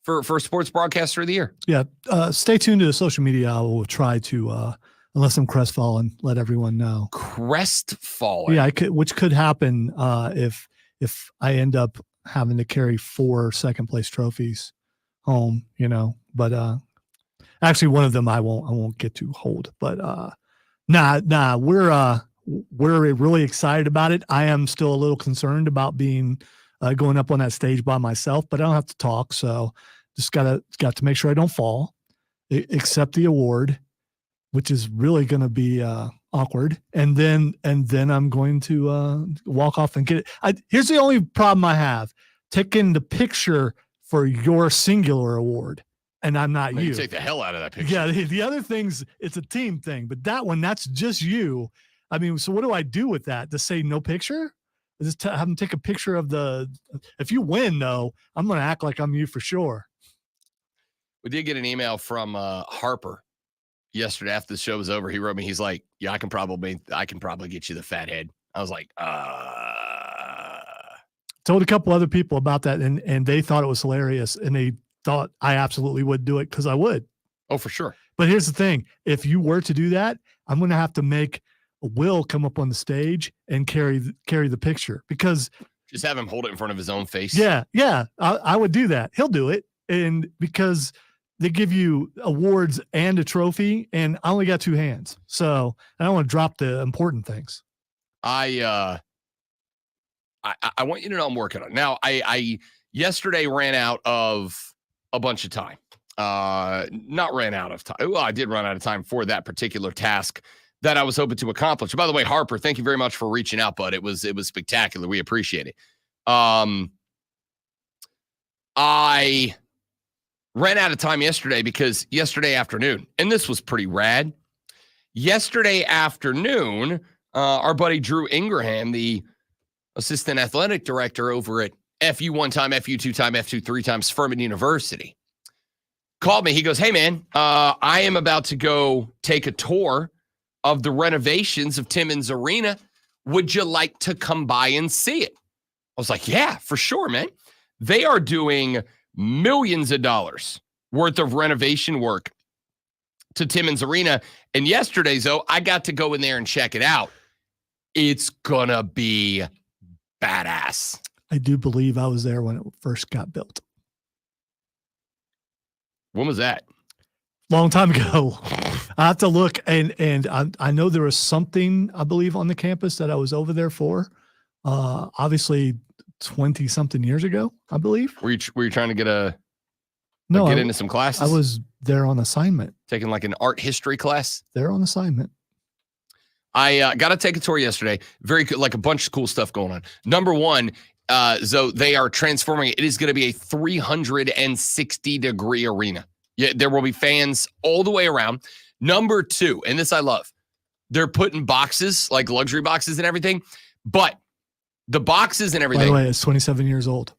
for Sports Broadcaster of the Year. Yeah. Stay tuned to the social media. I will try to, unless I'm crestfallen, let everyone know. Crestfallen. Yeah, which could happen if I end up having to carry 4 second place trophies home, but actually one of them I won't get to hold, but nah, we're really excited about it. I am still a little concerned about being going up on that stage by myself, but I don't have to talk, so just got to make sure I don't fall, accept the award, which is really going to be awkward, and then I'm going to walk off and get it. Here's the only problem I have: taking the picture for your singular award, and I'm not you. You take the hell out of that picture. Yeah, the other things, it's a team thing, but that one, that's just you. I mean, so what do I do with that? To say no picture? Just have them take a picture of the. If you win, though, I'm going to act like I'm you for sure. We did get an email from Harper yesterday after the show was over. He wrote me. He's like, "Yeah, I can probably get you the fat head." I was like, Told a couple other people about that, and they thought it was hilarious, and they thought I absolutely would do it because I would. Oh, for sure. But here's the thing: if you were to do that, I'm going to have to make Will come up on the stage and carry the picture, because just have him hold it in front of his own face. Yeah, I would do that. He'll do it, and because they give you awards and a trophy, and I only got 2 hands, so I don't want to drop the important things. I want you to know I'm working on it. Now, I yesterday ran out of a bunch of time. Not ran out of time. Well, I did run out of time for that particular task that I was hoping to accomplish. By the way, Harper, thank you very much for reaching out, bud. It was spectacular. We appreciate it. I ran out of time yesterday because yesterday afternoon, and this was pretty rad. Yesterday afternoon, our buddy Drew Ingraham, the assistant athletic director over at FU 1-time, FU 2-time, F2 3 times Furman University, called me. He goes, hey, man, I am about to go take a tour of the renovations of Timmons Arena. Would you like to come by and see it? I was like, yeah, for sure, man. They are doing millions of dollars worth of renovation work to Timmons Arena. And yesterday, though, I got to go in there and check it out. It's gonna be badass. I do believe I was there when it first got built. When was that? Long time ago. I have to look, and I know there was something, I believe, on the campus that I was over there for. Obviously 20 something years ago, I believe. Were you trying to get into some classes? I was there on assignment. Taking like an art history class? There on assignment. I got to take a tour yesterday. Very good, like a bunch of cool stuff going on. Number one, so they are transforming it. It is going to be a 360-degree arena. Yeah, there will be fans all the way around. Number two, and this I love, they're putting boxes, like luxury boxes and everything, but the boxes and everything. By the way, it's 27 years old.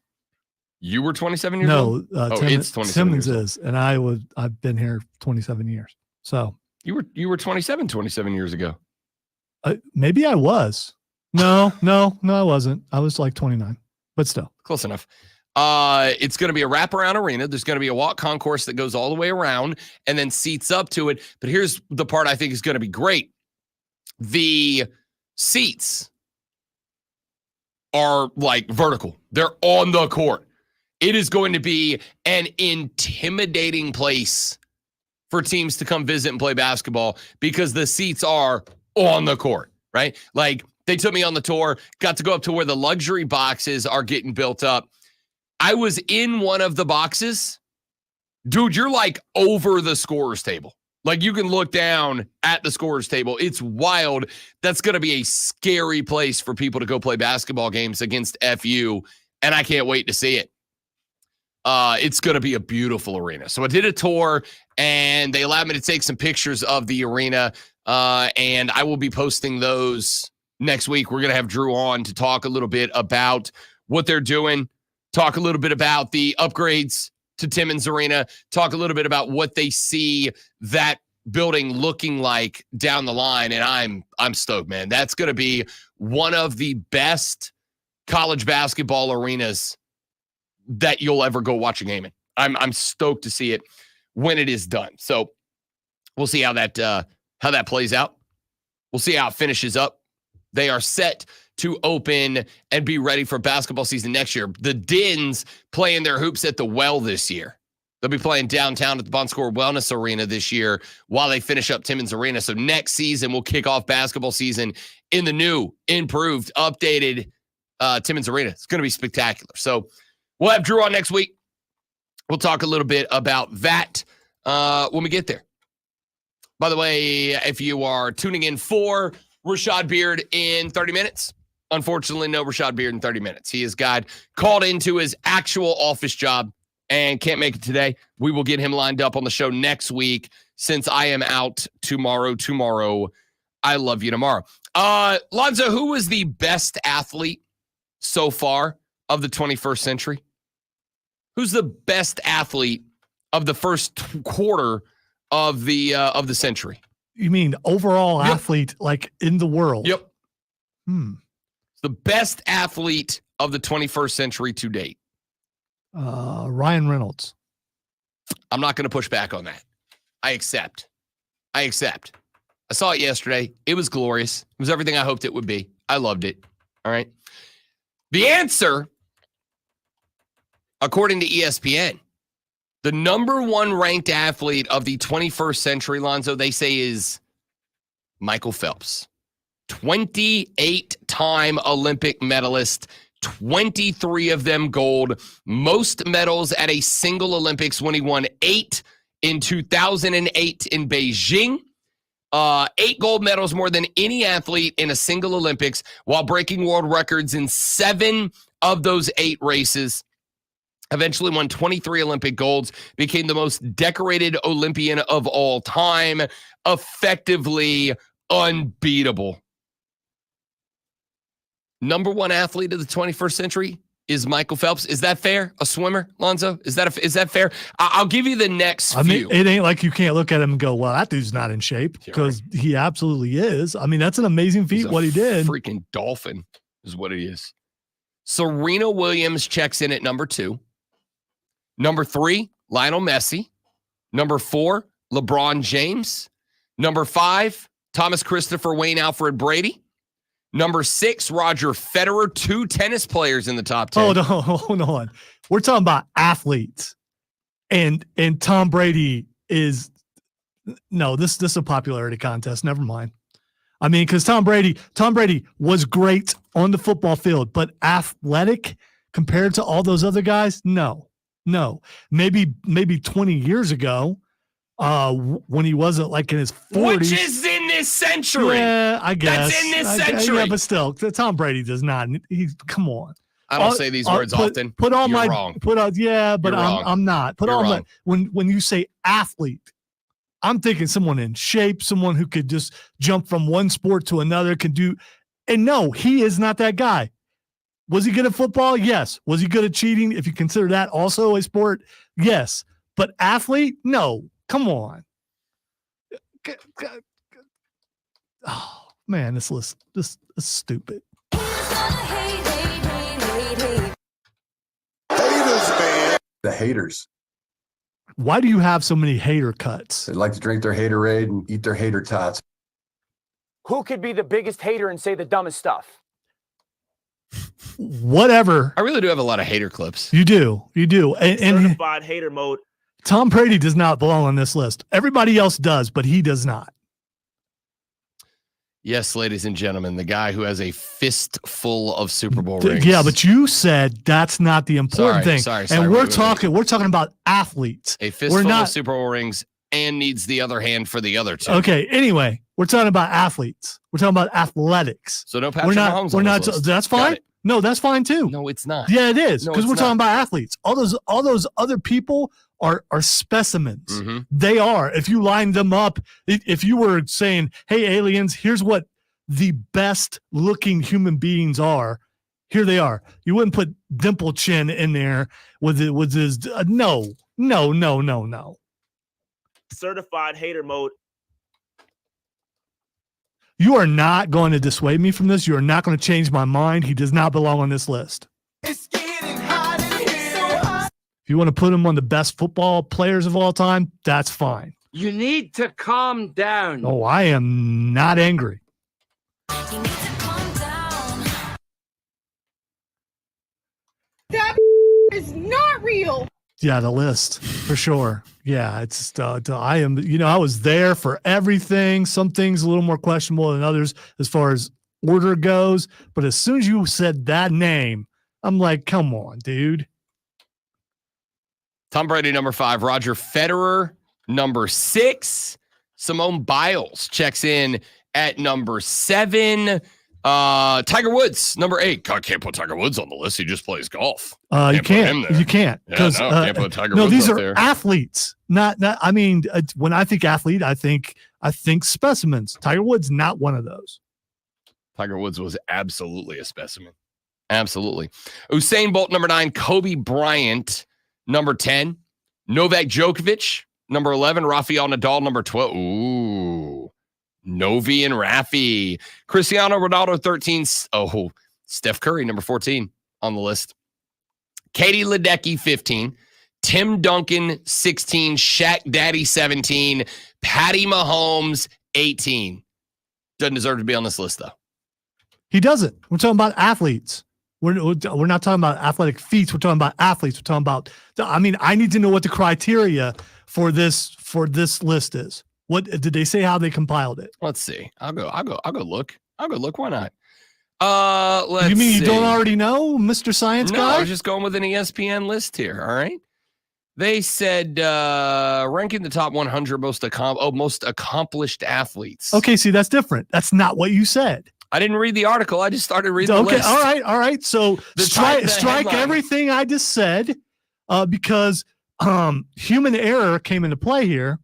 You were 27 years old? No, it's 27 Timmons years is, and I've been here 27 years. So you were 27 years ago. Maybe I was. No, I wasn't. I was like 29, but still. Close enough. It's going to be a wraparound arena. There's going to be a walk concourse that goes all the way around and then seats up to it. But here's the part I think is going to be great. The seats are like vertical. They're on the court. It is going to be an intimidating place for teams to come visit and play basketball because the seats are on the court, right? Like they took me on the tour, got to go up to where the luxury boxes are getting built up. I was in one of the boxes. Dude, you're like over the scorer's table. Like you can look down at the scorer's table. It's wild. That's going to be a scary place for people to go play basketball games against FU, and I can't wait to see it. It's going to be a beautiful arena. So I did a tour, and they allowed me to take some pictures of the arena, and I will be posting those next week. We're going to have Drew on to talk a little bit about what they're doing, talk a little bit about the upgrades to Timmons Arena, talk a little bit about what they see that building looking like down the line, and I'm stoked, man. That's going to be one of the best college basketball arenas that you'll ever go watch a game in. I'm stoked to see it when it is done. So we'll see how that plays out. We'll see how it finishes up. They are set to open and be ready for basketball season next year. The Dins playing their hoops at the Well this year. They'll be playing downtown at the Bon Secours Wellness Arena this year while they finish up Timmons Arena. So next season, we'll kick off basketball season in the new, improved, updated Timmons Arena. It's going to be spectacular. So we'll have Drew on next week. We'll talk a little bit about that when we get there. By the way, if you are tuning in for Rashad Beard in 30 minutes, unfortunately, no Rashad Beard in 30 minutes. He has got called into his actual office job and can't make it today. We will get him lined up on the show next week since I am out tomorrow. I love you tomorrow. Lonzo, who was the best athlete so far of the 21st century? Who's the best athlete of the first quarter of the century? You mean overall athlete, like in the world? Yep. The best athlete of the 21st century to date. Ryan Reynolds. I'm not going to push back on that. I accept. I saw it yesterday. It was glorious. It was everything I hoped it would be. I loved it. All right. The answer, according to ESPN, the number one ranked athlete of the 21st century, Lonzo, they say is Michael Phelps. 28-time Olympic medalist, 23 of them gold, most medals at a single Olympics when he won 8 in 2008 in Beijing. 8 gold medals, more than any athlete in a single Olympics, while breaking world records in 7 of those 8 races. Eventually won 23 Olympic golds, became the most decorated Olympian of all time, effectively unbeatable. Number one athlete of the 21st century is Michael Phelps. Is that fair? A swimmer, Lonzo? Is that fair? I'll give you the next few. It ain't like you can't look at him and go, well, that dude's not in shape, because he absolutely is. I mean, that's an amazing feat, what he did. Freaking dolphin is what he is. Serena Williams checks in at number 2. Number 3, Lionel Messi. Number 4, LeBron James. Number 5, Thomas Christopher Wayne Alfred Brady. Number 6, Roger Federer. 2 tennis players in the top 10. Hold on. We're talking about athletes. And Tom Brady is this is a popularity contest. Never mind. I mean, because Tom Brady was great on the football field, but athletic compared to all those other guys, no. Maybe 20 years ago, when he wasn't like in his 40s. Which is in this century. Yeah, I guess. That's in this century. Yeah, but still, Tom Brady does not. Come on. I don't say these words often. You're wrong. Yeah, but You're wrong. I'm not. When you say athlete, I'm thinking someone in shape, someone who could just jump from one sport to another, can do. And no, he is not that guy. Was he good at football? Yes. Was he good at cheating? If you consider that also a sport? Yes. But athlete? No. Come on. Oh, man, this is stupid. The haters. Why do you have so many hater cuts? They like to drink their haterade and eat their hater tots. Who could be the biggest hater and say the dumbest stuff? Whatever. I really do have a lot of hater clips. You do. And Certified hater mode. Tom Brady does not belong on this list. Everybody else does, but he does not. Yes, ladies and gentlemen, the guy who has a fistful of Super Bowl rings. Yeah, but you said that's not the important thing. Sorry. And we're talking about athletes. A fistful of Super Bowl rings and needs the other hand for the other 2. Okay, anyway, we're talking about athletes. We're talking about athletics. So no Patrick Mahomes on this list. That's fine. No, that's fine too. No, it's not. Yeah, it is, because No, we're it's talking not. about athletes. All those other people are specimens. Mm-hmm. They are. If you line them up, if you were saying, "Hey, aliens, here's what the best looking human beings are," here they are. You wouldn't put Dimple Chin in there with his no. Certified hater mode. You are not going to dissuade me from this. You are not going to change my mind. He does not belong on this list. It's getting hot in here. If you want to put him on the best football players of all time, that's fine. You need to calm down. Oh, I am not angry. That is not real. Yeah, the list for sure. Yeah, it's I am. I was there for everything. Some things a little more questionable than others as far as order goes. But as soon as you said that name, I'm like, come on, dude. Tom Brady, number 5. Roger Federer, number 6. Simone Biles checks in at number 7. Tiger Woods, number 8. God, can't put Tiger Woods on the list. He just plays golf. You can't. You can't. Because can't put Tiger no, Woods these up are there. athletes. Not. I mean, when I think athlete, I think specimens. Tiger Woods, not one of those. Tiger Woods was absolutely a specimen. Absolutely. Usain Bolt, number 9. Kobe Bryant, number 10. Novak Djokovic, number 11. Rafael Nadal, number 12. Ooh. Novi and Rafi. Cristiano Ronaldo, 13. Oh, Steph Curry, number 14 on the list. Katie Ledecky, 15. Tim Duncan, 16. Shaq Daddy, 17. Patty Mahomes, 18. Doesn't deserve to be on this list, though. He doesn't. We're talking about athletes. We're not talking about athletic feats. We're talking about athletes. We're talking about. I mean, I need to know what the criteria for this list is. What did they say? How they compiled it? Let's see. I'll go look. Why not? You mean you don't already know, Mr. Science Guy? I was just going with an ESPN list here. All right. They said ranking the top 100 most accomplished athletes. Okay, see, that's different. That's not what you said. I didn't read the article. I just started reading the list. All right. So strike headline. everything I just said. because human error came into play here,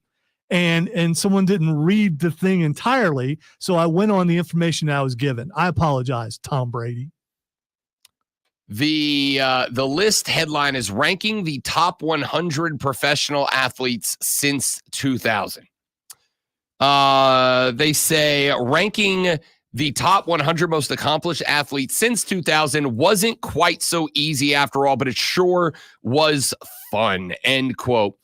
and someone didn't read the thing entirely. So I went on the information that I was given. I apologize, Tom Brady. The list headline is ranking the top 100 professional athletes since 2000. They say ranking the top 100 most accomplished athletes since 2000 wasn't quite so easy after all, but it sure was fun. End quote.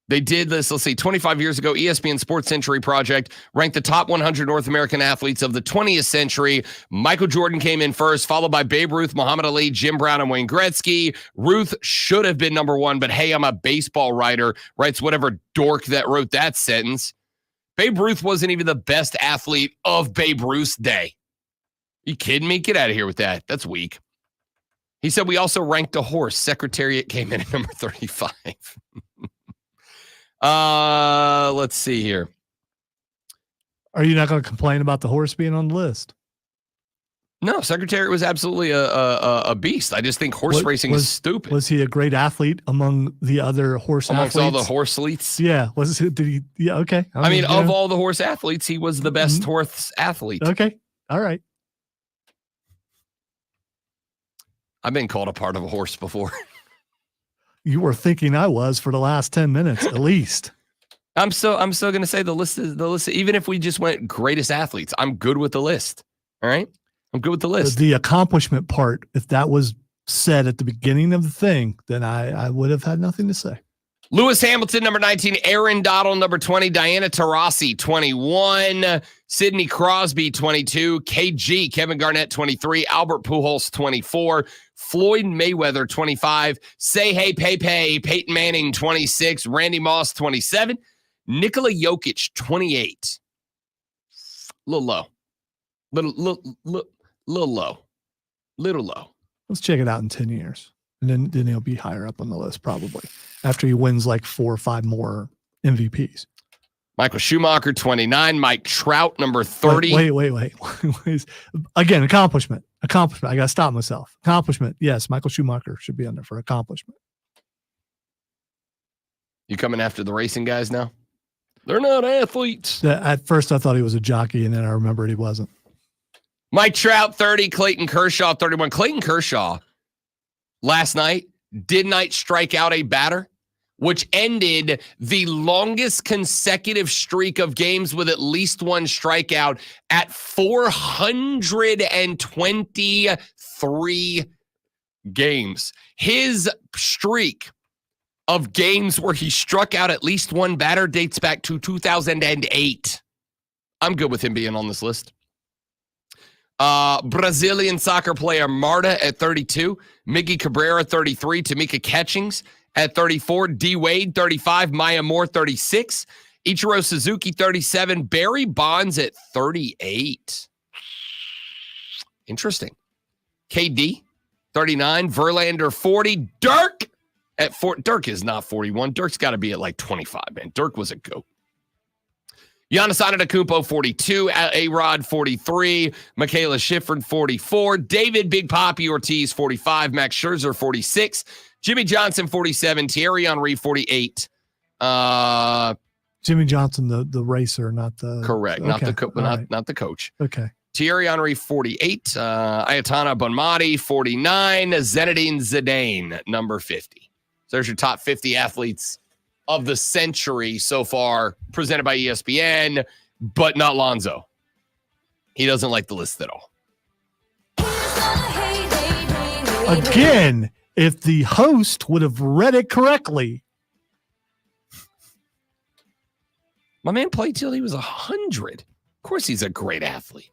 They did this, let's see, 25 years ago, ESPN Sports Century Project ranked the top 100 North American athletes of the 20th century. Michael Jordan came in first, followed by Babe Ruth, Muhammad Ali, Jim Brown, and Wayne Gretzky. Ruth should have been number one, but hey, I'm a baseball writer, writes whatever dork that wrote that sentence. Babe Ruth wasn't even the best athlete of Babe Ruth's day. You kidding me? Get out of here with that. That's weak. He said we also ranked a horse. Secretariat came in at number 35. Let's see here. Are you not going to complain about the horse being on the list? No, Secretariat was absolutely a beast. I just think horse racing is stupid. Was he a great athlete among the other horse Amongst athletes? all the horse athletes? Yeah. Did he? Yeah. Okay. I mean, of all the horse athletes, he was the best horse athlete. Okay. All right. I've been called a part of a horse before. You were thinking I was for the last 10 minutes, at least. I'm still going to say the list. Even if we just went greatest athletes, I'm good with the list. All right. I'm good with the list. The accomplishment part, if that was said at the beginning of the thing, then I would have had nothing to say. Lewis Hamilton, number 19. Aaron Donald, number 20. Diana Taurasi, 21. Sidney Crosby, 22. KG, Kevin Garnett, 23. Albert Pujols, 24. Floyd Mayweather, 25. Say Hey Pepe, Peyton Manning, 26. Randy Moss, 27. Nikola Jokic, 28. A little low. Little low. Let's check it out in 10 years. And then he'll be higher up on the list probably after he wins like 4 or 5 more MVPs. Michael Schumacher, 29. Mike Trout, number 30. Wait. Again, accomplishment. I got to stop myself. Accomplishment. Yes, Michael Schumacher should be on there for accomplishment. You coming after the racing guys now? They're not athletes. At first, I thought he was a jockey, and then I remembered he wasn't. Mike Trout, 30. Clayton Kershaw, 31. Clayton Kershaw, last night, did not strike out a batter, which ended the longest consecutive streak of games with at least one strikeout at 423 games. His streak of games where he struck out at least one batter dates back to 2008. I'm good with him being on this list. Brazilian soccer player Marta at 32. Miggy Cabrera, 33. Tamika Catchings at 34. D. Wade, 35. Maya Moore, 36. Ichiro Suzuki, 37. Barry Bonds at 38. Interesting. KD, 39. Verlander, 40. Dirk at 4. Dirk is not 41. Dirk's got to be at like 25, man. Dirk was a goat. Giannis Antetokounmpo, 42. A-Rod, 43. Michaela Schifrin, 44. David Big Papi Ortiz, 45. Max Scherzer, 46. Jimmy Johnson, 47. Thierry Henry, 48. Jimmy Johnson, the racer, not the... Correct. Okay. Not the coach. Okay. Thierry Henry, 48. Ayatana Bonmati, 49. Zinedine Zidane, number 50. So there's your top 50 athletes of the century so far, presented by ESPN, but not Lonzo. He doesn't like the list at all. Again, if the host would have read it correctly. My man played till he was 100. Of course he's a great athlete.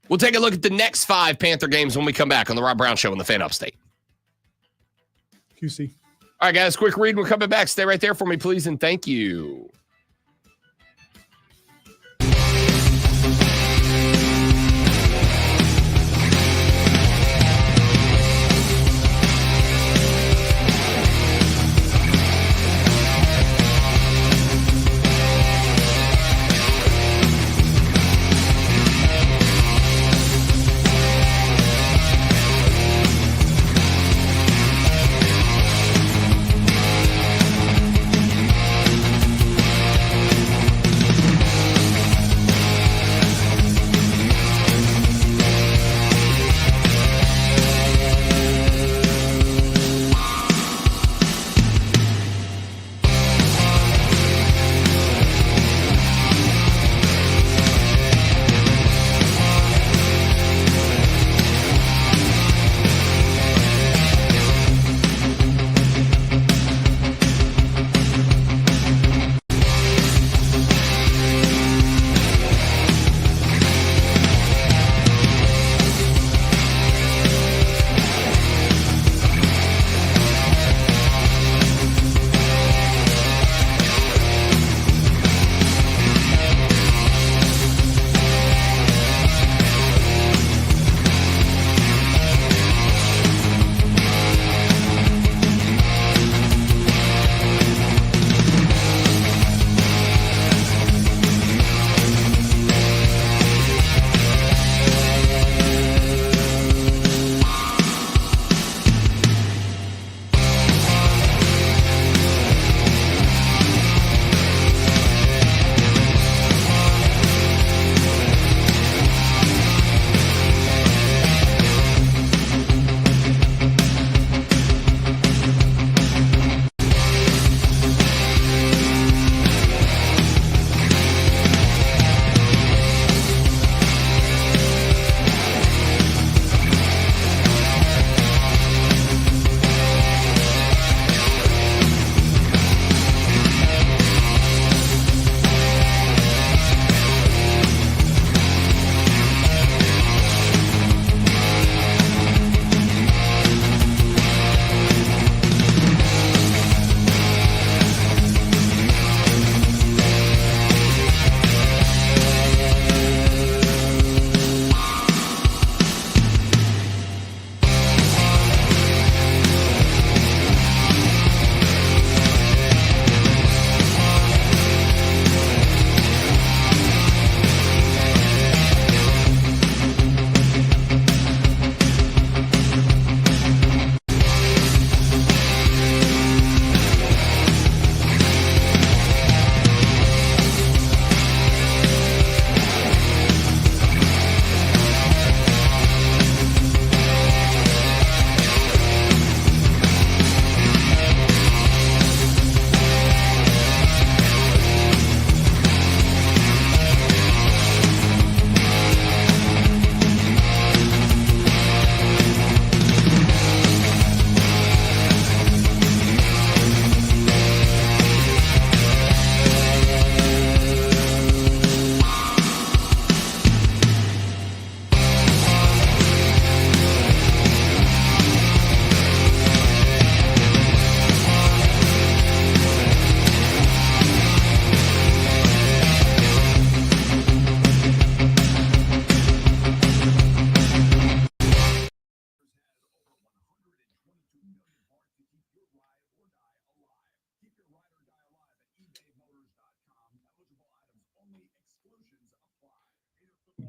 We'll take a look at the next 5 Panther games when we come back on the Rob Brown Show on the Fan Upstate. QC. All right, guys, quick read. We're coming back. Stay right there for me, please, and thank you.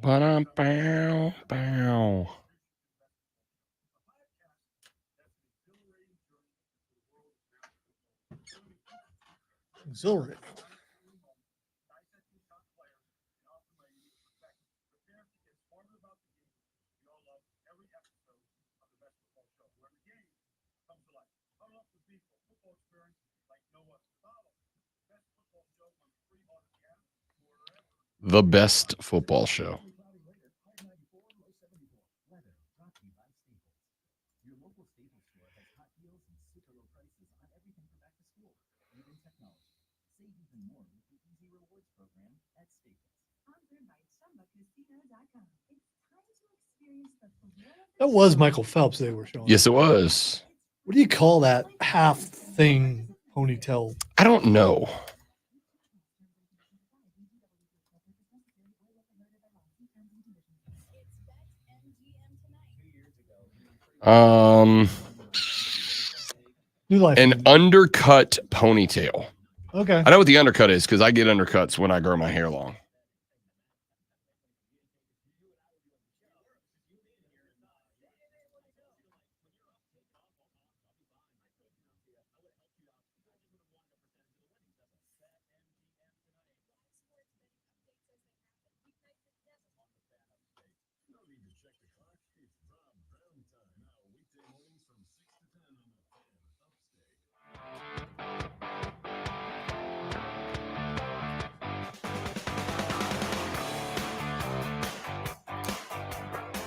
Ba-dum-bow-bow. Exhilarating. The best football show. That was Michael Phelps they were showing. Yes, it was. What do you call that half thing ponytail? I don't know. New life. An undercut ponytail. Okay. I know what the undercut is because I get undercuts when I grow my hair long.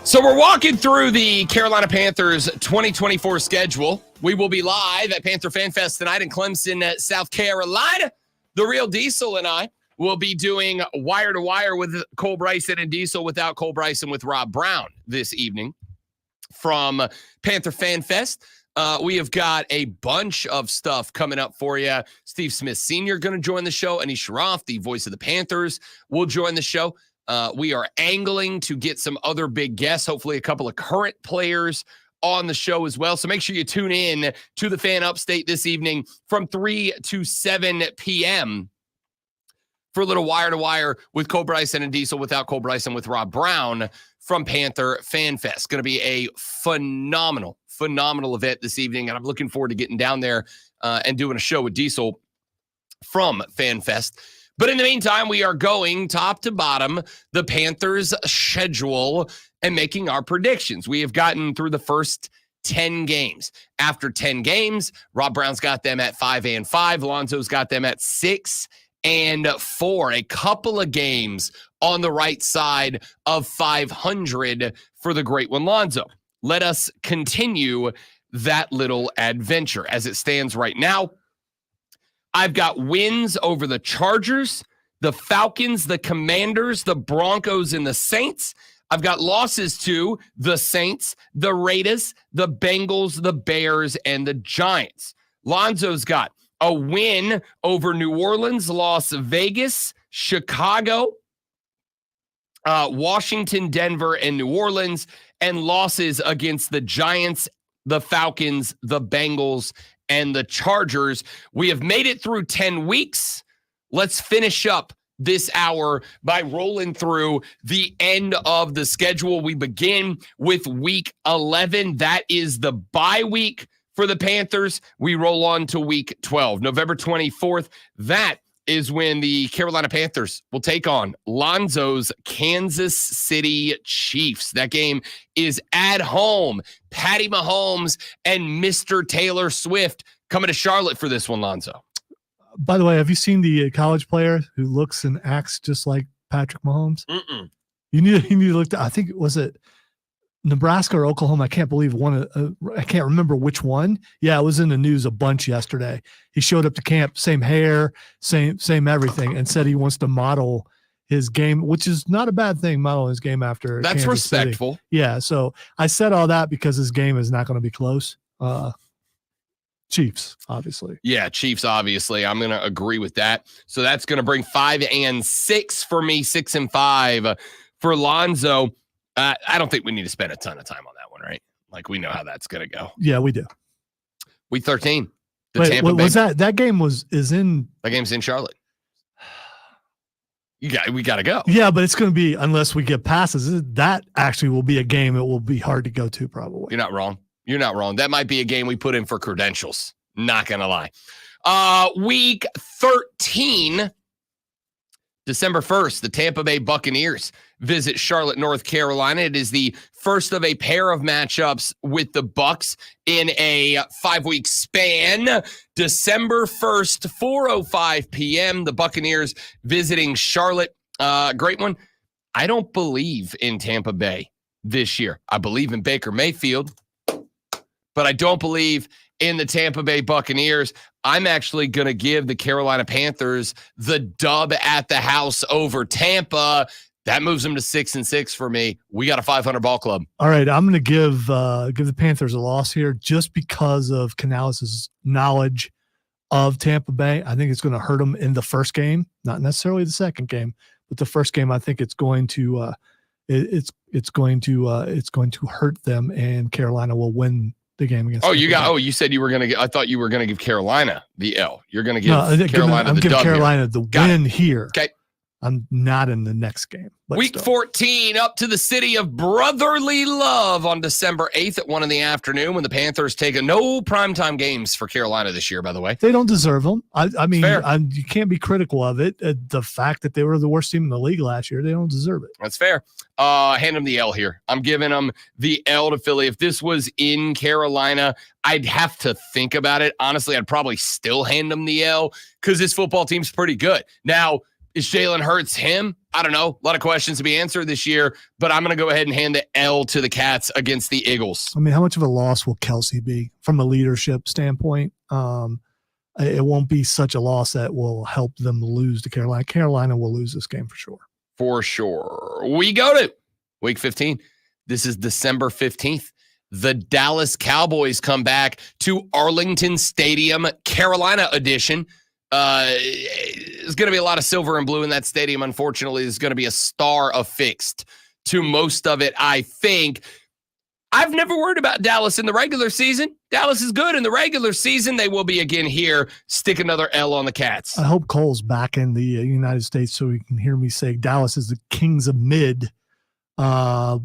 So we're walking through the Carolina Panthers 2024 schedule. We will be live at Panther Fan Fest tonight in Clemson, South Carolina. The Real Diesel and I will be doing wire to wire with Cole Bryson and Diesel without Cole Bryson with Rob Brown this evening from Panther Fan Fest. We have got a bunch of stuff coming up for you. Steve Smith Sr. going to join the show. Anish Sharaff, the voice of the Panthers, will join the show. We are angling to get some other big guests, hopefully a couple of current players on the show as well. So make sure you tune in to the Fan Upstate this evening from 3 to 7 p.m. for a little wire to wire with Cole Bryson and Diesel without Cole Bryson with Rob Brown from Panther Fan Fest. Going to be a phenomenal event this evening, and I'm looking forward to getting down there and doing a show with Diesel from Fan Fest. But in the meantime, we are going top to bottom the Panthers' schedule and making our predictions. We have gotten through the first 10 games. After 10 games, Rob Brown's got them at 5-5. Lonzo's got them at 6-4. A couple of games on the right side of 500 for the great one, Lonzo. Let us continue that little adventure. As it stands right now, I've got wins over the Chargers, the Falcons, the Commanders, the Broncos, and the Saints. I've got losses to the Saints, the Raiders, the Bengals, the Bears, and the Giants. Lonzo's got a win over New Orleans, Las Vegas, Chicago, Washington, Denver, and New Orleans, and losses against the Giants, the Falcons, the Bengals, and the Chargers. We have made it through 10 weeks. Let's finish up this hour by rolling through the end of the schedule. We begin with week 11. That is the bye week for the Panthers. We roll on to week 12, November 24th. That is when the Carolina Panthers will take on Lonzo's Kansas City Chiefs. That game is at home. Patty Mahomes and Mr. Taylor Swift coming to Charlotte for this one, Lonzo. By the way, have you seen the college player who looks and acts just like Patrick Mahomes? Mm-mm. You need to look at, I think, was it Nebraska or Oklahoma? I can't believe one. I can't remember which one. Yeah, it was in the news a bunch yesterday. He showed up to camp, same hair, same everything, and said he wants to model his game, which is not a bad thing. Model his game after That's Kansas respectful. City. Yeah. So I said all that because his game is not going to be close. Chiefs, obviously. Yeah, Chiefs, obviously. I'm going to agree with that. So that's going to bring 5-6 for me, 6-5 for Lonzo. I don't think we need to spend a ton of time on that one, right? Like, we know how that's going to go. Yeah, we do. Week 13. Wait, was that game is in? That game's in Charlotte. We got to go. Yeah, but it's going to be, unless we get passes, that actually will be a game it will be hard to go to probably. You're not wrong. You're not wrong. That might be a game we put in for credentials. Not going to lie. Week 13, December 1st, the Tampa Bay Buccaneers visit Charlotte, North Carolina. It is the first of a pair of matchups with the Bucs in a 5-week span. December 1st, 4:05 p.m., the Buccaneers visiting Charlotte. Great one. I don't believe in Tampa Bay this year. I believe in Baker Mayfield, but I don't believe in the Tampa Bay Buccaneers. I'm actually going to give the Carolina Panthers the dub at the house over Tampa. That moves them to 6-6 for me. We got a 500 ball club. All right, I'm going to give the Panthers a loss here just because of Canales' knowledge of Tampa Bay. I think it's going to hurt them in the first game, not necessarily the second game, but the first game. I think it's going to it's going to hurt them, and Carolina will win the game against. You said you were going to. I thought you were going to give Carolina the L. You're going to give Carolina I'm the giving W. Carolina the win here. Okay. I'm not in the next game. Week 14, up to the city of brotherly love on December 8th at 1 PM when the Panthers take no primetime games for Carolina this year, by the way. They don't deserve them. I mean, you can't be critical of it. The fact that they were the worst team in the league last year, they don't deserve it. That's fair. Hand them the L here. I'm giving them the L to Philly. If this was in Carolina, I'd have to think about it. Honestly, I'd probably still hand them the L because this football team's pretty good. Now, is Jalen Hurts him? I don't know. A lot of questions to be answered this year, but I'm going to go ahead and hand the L to the Cats against the Eagles. I mean, how much of a loss will Kelsey be from a leadership standpoint? It won't be such a loss that will help them lose to Carolina. Carolina will lose this game for sure. For sure. We go to week 15. This is December 15th. The Dallas Cowboys come back to Arlington Stadium, Carolina edition. There's going to be a lot of silver and blue in that stadium. Unfortunately, there's going to be a star affixed to most of it, I think. I've never worried about Dallas in the regular season. Dallas is good in the regular season. They will be again here. Stick another L on the Cats. I hope Cole's back in the United States so he can hear me say Dallas is the kings of mid, but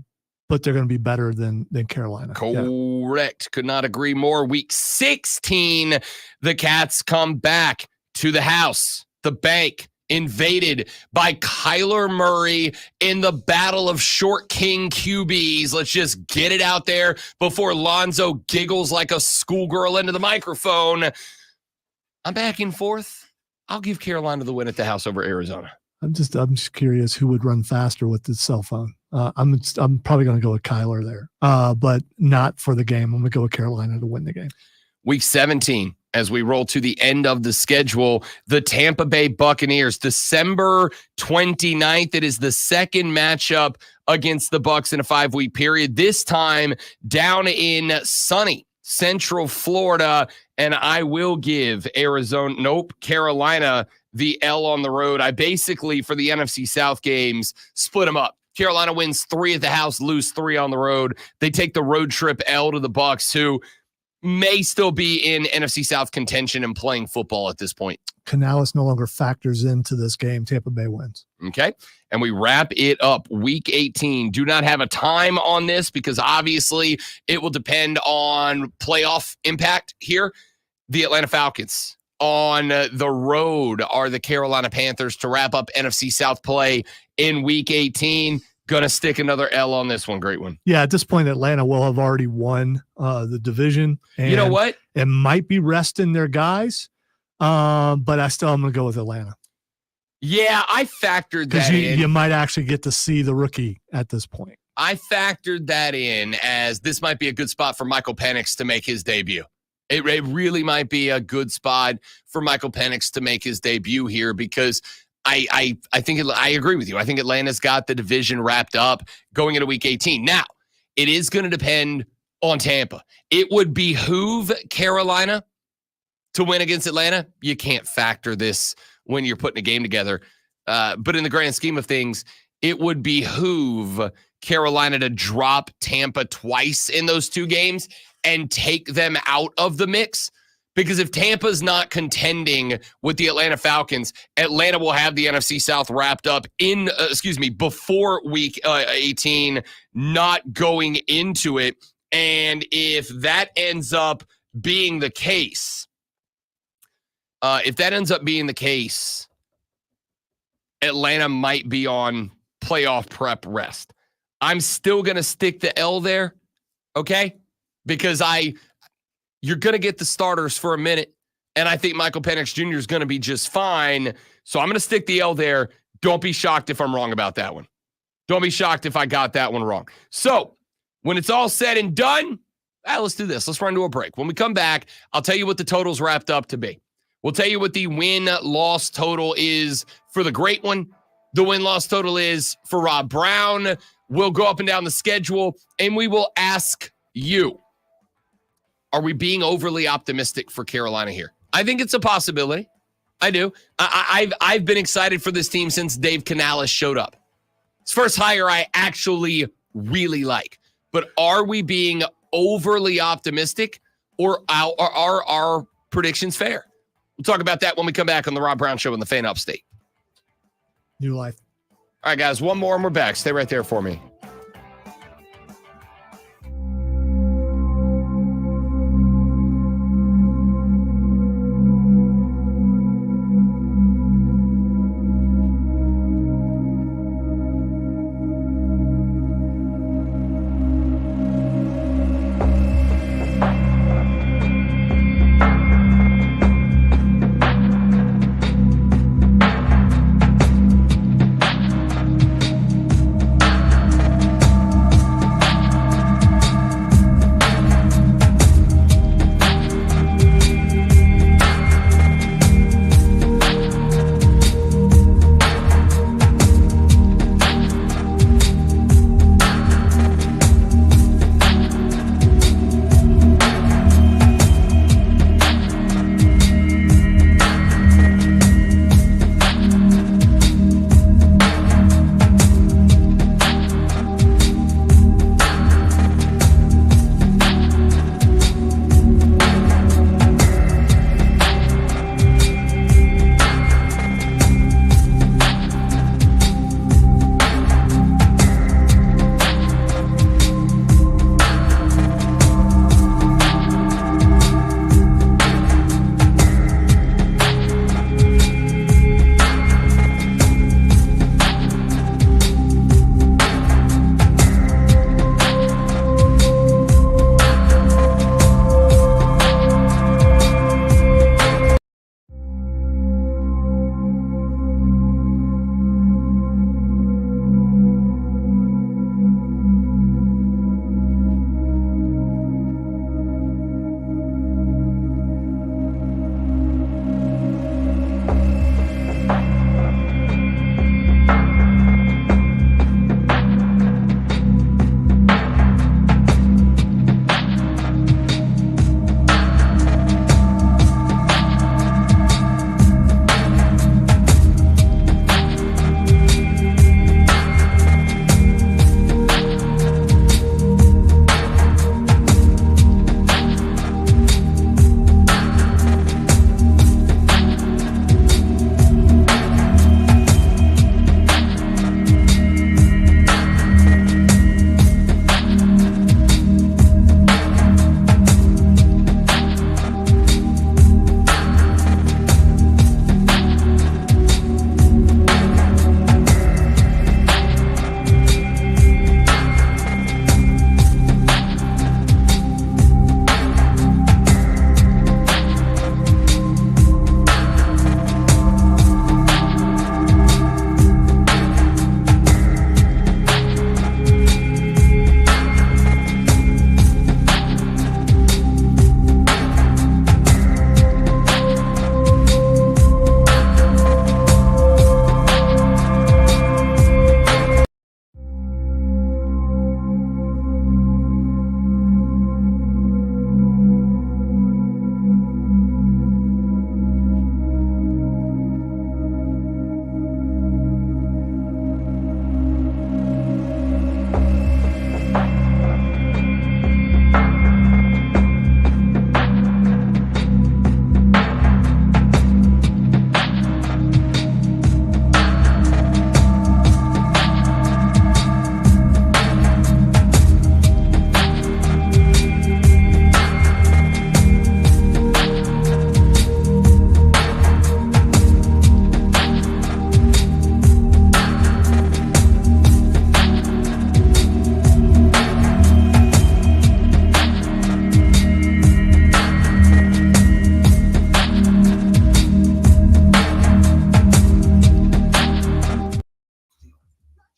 they're going to be better than Carolina. Correct. Yeah. Could not agree more. Week 16, the Cats come back to the house, the bank, invaded by Kyler Murray in the battle of short king QBs. Let's just get it out there before Lonzo giggles like a schoolgirl into the microphone. I'm back and forth. I'll give Carolina the win at the house over Arizona. I'm just curious who would run faster with the cell phone. I'm probably going to go with Kyler there, but not for the game. I'm going to go with Carolina to win the game. Week 17, as we roll to the end of the schedule, the Tampa Bay Buccaneers, December 29th. It is the second matchup against the Bucs in a 5-week period, this time down in sunny Central Florida. And I will give Carolina the L on the road. I basically, for the NFC South games, split them up. Carolina wins 3 at the house, lose 3 on the road. They take the road trip L to the Bucs, who may still be in NFC South contention and playing football at this point. Canales no longer factors into this game. Tampa Bay wins. Okay. And we wrap it up. Week 18. Do not have a time on this because obviously it will depend on playoff impact here. The Atlanta Falcons on the road are the Carolina Panthers to wrap up NFC South play in week 18. Gonna stick another L on this one. Great one. Yeah, at this point, Atlanta will have already won the division. And you know what? It might be resting their guys, but I'm going to go with Atlanta. Yeah, I factored that in. You might actually get to see the rookie at this point. I factored that in as this might be a good spot for Michael Penix to make his debut. It really might be a good spot for Michael Penix to make his debut here because I think I agree with you. I think Atlanta's got the division wrapped up going into week 18. Now, it is going to depend on Tampa. It would behoove Carolina to win against Atlanta. You can't factor this when you're putting a game together. But in the grand scheme of things, it would behoove Carolina to drop Tampa twice in those 2 games and take them out of the mix Because if Tampa's not contending with the Atlanta Falcons, Atlanta will have the NFC South wrapped up before week 18, not going into it. And if that ends up being the case, Atlanta might be on playoff prep rest. I'm still going to stick the L there, okay? Because you're going to get the starters for a minute, and I think Michael Penix Jr. is going to be just fine. So I'm going to stick the L there. Don't be shocked if I'm wrong about that one. Don't be shocked if I got that one wrong. So when it's all said and done, let's do this. Let's run to a break. When we come back, I'll tell you what the total's wrapped up to be. We'll tell you what the win-loss total is for the great one. The win-loss total is for Rob Brown. We'll go up and down the schedule, and we will ask you, are we being overly optimistic for Carolina here? I think it's a possibility. I do. I've been excited for this team since Dave Canales showed up. It's first hire I actually really like. But are we being overly optimistic, or are our predictions fair? We'll talk about that when we come back on the Rob Brown Show in the Fan Upstate. New life. All right, guys, one more and we're back. Stay right there for me.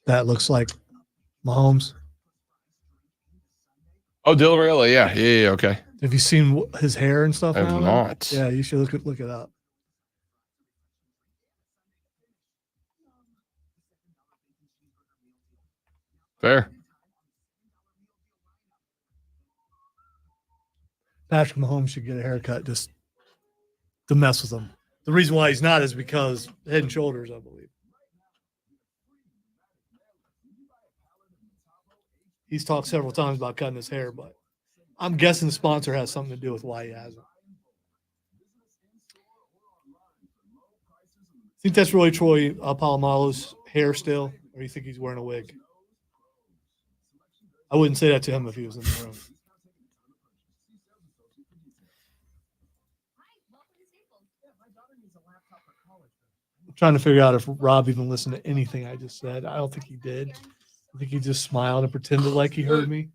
That looks like Mahomes. Oh, Dylan Raiola. Yeah. Okay. Have you seen his hair and stuff? I have now? not. Yeah, you should look it up. Fair. Patrick Mahomes should get a haircut just to mess with him. The reason why he's not is because Head and Shoulders, I believe. He's talked several times about cutting his hair, but I'm guessing the sponsor has something to do with why he hasn't. Think that's really Troy Polamalu's hair still, or you think he's wearing a wig? I wouldn't say that to him if he was in the room. I'm trying to figure out if Rob even listened to anything I just said. I don't think he did. I think he just smiled and pretended like he heard me.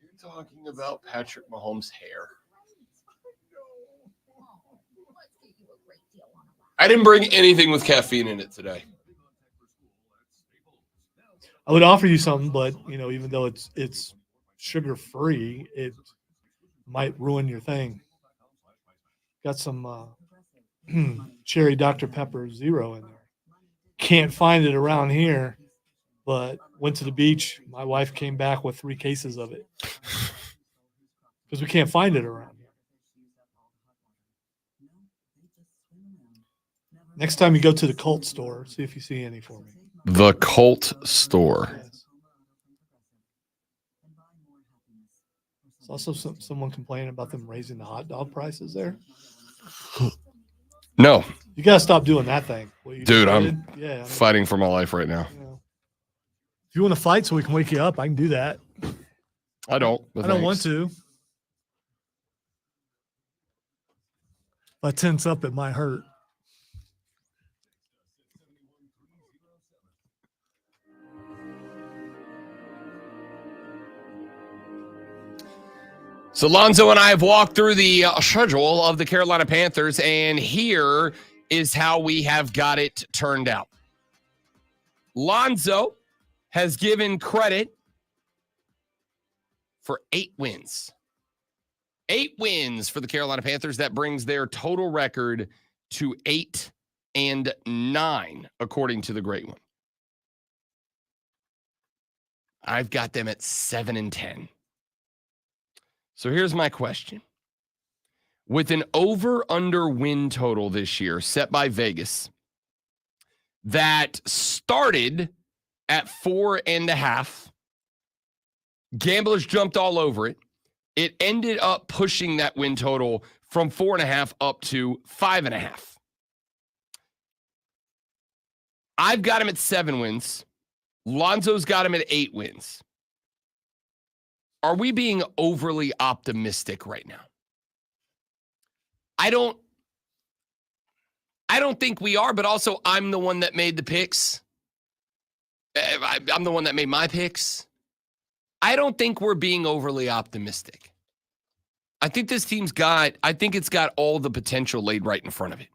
You're talking about Patrick Mahomes' hair. I didn't bring anything with caffeine in it today. I would offer you something, but even though it's sugar free, it might ruin your thing. Got some cherry Dr. Pepper Zero in there. Can't find it around here, but went to the beach. My wife came back with 3 cases of it because we can't find it around here. Next time you go to the Colt store, see if you see any for me. The Colt store. Yes. There's also someone complaining about them raising the hot dog prices there. No. You got to stop doing that thing. Dude, I'm fighting for my life right now. If you want to fight so we can wake you up, I can do that. I don't. I don't want to. If I tense up, it might hurt. So Lonzo and I have walked through the schedule of the Carolina Panthers, and here is how we have got it turned out. Lonzo has given credit for 8 wins. 8 wins for the Carolina Panthers. That brings their total record to 8-9, according to the Great One. I've got them at 7-10. So here's my question. With an over-under win total this year set by Vegas that started at 4.5, gamblers jumped all over it. It ended up pushing that win total from 4.5 up to 5.5. I've got him at 7 wins. Lonzo's got him at 8 wins. Are we being overly optimistic right now? I don't think we are, but also I'm the one that made the picks. I'm the one that made my picks. I don't think we're being overly optimistic. I think this team's got all the potential laid right in front of it.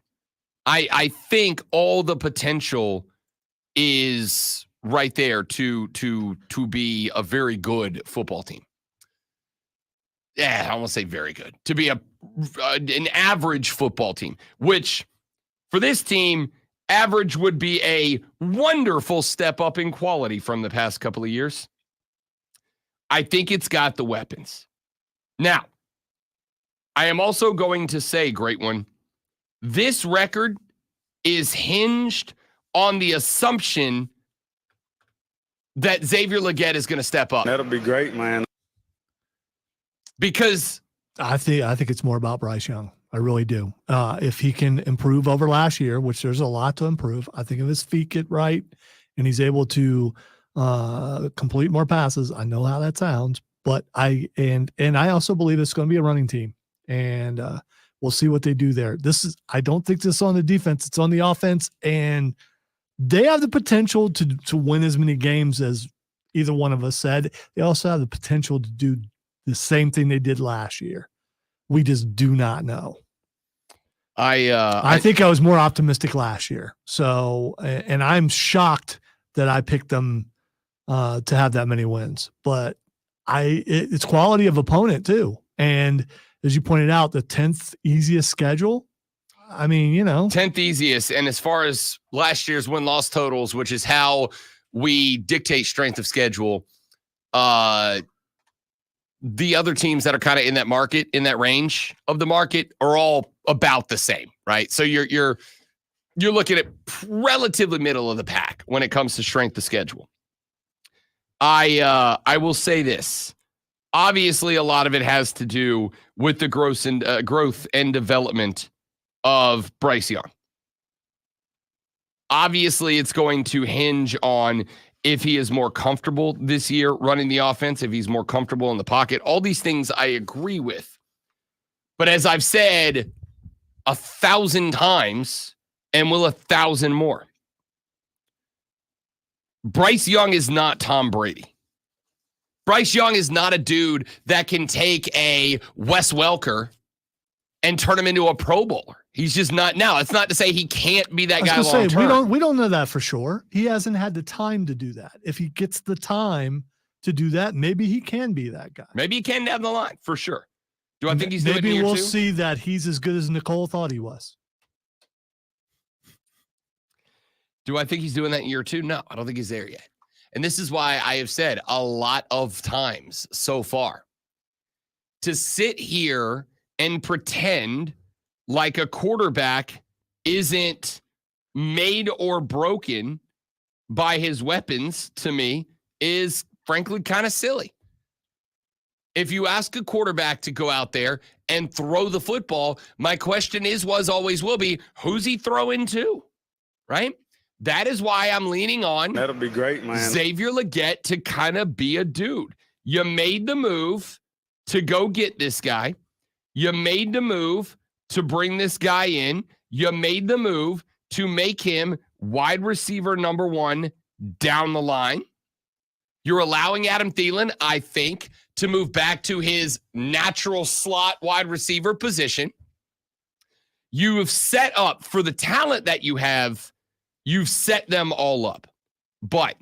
I think all the potential is right there to be a very good football team. Yeah, I won't say very good. To be an average football team, which for this team, average would be a wonderful step up in quality from the past couple of years. I think it's got the weapons. Now, I am also going to say, Great One, this record is hinged on the assumption that Xavier Legette is going to step up. That'll be great, man. Because I think it's more about Bryce Young. I really do. If he can improve over last year, which there's a lot to improve, I think if his feet get right and he's able to complete more passes, I know how that sounds, but I also believe it's going to be a running team, and we'll see what they do there. I don't think this is on the defense; it's on the offense, and they have the potential to win as many games as either one of us said. They also have the potential to do the same thing they did last year. We just do not know. I think I was more optimistic last year. So, and I'm shocked that I picked them to have that many wins. But it's quality of opponent too. And as you pointed out, the 10th easiest schedule. I mean, 10th easiest. And as far as last year's win-loss totals, which is how we dictate strength of schedule, the other teams that are kind of in that market, in that range of the market, are all about the same, right? So you're looking at relatively middle of the pack when it comes to strength of schedule. I will say this. Obviously, a lot of it has to do with the growth and development of Bryce Young. Obviously, it's going to hinge on if he is more comfortable this year running the offense, if he's more comfortable in the pocket. All these things I agree with. But as I've said 1,000 times, and will 1,000 more, Bryce Young is not Tom Brady. Bryce Young is not a dude that can take a Wes Welker and turn him into a Pro Bowler. He's just not. Now, it's not to say he can't be that guy long term. We don't know that for sure. He hasn't had the time to do that. If he gets the time to do that, maybe he can be that guy. Maybe he can down the line for sure. Do I think he's doing it in year maybe we'll two? see that he's as good as Nicole thought he was. Do I think he's doing that in year two? No, I don't think he's there yet. And this is why I have said a lot of times so far, to sit here and pretend like a quarterback isn't made or broken by his weapons, to me, is frankly kind of silly. If you ask a quarterback to go out there and throw the football, my question always will be, who's he throwing to? Right? That is why I'm leaning on That'll be great, man. Xavier Legette to kind of be a dude. You made the move to go get this guy. You made the move to bring this guy in. You made the move to make him wide receiver number 1 down the line. You're allowing Adam Thielen, I think, to move back to his natural slot wide receiver position. You have set up for the talent that you have. You've set them all up. But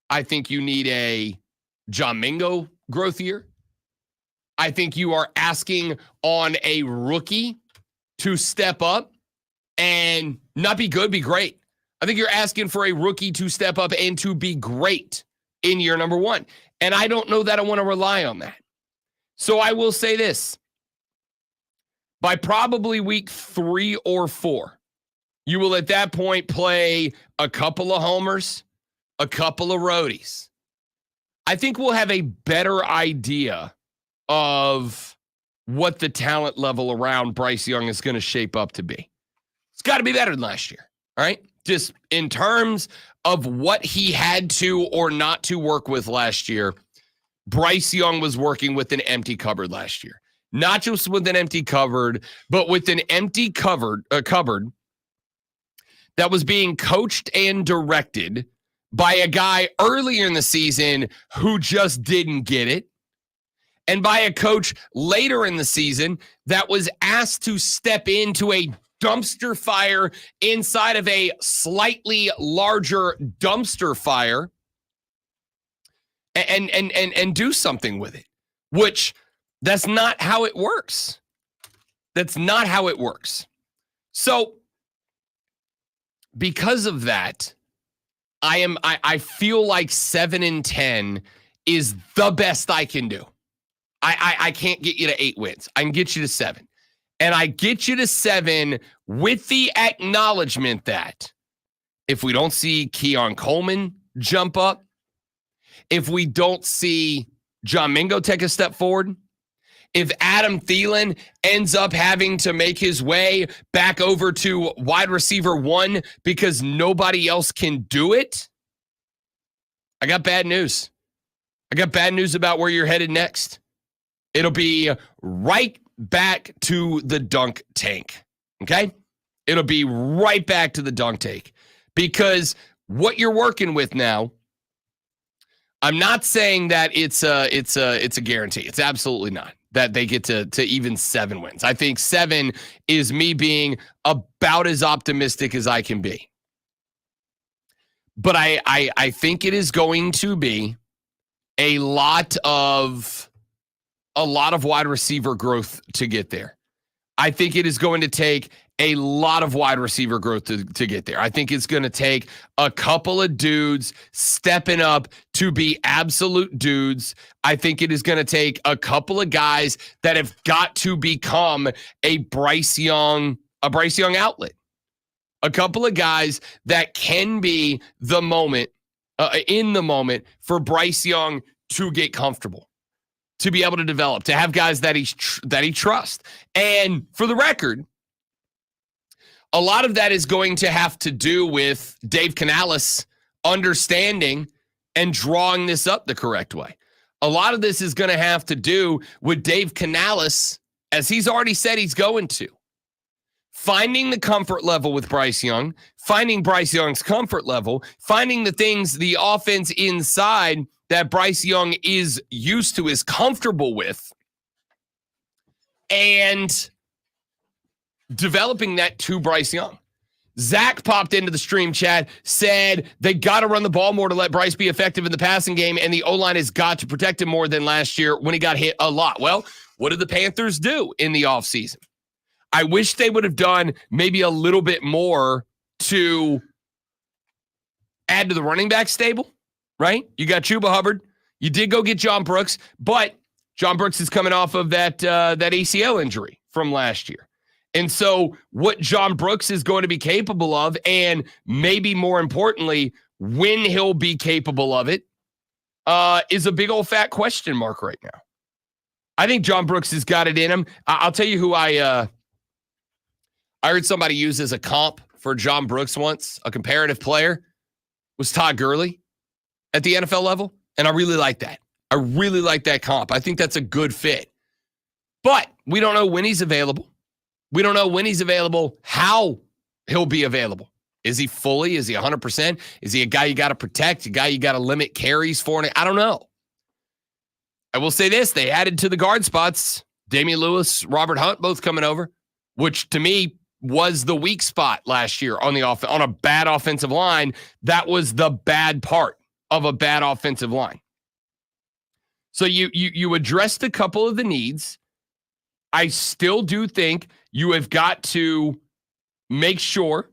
I think you need a John Mingo growth year. I think you are asking on a rookie to step up and not be good, be great. I think you're asking for a rookie to step up and to be great in year number 1. And I don't know that I want to rely on that. So I will say this. By probably week 3 or 4, you will at that point play a couple of homers, a couple of roadies. I think we'll have a better idea of what the talent level around Bryce Young is going to shape up to be. It's got to be better than last year, all right? Just in terms of what he had to or not to work with last year, Bryce Young was working with an empty cupboard last year. Not just with an empty cupboard, but with an empty cupboard that was being coached and directed by a guy earlier in the season who just didn't get it, and by a coach later in the season that was asked to step into a dumpster fire inside of a slightly larger dumpster fire and do something with it, which that's not how it works. That's not how it works. So because of that, I feel like 7-10 is the best I can do. I can't get you to 8 wins. I can get you to 7. And I get you to 7 with the acknowledgement that if we don't see Keon Coleman jump up, if we don't see John Mingo take a step forward, if Adam Thielen ends up having to make his way back over to wide receiver 1 because nobody else can do it, I got bad news. I got bad news about where you're headed next. It'll be right back to the dunk tank, okay? It'll be right back to the dunk tank because what you're working with now, I'm not saying that it's a guarantee. It's absolutely not that they get to even 7 wins. I think 7 is me being about as optimistic as I can be. But I think it is going to be a lot of wide receiver growth to get there. I think it is going to take a lot of wide receiver growth to get there. I think it's going to take a couple of dudes stepping up to be absolute dudes. I think it is going to take a couple of guys that have got to become a Bryce Young outlet. A couple of guys that can be the moment, in the moment for Bryce Young to get comfortable, to be able to develop, to have guys that he trusts. And for the record, a lot of that is going to have to do with Dave Canales understanding and drawing this up the correct way. A lot of this is going to have to do with Dave Canales, as he's already said he's going to, finding the comfort level with Bryce Young, finding Bryce Young's comfort level, finding the things, the offense inside that Bryce Young is used to, is comfortable with, and developing that to Bryce Young. Zach popped into the stream chat, said they got to run the ball more to let Bryce be effective in the passing game, and the O-line has got to protect him more than last year when he got hit a lot. Well, what did the Panthers do in the offseason? I wish they would have done maybe a little bit more to add to the running back stable, right? You got Chuba Hubbard. You did go get John Brooks, but John Brooks is coming off of that ACL injury from last year. And so what John Brooks is going to be capable of, and maybe more importantly, when he'll be capable of it, is a big old fat question mark right now. I think John Brooks has got it in him. I'll tell you who I heard somebody use as a comp for John Brooks once, a comparative player, was Todd Gurley at the NFL level. And I really like that. I really like that comp. I think that's a good fit. But we don't know when he's available. We don't know when he's available, how he'll be available. Is he fully? Is he 100%? Is he a guy you got to protect, a guy you got to limit carries for? I don't know. I will say this. They added to the guard spots. Damian Lewis, Robert Hunt, both coming over, which to me was the weak spot last year on a bad offensive line. That was the bad part of a bad offensive line. So you addressed a couple of the needs. I still do think you have got to make sure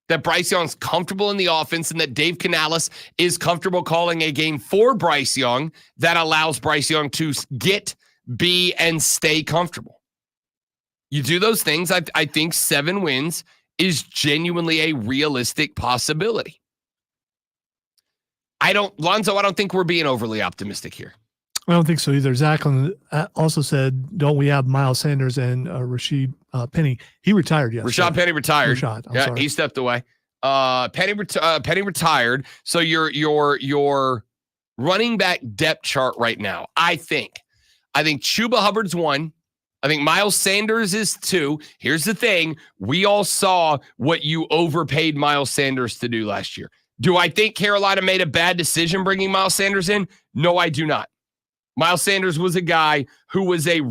that Bryce Young's comfortable in the offense and that Dave Canales is comfortable calling a game for Bryce Young that allows Bryce Young to be, and stay comfortable. You do those things, I think 7 wins is genuinely a realistic possibility. Lonzo, I don't think we're being overly optimistic here. I don't think so either. Zach also said, don't we have Miles Sanders and Rashid Penny? He retired yesterday. Rashad Penny retired. Sorry. He stepped away. Penny retired. So your running back depth chart right now, I think Chuba Hubbard's 1. I think Miles Sanders is 2. Here's the thing. We all saw what you overpaid Miles Sanders to do last year. Do I think Carolina made a bad decision bringing Miles Sanders in? No, I do not. Miles Sanders was a guy who was a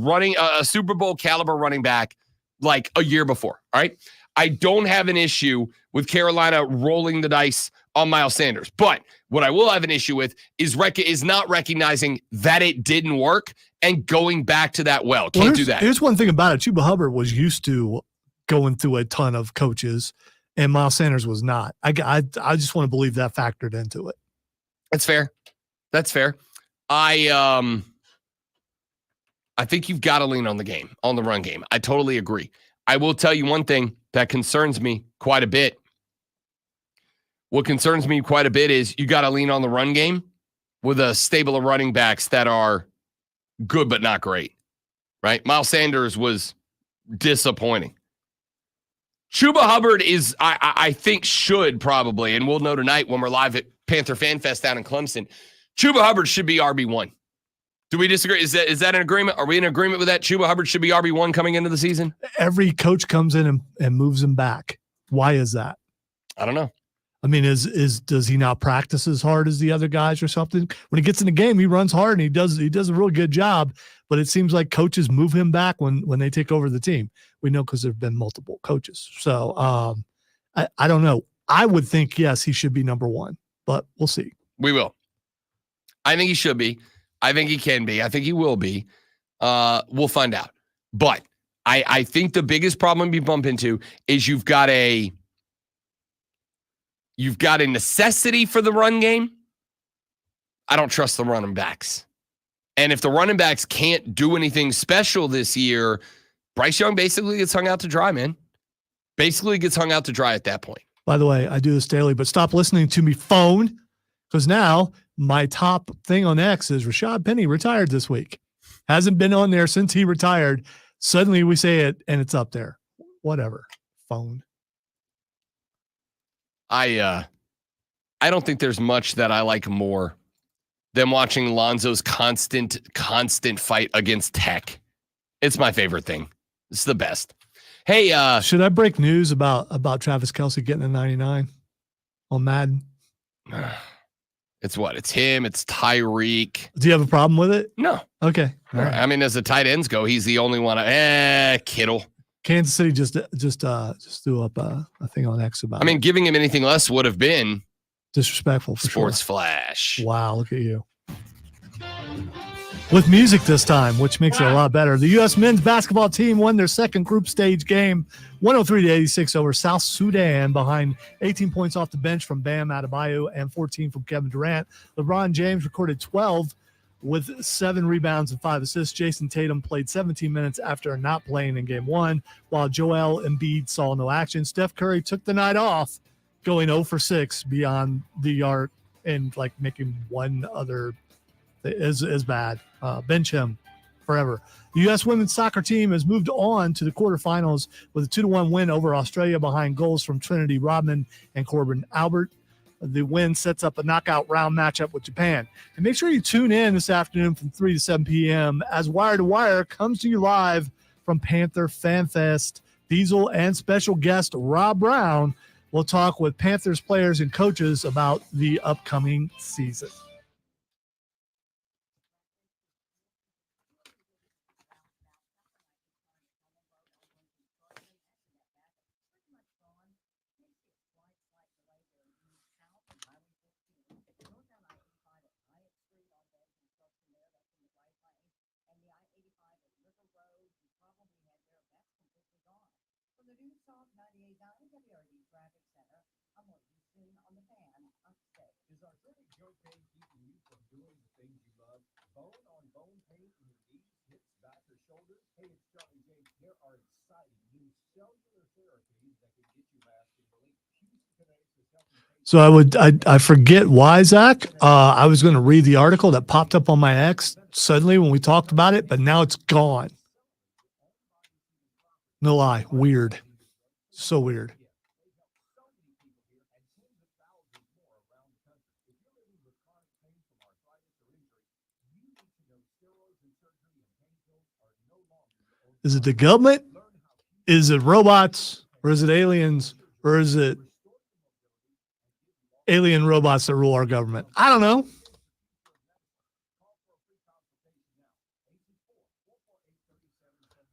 Super Bowl caliber running back like a year before. All right. I don't have an issue with Carolina rolling the dice on Miles Sanders. But what I will have an issue with is not recognizing that it didn't work and going back to that Can't do that. Here's one thing about it. Chuba Hubbard was used to going through a ton of coaches, and Miles Sanders was not. I just want to believe that factored into it. That's fair. I think you've got to lean on the run game. I totally agree. I will tell you one thing that concerns me quite a bit. What concerns me quite a bit is you got to lean on the run game with a stable of running backs that are good but not great, right? Miles Sanders was disappointing. Chuba Hubbard is, I think, should probably, and we'll know tonight when we're live at Panther Fan Fest down in Clemson, Chuba Hubbard should be RB1. Do we disagree? Is that an agreement? Are we in agreement with that? Chuba Hubbard should be RB1 coming into the season? Every coach comes in and moves him back. Why is that? I don't know. I mean, does he not practice as hard as the other guys or something? When he gets in the game, he runs hard and he does a real good job, but it seems like coaches move him back when they take over the team. We know because there have been multiple coaches. So I don't know. I would think, yes, he should be number one, but we'll see. We will. I think he should be. I think he can be. I think he will be. We'll find out. But I think the biggest problem you bump into is you've got a necessity for the run game. I don't trust the running backs. And if the running backs can't do anything special this year, Bryce Young basically gets hung out to dry, man. Basically gets hung out to dry at that point. By the way, I do this daily, but stop listening to me phone, because now my top thing on X is Rashad Penny retired this week. Hasn't been on there since he retired. Suddenly we say it and it's up there. Whatever. Phone. I don't think there's much that I like more than watching Lonzo's constant fight against Tech. It's my favorite thing. It's the best. Hey, should I break news about Travis Kelce getting a 99 on Madden? It's what? It's him. It's Tyreek. Do you have a problem with it? No. Okay. All right. I mean, as the tight ends go, he's the only one. Kittle. Kansas City just threw up a thing on X about. I mean, giving him anything less would have been disrespectful. For Sports sure. Flash. Wow, look at you. With music this time, which makes it a lot better. The U.S. men's basketball team won their second group stage game, 103-86 over South Sudan, behind 18 points off the bench from Bam Adebayo and 14 from Kevin Durant. LeBron James recorded 12 with 7 rebounds and 5 assists. Jason Tatum played 17 minutes after not playing in game 1, while Joel Embiid saw no action. Steph Curry took the night off, going 0 for 6 beyond the arc and making one other is bad. Bench him forever. The U.S. women's soccer team has moved on to the quarterfinals with a 2-1 win over Australia behind goals from Trinity Rodman and Corbin Albert. The win sets up a knockout round matchup with Japan. And make sure you tune in this afternoon from 3 to 7 p.m. as Wire to Wire comes to you live from Panther Fan Fest. Diesel and special guest Rob Brown will talk with Panthers players and coaches about the upcoming season. Is arthritic joint pain keeping you from doing the things you love? Bone-on-bone pain in your knees, hips, back, or shoulders? Hey, it's Charlie James. There are exciting new cellular therapies that can get you lasting relief. Kinetics is helping patients. So I forget why, Zach. I was going to read the article that popped up on my X suddenly when we talked about it, but now it's gone. No lie. Weird. So weird. Is it the government? Is it robots? Or is it aliens? Or is it alien robots that rule our government? I don't know.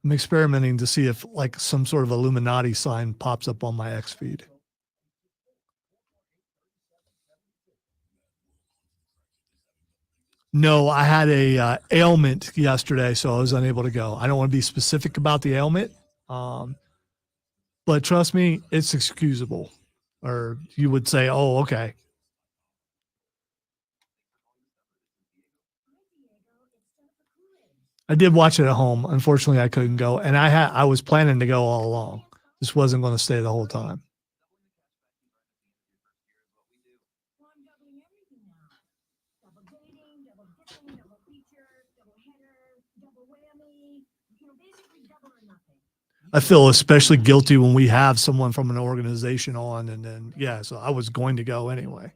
I'm experimenting to see if some sort of Illuminati sign pops up on my X feed. No, I had a ailment yesterday, so I was unable to go. I don't want to be specific about the ailment, but trust me, it's excusable. Or you would say, oh, okay. I did watch it at home. Unfortunately, I couldn't go, and I was planning to go all along. Just wasn't going to stay the whole time. I feel especially guilty when we have someone from an organization on, and then, so I was going to go anyway.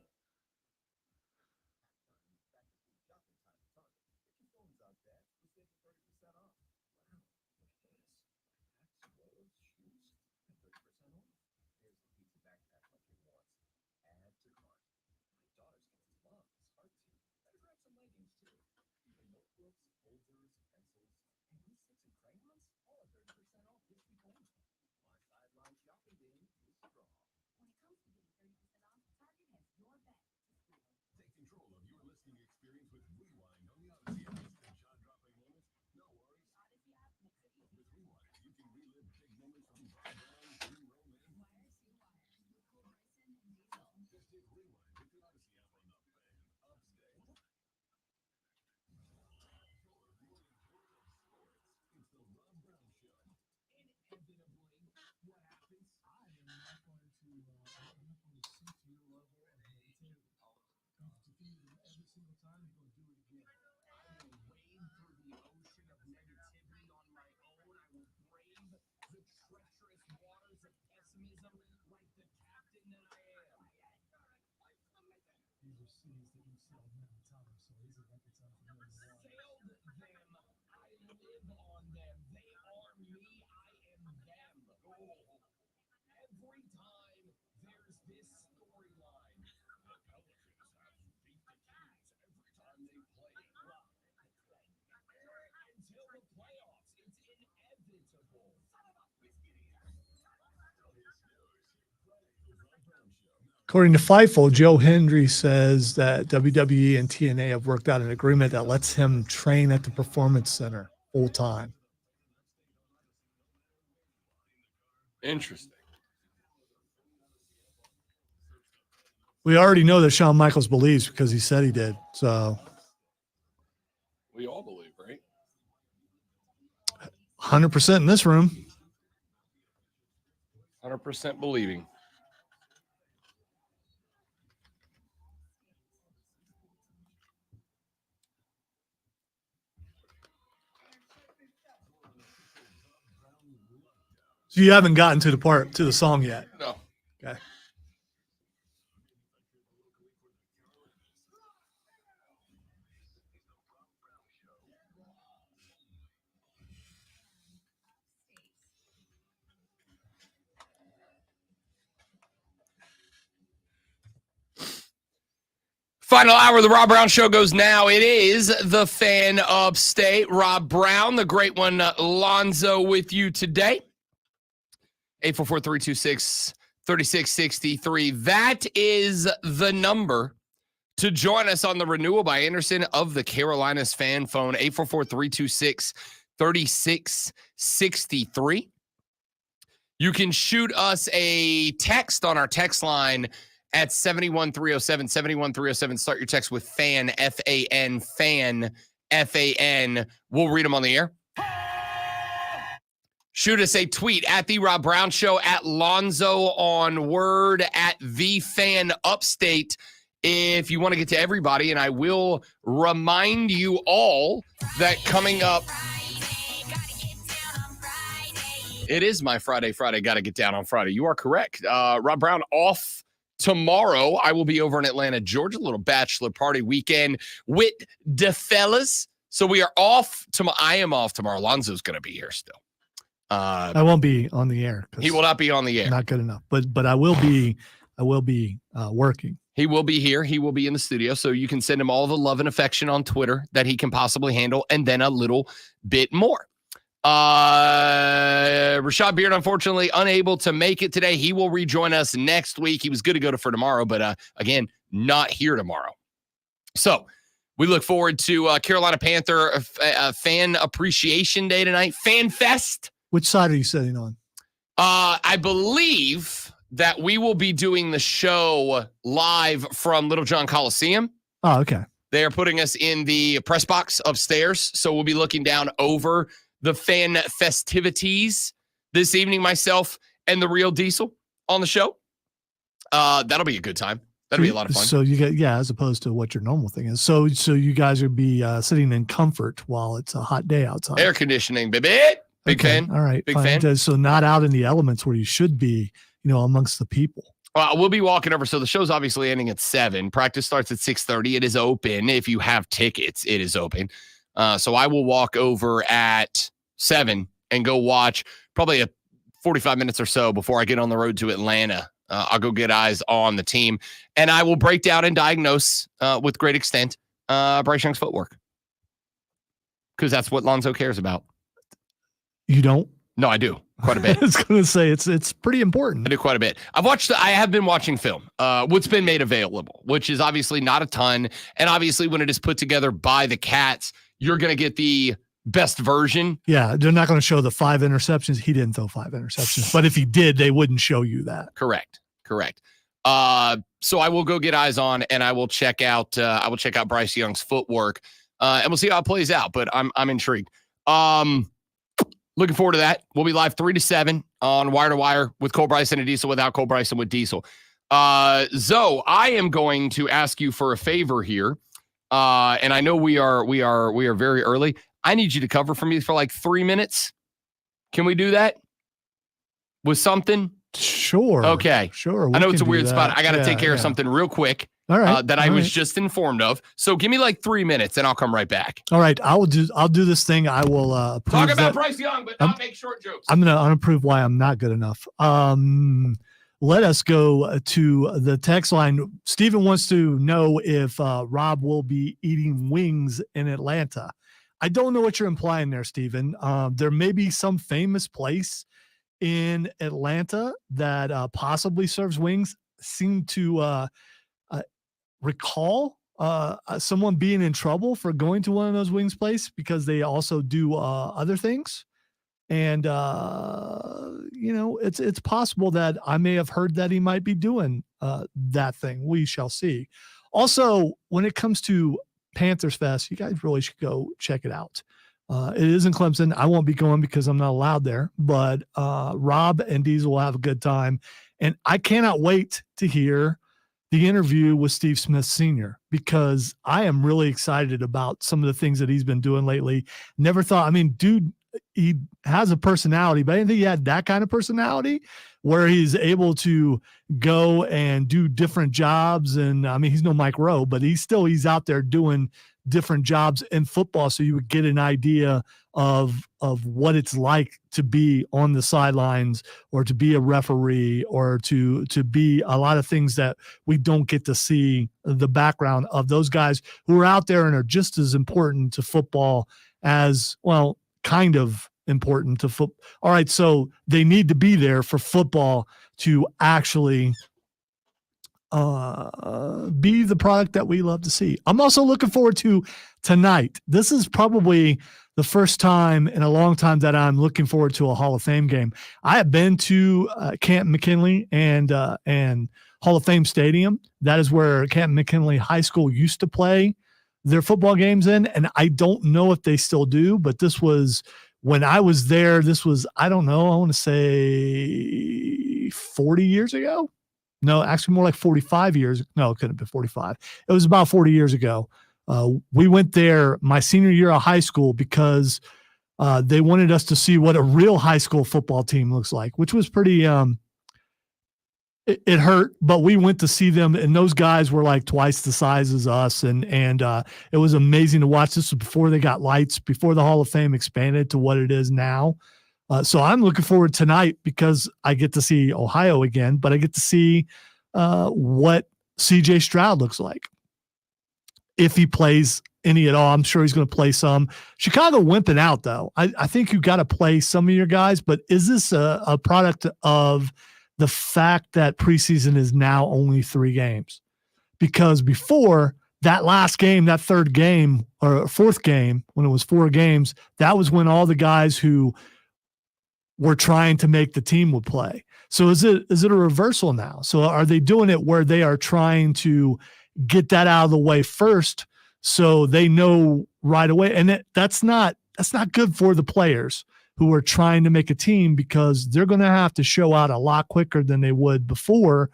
According to Fightful, Joe Hendry says that WWE and TNA have worked out an agreement that lets him train at the Performance Center full time. Interesting. We already know that Shawn Michaels believes because he said he did. So We all believe, right? 100% in this room. 100% believing. So you haven't gotten to the song yet. No. Okay. Final hour of the Rob Brown Show goes now. It is the fan upstate, Rob Brown, the great one, Lonzo, with you today. 844-326-3663. That is the number to join us on the Renewal by Anderson of the Carolinas fan phone, 844-326-3663. You can shoot us a text on our text line at 71307, 71307. Start your text with FAN, F-A-N, FAN, F-A-N. We'll read them on the air. Shoot us a tweet at The Rob Brown Show, at Lonzo on Word, at The Fan Upstate if you want to get to everybody. And I will remind you all that coming up, it is my Friday. Got to get down on Friday. You are correct. Rob Brown off tomorrow. I will be over in Atlanta, Georgia, a little bachelor party weekend with the fellas. So we are off tomorrow. I am off tomorrow. Lonzo's going to be here still. I won't be on the air. He will not be on the air. Not good enough. But I will be working. He will be here. He will be in the studio. So you can send him all the love and affection on Twitter that he can possibly handle, and then a little bit more. Rashad Beard, unfortunately, unable to make it today. He will rejoin us next week. He was good to go for tomorrow, but again, not here tomorrow. So we look forward to Carolina Panther Fan Appreciation Day tonight. Fan Fest. Which side are you sitting on? I believe that we will be doing the show live from Little John Coliseum. Oh, okay. They are putting us in the press box upstairs, so we'll be looking down over the fan festivities this evening, myself and the Real Diesel on the show. That'll be a good time. That'll be a lot of fun. So you get, as opposed to what your normal thing is. So you guys would be sitting in comfort while it's a hot day outside. Air conditioning, baby. Big fan. All right. Big fine. fan. So not out in the elements where you should be, amongst the people. We'll be walking over. So the show's obviously ending at 7. Practice starts at 6:30. It is open. If you have tickets, it is open. So I will walk over at 7 and go watch probably 45 minutes or so before I get on the road to Atlanta. I'll go get eyes on the team, and I will break down and diagnose with great extent Bryce Young's footwork, because that's what Lonzo cares about. You don't? No, I do quite a bit. I was going to say it's pretty important. I do quite a bit. I have been watching film, what's been made available, which is obviously not a ton. And obviously when it is put together by the Cats, you're going to get the best version. Yeah, they're not going to show the 5 interceptions. He didn't throw 5 interceptions, but if he did, they wouldn't show you that. Correct. So I will go get eyes on, and I will check out Bryce Young's footwork, and we'll see how it plays out. But I'm intrigued. Looking forward to that. We'll be live 3 to 7 on Wire to Wire with Cole Bryson and Diesel, without Cole Bryson with Diesel. Zoe, I am going to ask you for a favor here. And I know we are very early. I need you to cover for me for like 3 minutes. Can we do that? With something? Sure. Okay. Sure. I know it's a weird spot. I got to take care of something real quick. All right. That I was just informed of. So give me like 3 minutes and I'll come right back. All right. I'll do this thing. I will talk about Bryce Young, but not make short jokes. I'm going to unapprove why I'm not good enough. Let us go to the text line. Steven wants to know if Rob will be eating wings in Atlanta. I don't know what you're implying there, Steven. There may be some famous place in Atlanta that possibly serves wings. Seem to recall someone being in trouble for going to one of those wings place because they also do other things. And, it's possible that I may have heard that he might be doing that thing. We shall see. Also, when it comes to Panthers Fest, you guys really should go check it out. It is in Clemson. I won't be going because I'm not allowed there, but Rob and Diesel will have a good time. And I cannot wait to hear the interview with Steve Smith Sr. because I am really excited about some of the things that he's been doing lately. Never thought, dude, he has a personality, but I didn't think he had that kind of personality where he's able to go and do different jobs. And he's no Mike Rowe, but he's out there doing different jobs in football. So you would get an idea of what it's like to be on the sidelines or to be a referee or to be a lot of things that we don't get to see the background of those guys who are out there and are just as important to football as, well, kind of important to football. All right. So they need to be there for football to actually be the product that we love to see. I'm also looking forward to tonight. This is probably the first time in a long time that I'm looking forward to a Hall of Fame game. I have been to Canton McKinley and Hall of Fame Stadium. That is where Canton McKinley High School used to play their football games in, and I don't know if they still do, but this was when I was there. This was, I don't know, I want to say 40 years ago. No, actually more like 45 years. No, it couldn't have been 45. It was about 40 years ago. We went there my senior year of high school because they wanted us to see what a real high school football team looks like, which was pretty, it hurt, but we went to see them, and those guys were like twice the size as us. And it was amazing to watch. This was before they got lights, before the Hall of Fame expanded to what it is now. So I'm looking forward tonight because I get to see Ohio again, but I get to see what CJ Stroud looks like. If he plays any at all, I'm sure he's going to play some. Chicago wimping out, though. I think you got to play some of your guys, but is this a product of the fact that preseason is now only 3 games? Because before that last game, that third game or fourth game, when it was 4 games, that was when all the guys who were trying to make the team would play. So is it a reversal now? So are they doing it where they are trying to get that out of the way first so they know right away? And that's not good for the players who are trying to make a team, because they're going to have to show out a lot quicker than they would before,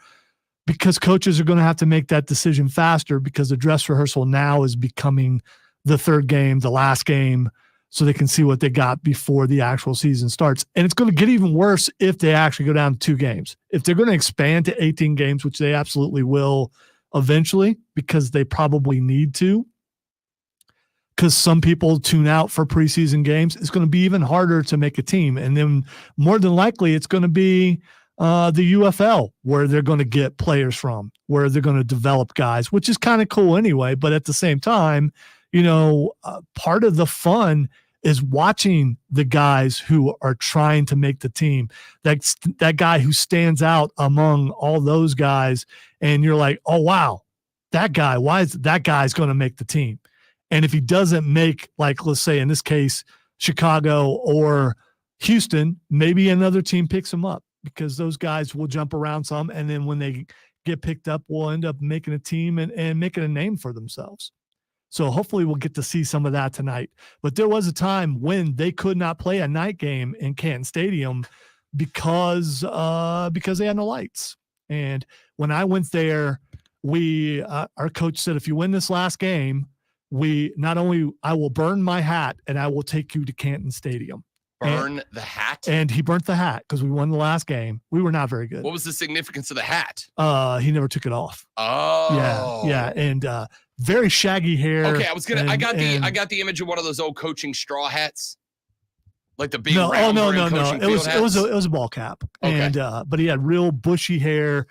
because coaches are going to have to make that decision faster, because the dress rehearsal now is becoming the third game, the last game, so they can see what they got before the actual season starts. And it's going to get even worse if they actually go down to 2 games. If they're going to expand to 18 games, which they absolutely will eventually, because they probably need to, because some people tune out for preseason games, it's going to be even harder to make a team. And then more than likely, it's going to be the UFL where they're going to get players from, where they're going to develop guys, which is kind of cool anyway. But at the same time, part of the fun is watching the guys who are trying to make the team. That guy who stands out among all those guys, and you're like, oh wow, that guy. Why is that guy's going to make the team? And if he doesn't make, like, let's say in this case, Chicago or Houston, maybe another team picks him up because those guys will jump around some, and then when they get picked up, will end up making a team and making a name for themselves. So hopefully we'll get to see some of that tonight. But there was a time when they could not play a night game in Canton Stadium because they had no lights. And when I went there, our coach said, if you win this last game, I will burn my hat and I will take you to Canton Stadium. Burn the hat? And he burnt the hat because we won the last game. We were not very good. What was the significance of the hat? He never took it off. Oh. Yeah. And very shaggy hair. Okay, I got the image of one of those old coaching straw hats. Like the big round no. coaching It was field hats? it was a ball cap. Okay. And but he had real bushy hair.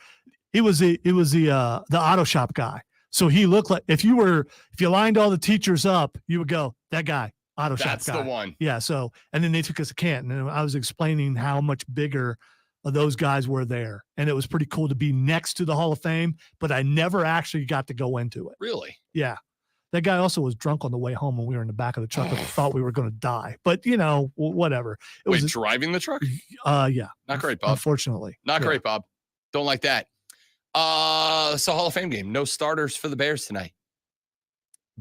It was the auto shop guy. So he looked like if you lined all the teachers up, you would go, that guy, auto shop guy. That's the one. Yeah. So, and then they took us to Canton, and I was explaining how much bigger those guys were there. And it was pretty cool to be next to the Hall of Fame, but I never actually got to go into it. Really? Yeah. That guy also was drunk on the way home when we were in the back of the truck and thought we were going to die. But, whatever. Wait, driving the truck? Yeah. Not great, Bob. Unfortunately. Not great, Bob. Don't like that. It's a Hall of Fame game. No starters for the Bears tonight.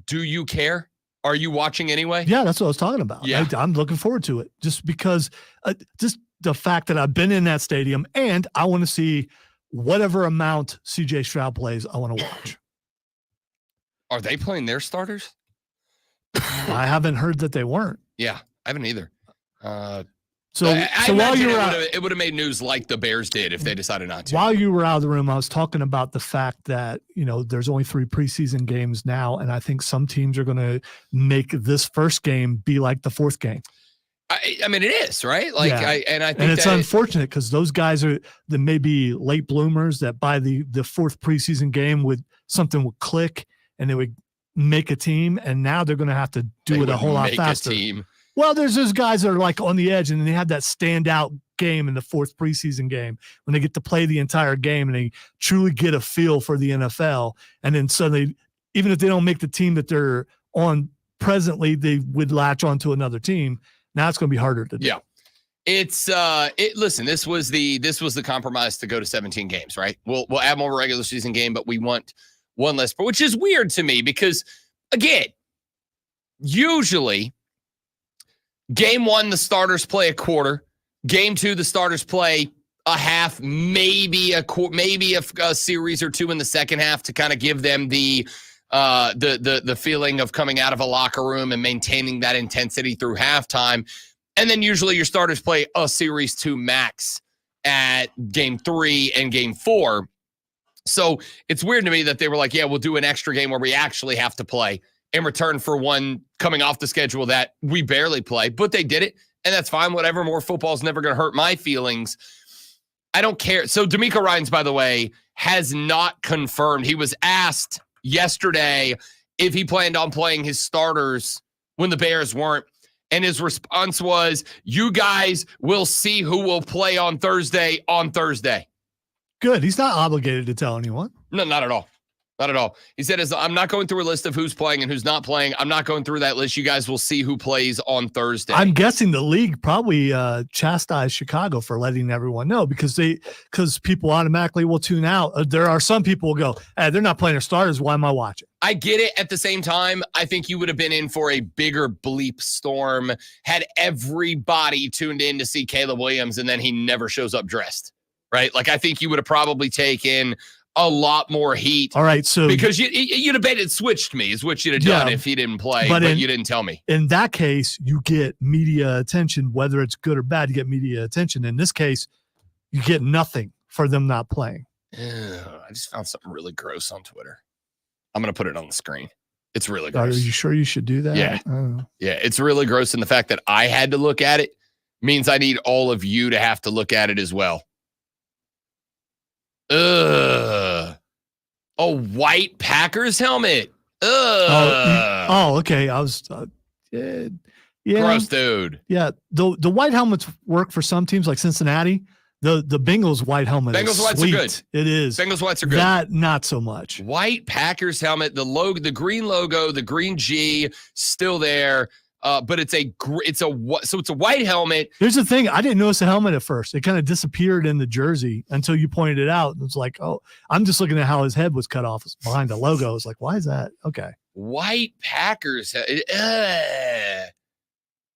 Do you care? Are you watching anyway? Yeah, that's what I was talking about. Yeah. I'm looking forward to it just because just the fact that I've been in that stadium and I want to see whatever amount CJ Stroud plays, I want to watch. Are they playing their starters? I haven't heard that they weren't. Yeah, I haven't either. So I while you were it would have made news like the Bears did if they decided not to. While you were out of the room, I was talking about the fact that, there's only 3 preseason games now. And I think some teams are going to make this first game be like the 4th game. I mean, it is, right? Like, yeah. I think and it's unfortunate because those guys are the maybe late bloomers that by the 4th preseason game something would click and they would make a team. And now they're going to have to do it a whole lot faster. Team. Well, there's those guys that are like on the edge and they have that standout game in the 4th preseason game when they get to play the entire game and they truly get a feel for the NFL. And then suddenly, even if they don't make the team that they're on presently, they would latch onto another team. Now it's going to be harder to do. Yeah. It's listen, this was the compromise to go to 17 games, right? We'll add more regular season game, but we want one less, which is weird to me because again, usually game 1, the starters play a quarter. Game 2, the starters play a half, maybe a series or 2 in the second half to kind of give them the feeling of coming out of a locker room and maintaining that intensity through halftime. And then usually your starters play a series 2 max at game 3 and game 4. So it's weird to me that they were like, yeah, we'll do an extra game where we actually have to play in return for one coming off the schedule that we barely play, but they did it. And that's fine. Whatever. More football is never going to hurt my feelings. I don't care. So DeMeco Ryans, by the way, has not confirmed. He was asked yesterday if he planned on playing his starters when the Bears weren't. And his response was, you guys will see who will play on Thursday. Good. He's not obligated to tell anyone. No, not at all. Not at all. He said, I'm not going through a list of who's playing and who's not playing. I'm not going through that list. You guys will see who plays on Thursday. I'm guessing the league probably chastised Chicago for letting everyone know because people automatically will tune out. There are some people who go, hey, they're not playing their starters. Why am I watching? I get it. At the same time, I think you would have been in for a bigger bleep storm had everybody tuned in to see Caleb Williams and then he never shows up dressed, right? Like I think you would have probably taken a lot more heat. All right, so because you'd have been switched me is what you'd have done if he didn't play, but you didn't tell me. In that case, you get media attention, whether it's good or bad. You get media attention. In this case, you get nothing for them not playing. I just found something really gross on Twitter. I'm going to put it on the screen. It's really Are gross. you sure you should do that? Yeah. Yeah, it's really gross. And the fact that I had to look at it means I need all of you to have to look at it as well. Ugh. A white Packers helmet. Ugh. Oh, okay. I was, yeah. Yeah. Gross, dude. Yeah. The white helmets work for some teams like Cincinnati. The Bengals white helmet Bengals is whites sweet. are good. It is. Bengals whites are good. That not so much. White Packers helmet, the logo, the green logo, the green G still there. But it's a white helmet. Here's the thing. I didn't notice the helmet at first. It kind of disappeared in the jersey until you pointed it out. It was like, oh, I'm just looking at how his head was cut off behind the logo. It's like, why is that? Okay. White Packers.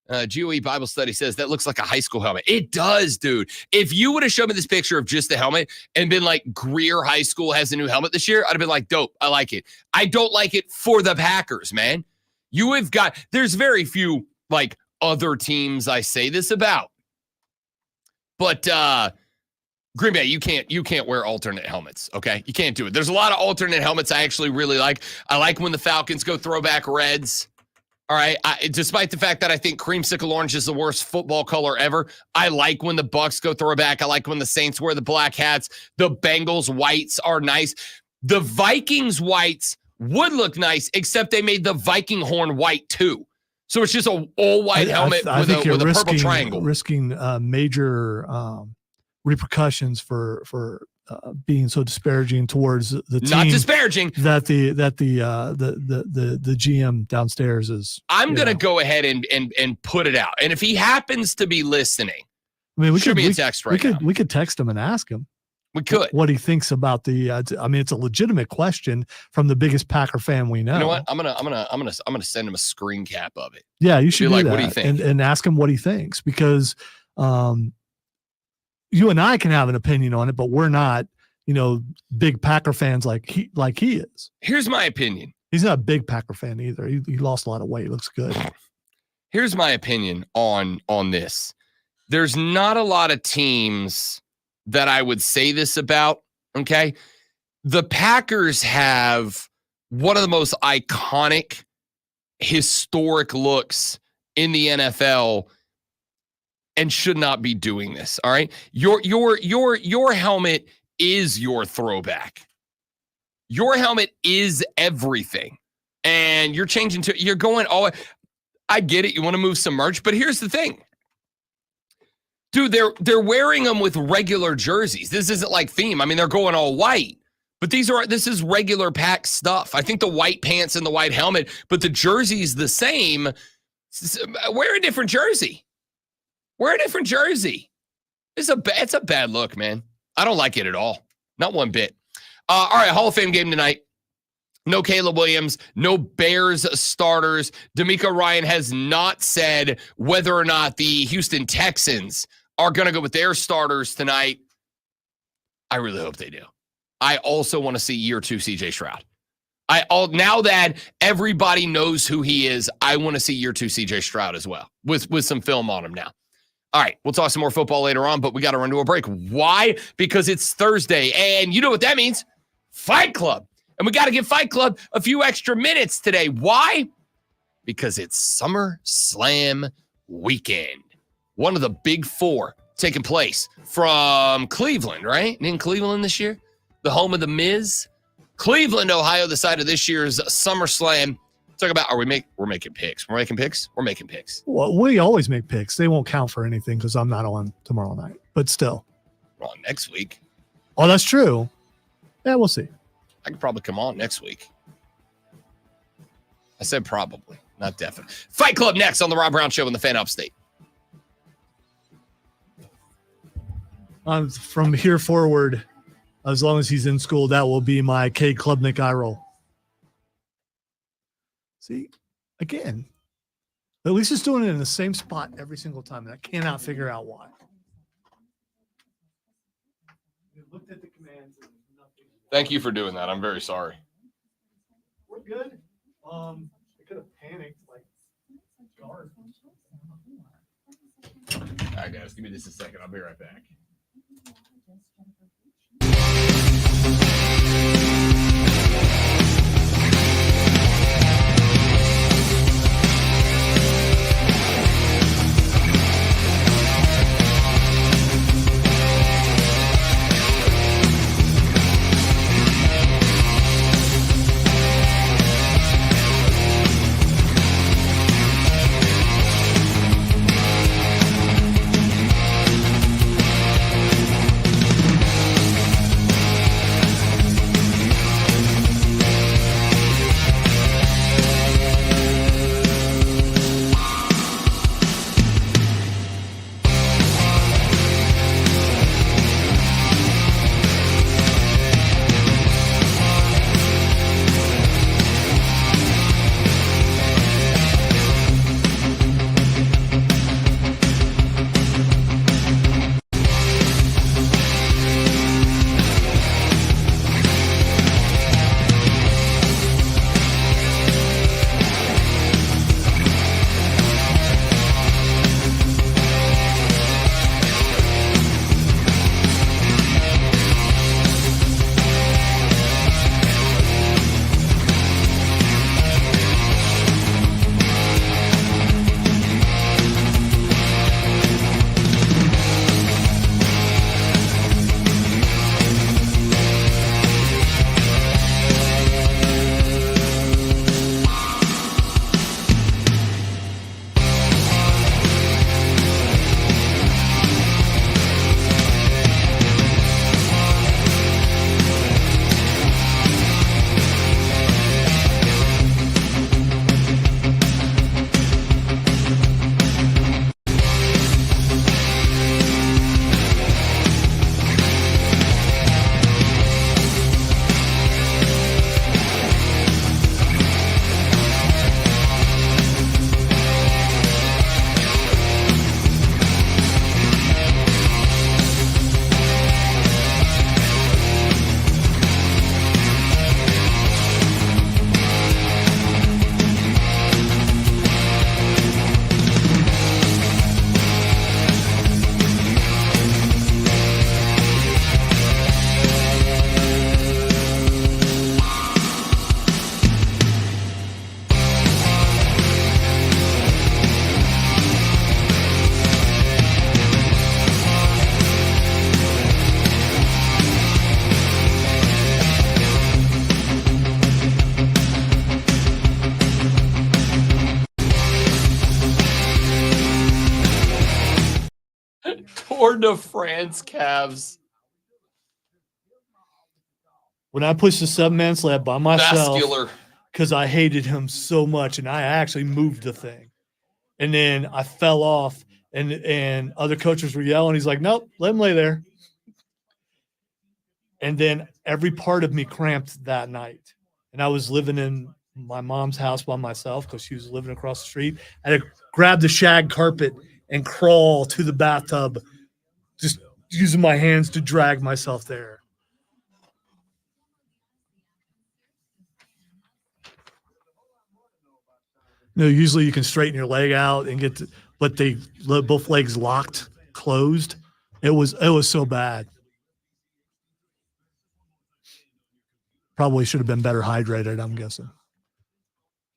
GOE Bible Study says that looks like a high school helmet. It does, dude. If you would have shown me this picture of just the helmet and been like, Greer High School has a new helmet this year, I'd have been like, dope. I like it. I don't like it for the Packers, man. There's very few like other teams I say this about. But Green Bay, you can't wear alternate helmets, okay? You can't do it. There's a lot of alternate helmets I actually really like. I like when the Falcons go throwback reds. All right, despite the fact that I think creamsicle orange is the worst football color ever, I like when the Bucks go throwback. I like when the Saints wear the black hats. The Bengals whites are nice. The Vikings whites would look nice, except they made the Viking horn white too. So it's just an all-white helmet with a purple triangle. Risking major repercussions for being so disparaging towards the team. Not disparaging. That the GM downstairs is. I'm gonna go ahead and put it out. And if he happens to be listening, I mean, shoot me a text right now. We could text him and ask him. We could. What he thinks about the. I mean, it's a legitimate question from the biggest Packer fan we know. You know what? I'm gonna send him a screen cap of it. Yeah, you should be do like, that. what do you think? And ask him what he thinks, because you and I can have an opinion on it, but we're not, big Packer fans like he is. Here's my opinion. He's not a big Packer fan either. He lost a lot of weight. Looks good. Here's my opinion on this. There's not a lot of teams that I would say this about, okay? The Packers have one of the most iconic, historic looks in the NFL and should not be doing this, all right? Your helmet is your throwback. Your helmet is everything. And you're going all, I get it, you want to move some merch, but here's the thing. Dude, they're wearing them with regular jerseys. This isn't like theme. I mean, they're going all white, but this is regular Pack stuff. I think the white pants and the white helmet, but the jersey's the same. Wear a different jersey. Wear a different jersey. It's a bad look, man. I don't like it at all. Not one bit. All right, Hall of Fame game tonight. No Caleb Williams, no Bears starters. D'Amico Ryan has not said whether or not the Houston Texans are going to go with their starters tonight. I really hope they do. I also want to see year 2 CJ Stroud. Now that everybody knows who he is, I want to see year 2 CJ Stroud as well with some film on him now. All right, we'll talk some more football later on, but we got to run to a break. Why? Because it's Thursday, and you know what that means? Fight Club. And we got to give Fight Club a few extra minutes today. Why? Because it's Summer Slam weekend. One of the big 4 taking place from Cleveland, right? In Cleveland this year, the home of the Miz. Cleveland, Ohio, the site of this year's Summer Slam. Talk about, we're making picks. We're making picks? We're making picks. Well, we always make picks. They won't count for anything because I'm not on tomorrow night, but still. We're on next week. Oh, that's true. Yeah, we'll see. I could probably come on next week. I said probably, not definitely. Fight Club next on the Rob Brown Show in the Fan Upstate. From here forward, as long as he's in school, that will be my K Klubnik eye roll. See, again, at least it's doing it in the same spot every single time, and I cannot figure out why. Looked at the commands. Thank you for doing that. I'm very sorry. We're good. I could have panicked like guard. All right, guys, give me just a second. I'll be right back. Tour de France calves. When I pushed the 7-man sled by myself, Vascular. because I hated him so much, and I actually moved the thing, and then I fell off, and other coaches were yelling. He's like, "Nope, let him lay there." And then every part of me cramped that night, and I was living in my mom's house by myself because she was living across the street. I had to grab the shag carpet and crawl to the bathtub, just using my hands to drag myself there. No, usually you can straighten your leg out and get to, but they both legs locked, closed. It was so bad. Probably should have been better hydrated, I'm guessing.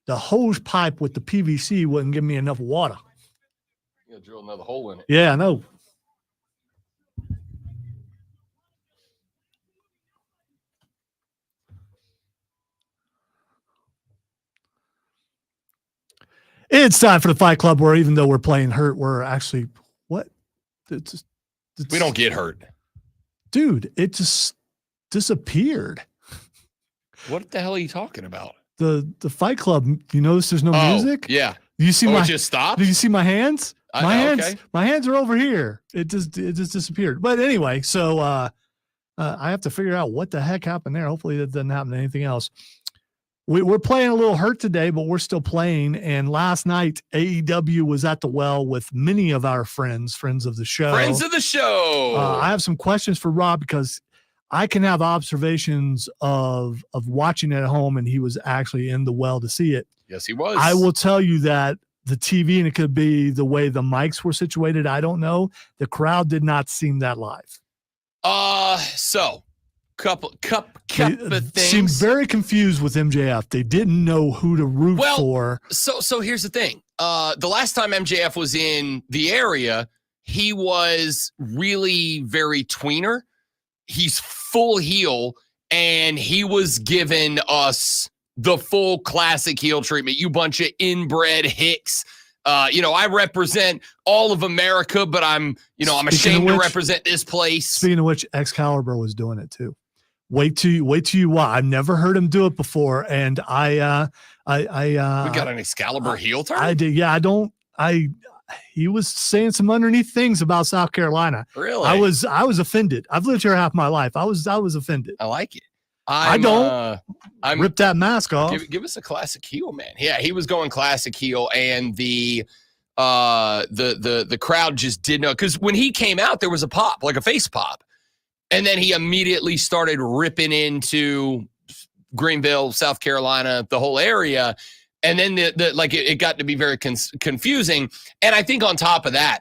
The hose pipe with the PVC wouldn't give me enough water. You gotta drill another hole in it. Yeah, I know. It's time for the Fight Club, where even though we're playing hurt, we're actually what? It's We don't get hurt. Dude, it just disappeared. What the hell are you talking about? The Fight Club, you notice there's no music? Yeah. Do you see Oh, my it just stopped? Do you see my hands? Okay. My hands are over here. It just disappeared. But anyway, so I have to figure out what the heck happened there. Hopefully that doesn't happen to anything else. We're playing a little hurt today, but we're still playing. And last night, AEW was at the well with many of our friends of the show. Friends of the show. I have some questions for Rob because I can have observations of watching it at home, and he was actually in the well to see it. Yes, he was. I will tell you that the TV, and it could be the way the mics were situated, I don't know. The crowd did not seem that live. So couple They of things. seemed very confused with MJF. They didn't know who to root for. So here's the thing. The last time MJF was in the area, he was really very tweener. He's full heel, and he was giving us the full classic heel treatment. You bunch of inbred hicks. I represent all of America, but I'm ashamed to represent this place. Speaking of which, Excalibur was doing it too. Wait till you watch. I've never heard him do it before, and I We got an Excalibur heel turn? I did. Yeah, he was saying some underneath things about South Carolina. Really? I was offended. I've lived here half my life. I was offended. I like it. I'm rip that mask off. Give us a classic heel, man. Yeah, he was going classic heel, and the crowd just didn't know, because when he came out, there was a pop, like a face pop, and then he immediately started ripping into Greenville, South Carolina, the whole area, and then it got to be very confusing. And I think on top of that,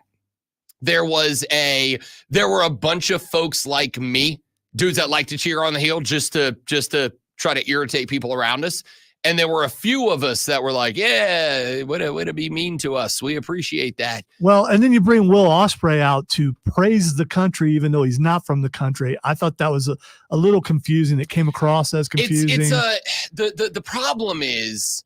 there were a bunch of folks like me, dudes that like to cheer on the heel just to try to irritate people around us. And there were a few of us that were like, yeah, way to be mean to us. We appreciate that. Well, and then you bring Will Ospreay out to praise the country, even though he's not from the country. I thought that was a little confusing. It came across as confusing. The problem is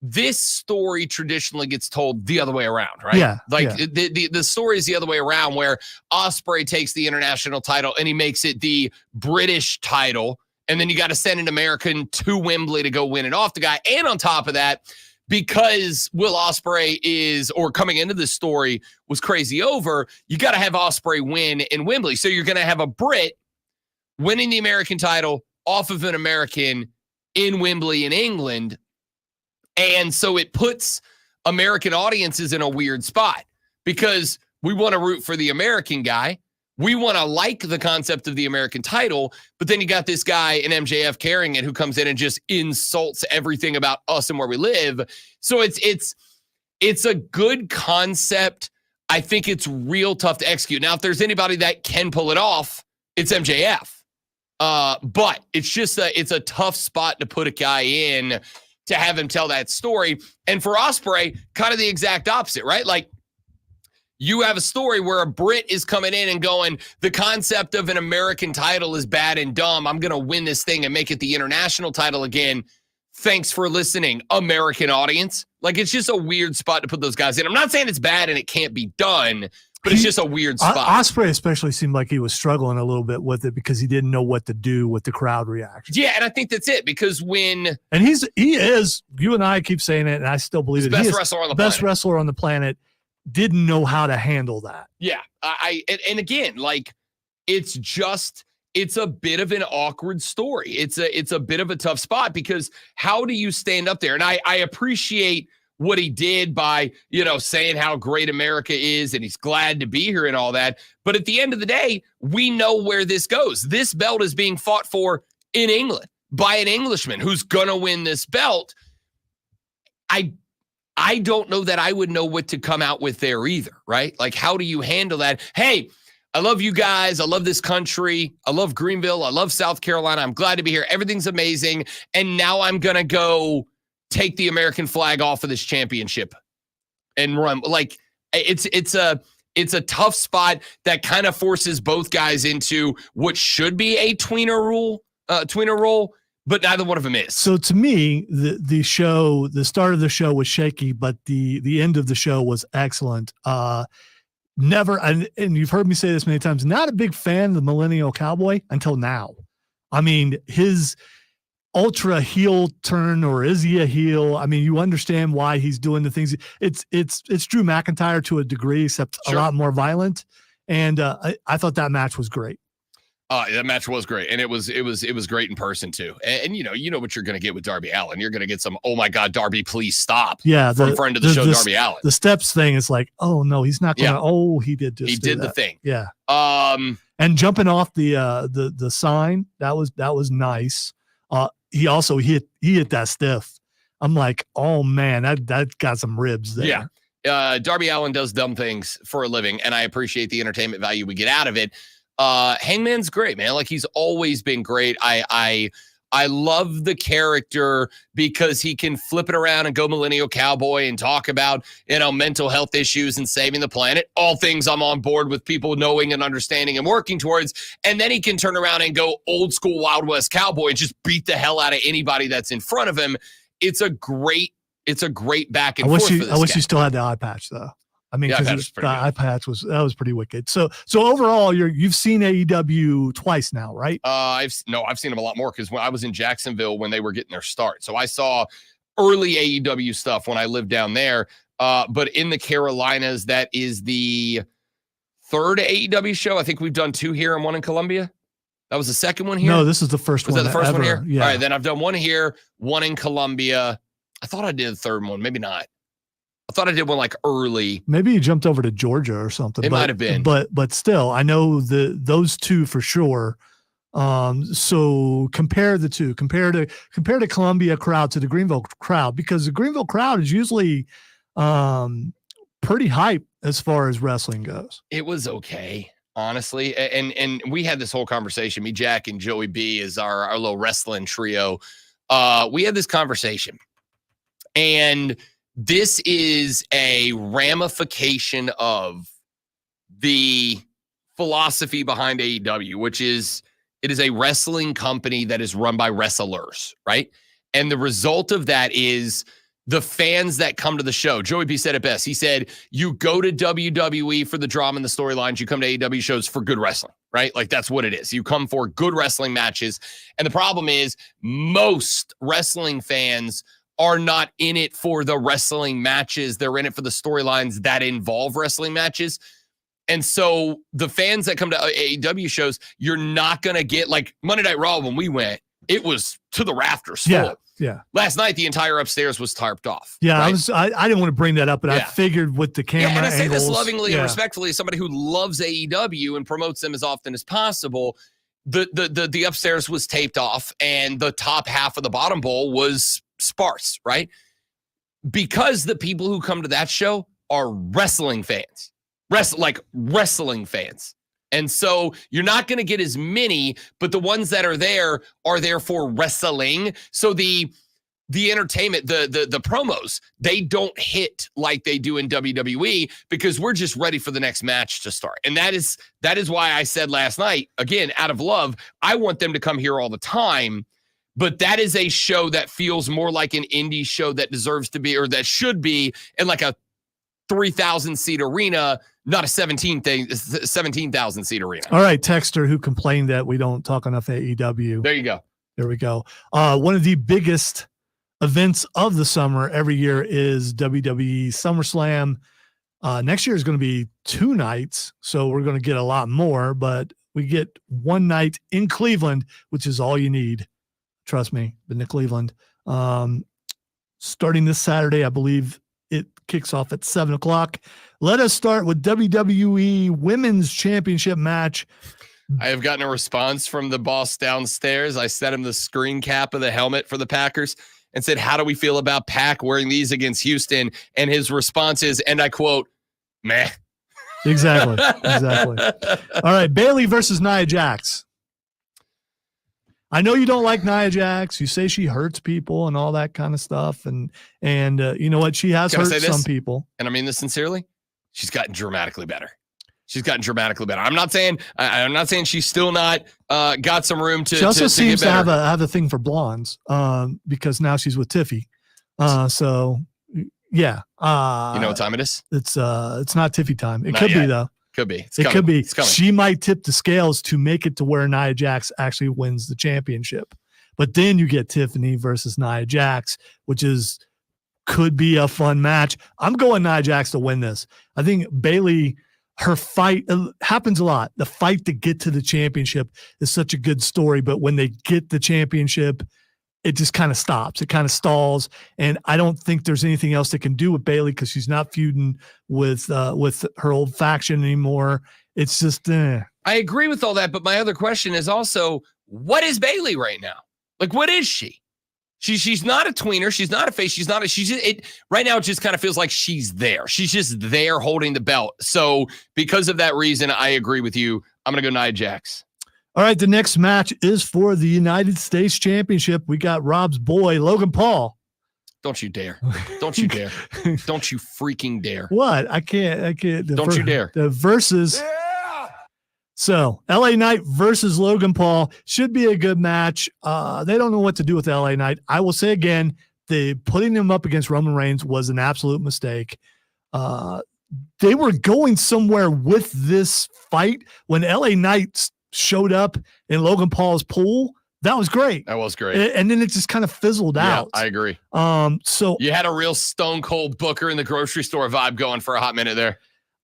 this story traditionally gets told the other way around, right? Yeah. The story is the other way around, where Ospreay takes the international title and he makes it the British title. And then you got to send an American to Wembley to go win it off the guy. And on top of that, because Will Ospreay coming into this story was crazy over, you got to have Ospreay win in Wembley. So you're going to have a Brit winning the American title off of an American in Wembley in England. And so it puts American audiences in a weird spot, because we want to root for the American guy. We want to like the concept of the American title, but then you got this guy in MJF carrying it who comes in and just insults everything about us and where we live. So it's a good concept. I think it's real tough to execute. Now, if there's anybody that can pull it off, it's MJF. But it's just it's a tough spot to put a guy in to have him tell that story. And for Ospreay, kind of the exact opposite, right? Like, you have a story where a Brit is coming in and going, the concept of an American title is bad and dumb. I'm going to win this thing and make it the international title again. Thanks for listening, American audience. Like, it's just a weird spot to put those guys in. I'm not saying it's bad and it can't be done, but it's just a weird spot. Ospreay especially seemed like he was struggling a little bit with it because he didn't know what to do with the crowd reaction. Yeah, and I think that's it because when and he is, you and I keep saying it, and I still believe it. Best he is wrestler on the best planet. wrestler on the planet. Didn't know how to handle that. Yeah, and again, like it's a bit of an awkward story. It's a bit of a tough spot because how do you stand up there? And I appreciate what he did by, saying how great America is and he's glad to be here and all that. But at the end of the day, we know where this goes. This belt is being fought for in England by an Englishman who's going to win this belt. I don't know that I would know what to come out with there either, right? Like, how do you handle that? Hey, I love you guys. I love this country. I love Greenville. I love South Carolina. I'm glad to be here. Everything's amazing. And now I'm going to go take the American flag off of this championship and run. Like, it's a tough spot that kind of forces both guys into what should be a tweener role, but neither one of them is. So to me, the start of the show was shaky, but the end of the show was excellent. Never, and you've heard me say this many times, not a big fan of the Millennial Cowboy until now. I mean, his ultra heel turn, or is he a heel? I mean, you understand why he's doing the things. It's Drew McIntyre to a degree, except Sure. a lot more violent. And I thought that match was great. That match was great, and it was great in person too. And you know what you're going to get with Darby Allin. You're going to get some, oh my God, Darby, please stop. Yeah, from friend of the show, Darby Allin. The steps thing is like, oh no, he's not going to. Yeah. Oh, he did just. He do did the that. thing. Yeah. And jumping off the sign, that was nice. He also hit that stiff. I'm like, oh man, that got some ribs there. Yeah. Darby Allin does dumb things for a living, and I appreciate the entertainment value we get out of it. Hangman's great, man. Like, he's always been great. I love the character because he can flip it around and go Millennial Cowboy and talk about, mental health issues and saving the planet. All things I'm on board with people knowing and understanding and working towards. And then he can turn around and go old school Wild West Cowboy and just beat the hell out of anybody that's in front of him. It's a great back and forth for this I wish guy. you still had the eye patch though. I mean, Yeah, because that was pretty the good. eye patch was pretty wicked. So overall, you've seen AEW twice now, right? I've seen them a lot more because when I was in Jacksonville when they were getting their start. So I saw early AEW stuff when I lived down there. But in the Carolinas, that is the third AEW show. I think we've done 2 here and 1 in Columbia. That was the second one here. No, this is the first Was one. that the first ever. one here? Yeah. All right, then I've done 1 here, 1 in Columbia. I thought I did the third one. Maybe not. I thought I did one like early. Maybe you jumped over to Georgia or something. It but, might have been. But still, I know those 2 for sure. So compare the 2. Compare the Columbia crowd to the Greenville crowd, because the Greenville crowd is usually pretty hype as far as wrestling goes. It was okay, honestly. And we had this whole conversation. Me, Jack, and Joey B is our little wrestling trio. We had this conversation, and this is a ramification of the philosophy behind AEW, which is it is a wrestling company that is run by wrestlers, right? And the result of that is the fans that come to the show. Joey B said it best. He said, you go to WWE for the drama and the storylines. You come to AEW shows for good wrestling, right? Like, that's what it is. You come for good wrestling matches. And the problem is most wrestling fans are not in it for the wrestling matches. They're in it for the storylines that involve wrestling matches. And so the fans that come to AEW shows, you're not going to get, like Monday Night Raw when we went, it was to the rafters full. Yeah. Last night, the entire upstairs was tarped off. Yeah, right? I didn't want to bring that up, but I Yeah. figured with the camera and I say this angles, lovingly and yeah. respectfully as somebody who loves AEW and promotes them as often as possible. The upstairs was taped off, and the top half of the bottom bowl was sparse, right? Because the people who come to that show are wrestling fans, wrestling fans. And so you're not going to get as many, but the ones that are there for wrestling. So the entertainment, the promos, they don't hit like they do in WWE because we're just ready for the next match to start. And that is why I said last night, again, out of love, I want them to come here all the time. But that is a show that feels more like an indie show that deserves to be, or that should be, in like a 3,000 seat arena, not a 17,000 seat arena. All right, texter who complained that we don't talk enough AEW. There you go. There we go. One of the biggest events of the summer every year is WWE SummerSlam. Next year is going to be 2 nights, so we're going to get a lot more, but we get 1 night in Cleveland, which is all you need. Trust me, been to Cleveland. Starting this Saturday, I believe it kicks off at 7:00. Let us start with WWE Women's Championship match. I have gotten a response from the boss downstairs. I sent him the screen cap of the helmet for the Packers and said, how do we feel about Pack wearing these against Houston? And his response is, and I quote, meh. Exactly. All right, Bayley versus Nia Jax. I know you don't like Nia Jax. You say she hurts people and all that kind of stuff. And you know what? She has hurt some people. And I mean this sincerely. She's gotten dramatically better. I'm not saying she's still not got some room to. She also seems to get better. have a thing for blondes because now she's with Tiffy. So yeah. You know what time it is? It's not Tiffy time. It Not could yet. be though. Could be. It could be. It's coming. She might tip the scales to make it to where Nia Jax actually wins the championship. But then you get Tiffany versus Nia Jax, which could be a fun match. I'm going Nia Jax to win this. I think Bayley, her fight happens a lot. The fight to get to the championship is such a good story, but when they get the championship, it just kind of stops. It kind of stalls. And I don't think there's anything else they can do with Bayley because she's not feuding with her old faction anymore. It's just, I agree with all that. But my other question is also, what is Bayley right now? Like, what is she? She's not a tweener. She's not a face. Right now, it just kind of feels like she's there. She's just there holding the belt. So because of that reason, I agree with you. I'm going to go Nia Jax. All right, the next match is for the United States Championship. We got Rob's boy, Logan Paul. Don't you dare. Don't you dare. Don't you freaking dare. What? I can't. Don't you dare. The versus. Yeah! So, LA Knight versus Logan Paul should be a good match. They don't know what to do with LA Knight. I will say again, putting him up against Roman Reigns was an absolute mistake. They were going somewhere with this fight when LA Knight showed up in Logan Paul's pool. That was great. That was great. And then it just kind of fizzled out. I agree. So you had a real Stone Cold Booker in the grocery store vibe going for a hot minute there.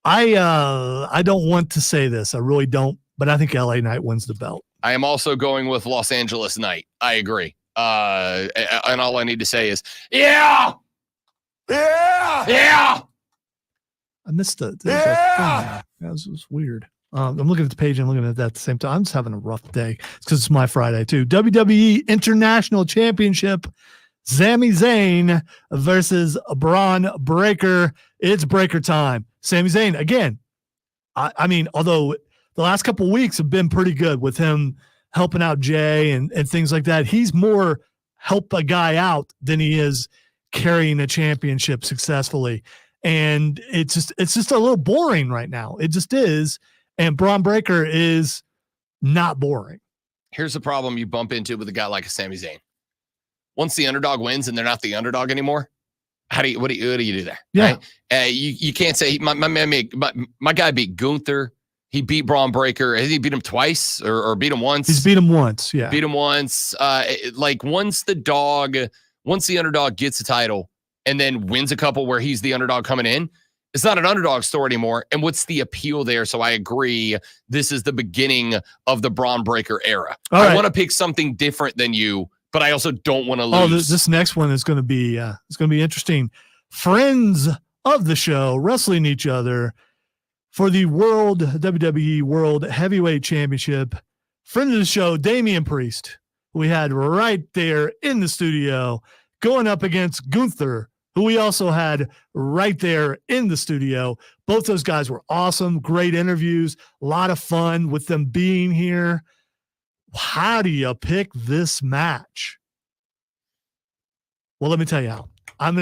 I don't want to say this. I really don't, but I think LA Knight wins the belt. I am also going with Los Angeles Knight. I agree. And all I need to say is, yeah. I missed the that was weird. I'm looking at the page and looking at that at the same time. I'm just having a rough day. It's because it's my Friday too. WWE International Championship, Sami Zayn versus Braun Breaker. It's breaker time. Sami Zayn, again, I mean, although the last couple of weeks have been pretty good with him helping out Jay and things like that, he's more help a guy out than he is carrying a championship successfully. And it's just a little boring right now. It just is. And Braun Breaker is not boring. Here's the problem you bump into with a guy like a Sami Zayn. Once the underdog wins and they're not the underdog anymore, what do you do there? Yeah. Right? You can't say my guy beat Gunther. He beat Braun Breaker. Has he beat him twice or beat him once? He's beat him once. Yeah. Beat him once. Once the underdog gets the title and then wins a couple where he's the underdog coming in, it's not an underdog story anymore. And what's the appeal there? So I agree. This is the beginning of the Braun Breaker era. I want to pick something different than you, but I also don't want to lose. Oh, this next one is going to be interesting. Friends of the show wrestling each other for the WWE World Heavyweight Championship. Friend of the show, Damian Priest, who we had right there in the studio, going up against Gunther, who we also had right there in the studio. Both those guys were awesome. Great interviews. A lot of fun with them being here. How do you pick this match? Well, let me tell you how. I'm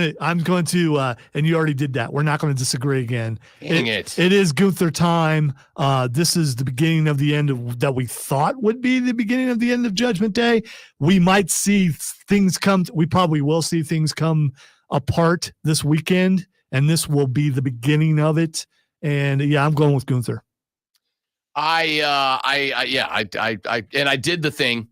going to, and you already did that. We're not going to disagree again. Dang it. It is Gunther time. This is the beginning of the end of that we thought would be the beginning of the end of Judgment Day. We might see things come. We probably will see things come apart this weekend and this will be the beginning of it. And yeah, I'm going with Gunther. I did the thing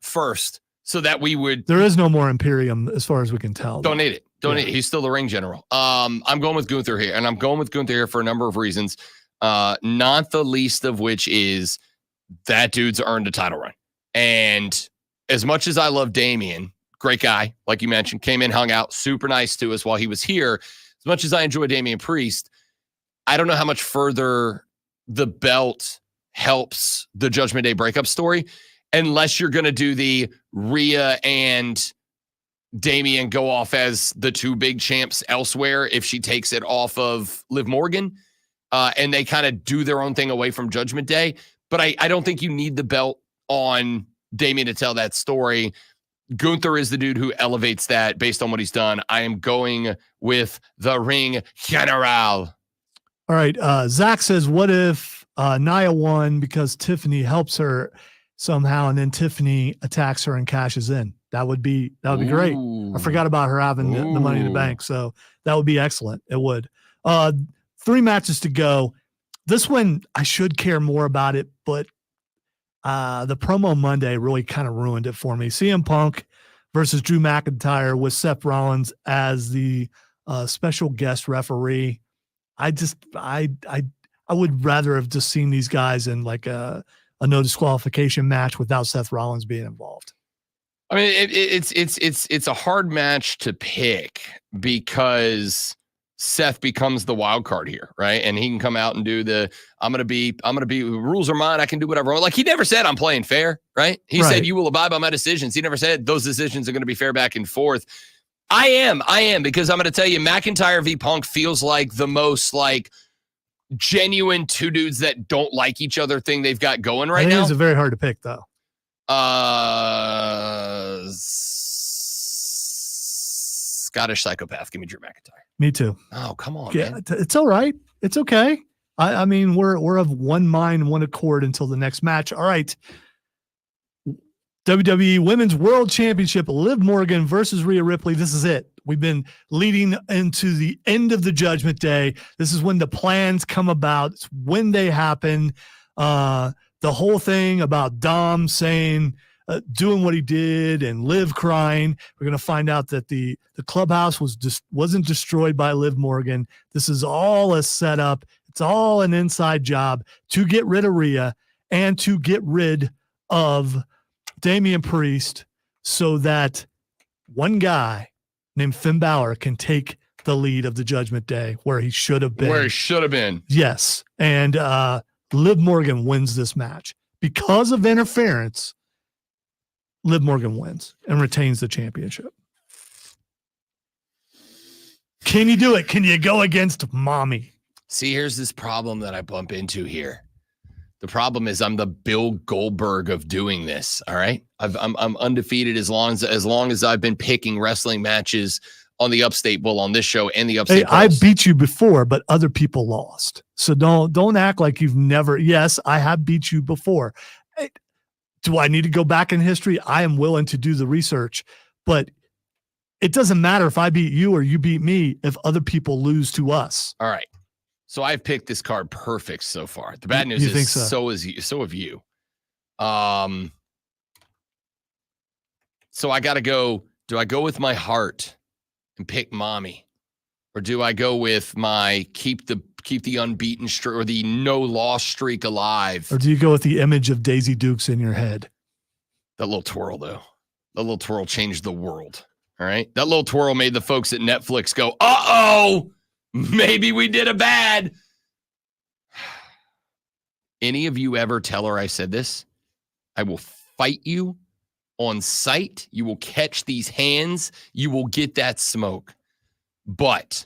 first so that we would. There is no more Imperium as far as we can tell. Don't need it. Don't need it. He's still the ring general. I'm going with Gunther here, and I'm going with Gunther here for a number of reasons. Not the least of which is that dude's earned a title run. And as much as I love Damian, great guy, like you mentioned, came in, hung out, super nice to us while he was here. As much as I enjoy Damian Priest, I don't know how much further the belt helps the Judgment Day breakup story, unless you're going to do the Rhea and Damian go off as the two big champs elsewhere if she takes it off of Liv Morgan, and they kind of do their own thing away from Judgment Day. But I don't think you need the belt on Damian to tell that story. Gunther is the dude who elevates that based on what he's done. I am going with the Ring General. All right. Zach says, what if Nia won because Tiffany helps her somehow, and then Tiffany attacks her and cashes in? That would be great. I forgot about her having the Money in the Bank, so that would be excellent. It would. 3 matches to go. This one I should care more about it, but the promo Monday really kind of ruined it for me. CM Punk versus Drew McIntyre with Seth Rollins as the special guest referee. I would rather have just seen these guys in like a no disqualification match without Seth Rollins being involved. I mean, it's a hard match to pick because Seth becomes the wild card here, right? And he can come out and do the I'm gonna be rules are mine. I can do whatever. Like he never said I'm playing fair, right? He said you will abide by my decisions. He never said those decisions are going to be fair back and forth. I am because I'm going to tell you, McIntyre v Punk feels like the most like genuine two dudes that don't like each other thing they've got going right now. It's very hard to pick though. Scottish Psychopath. Give me Drew McIntyre. Me too. Oh, come on, yeah, man. It's all right. It's okay. I mean, we're of one mind, one accord until the next match. All right. WWE Women's World Championship, Liv Morgan versus Rhea Ripley. This is it. We've been leading into the end of the Judgment Day. This is when the plans come about. It's when they happen. The whole thing about Dom saying, doing what he did and Liv crying. We're going to find out that the clubhouse wasn't destroyed by Liv Morgan. This is all a setup. It's all an inside job to get rid of Rhea and to get rid of Damian Priest so that one guy named Finn Balor can take the lead of the Judgment Day where he should have been. Yes. And Liv Morgan wins this match. Because of interference, Liv Morgan wins and retains the championship. Can you do it? Can you go against mommy? See, here's this problem that I bump into here. The problem is I'm the Bill Goldberg of doing this. All right. I'm undefeated as long as I've been picking wrestling matches on the Upstate Bowl on this show and the Upstate Bowl. I beat you before, but other people lost. So don't act like you've never. Yes, I have beat you before. Do I need to go back in history? I am willing to do the research, but it doesn't matter if I beat you or you beat me if other people lose to us. All right. So I've picked this card perfect so far. The bad news is so have you. So I got to go. Do I go with my heart and pick mommy, or do I go with my keep the unbeaten streak or the no loss streak alive? Or do you go with the image of Daisy Dukes in your head? That little twirl though. That little twirl changed the world. All right. That little twirl made the folks at Netflix go, uh-oh. Maybe we did a bad. Any of you ever tell her I said this? I will fight you on sight. You will catch these hands. You will get that smoke. But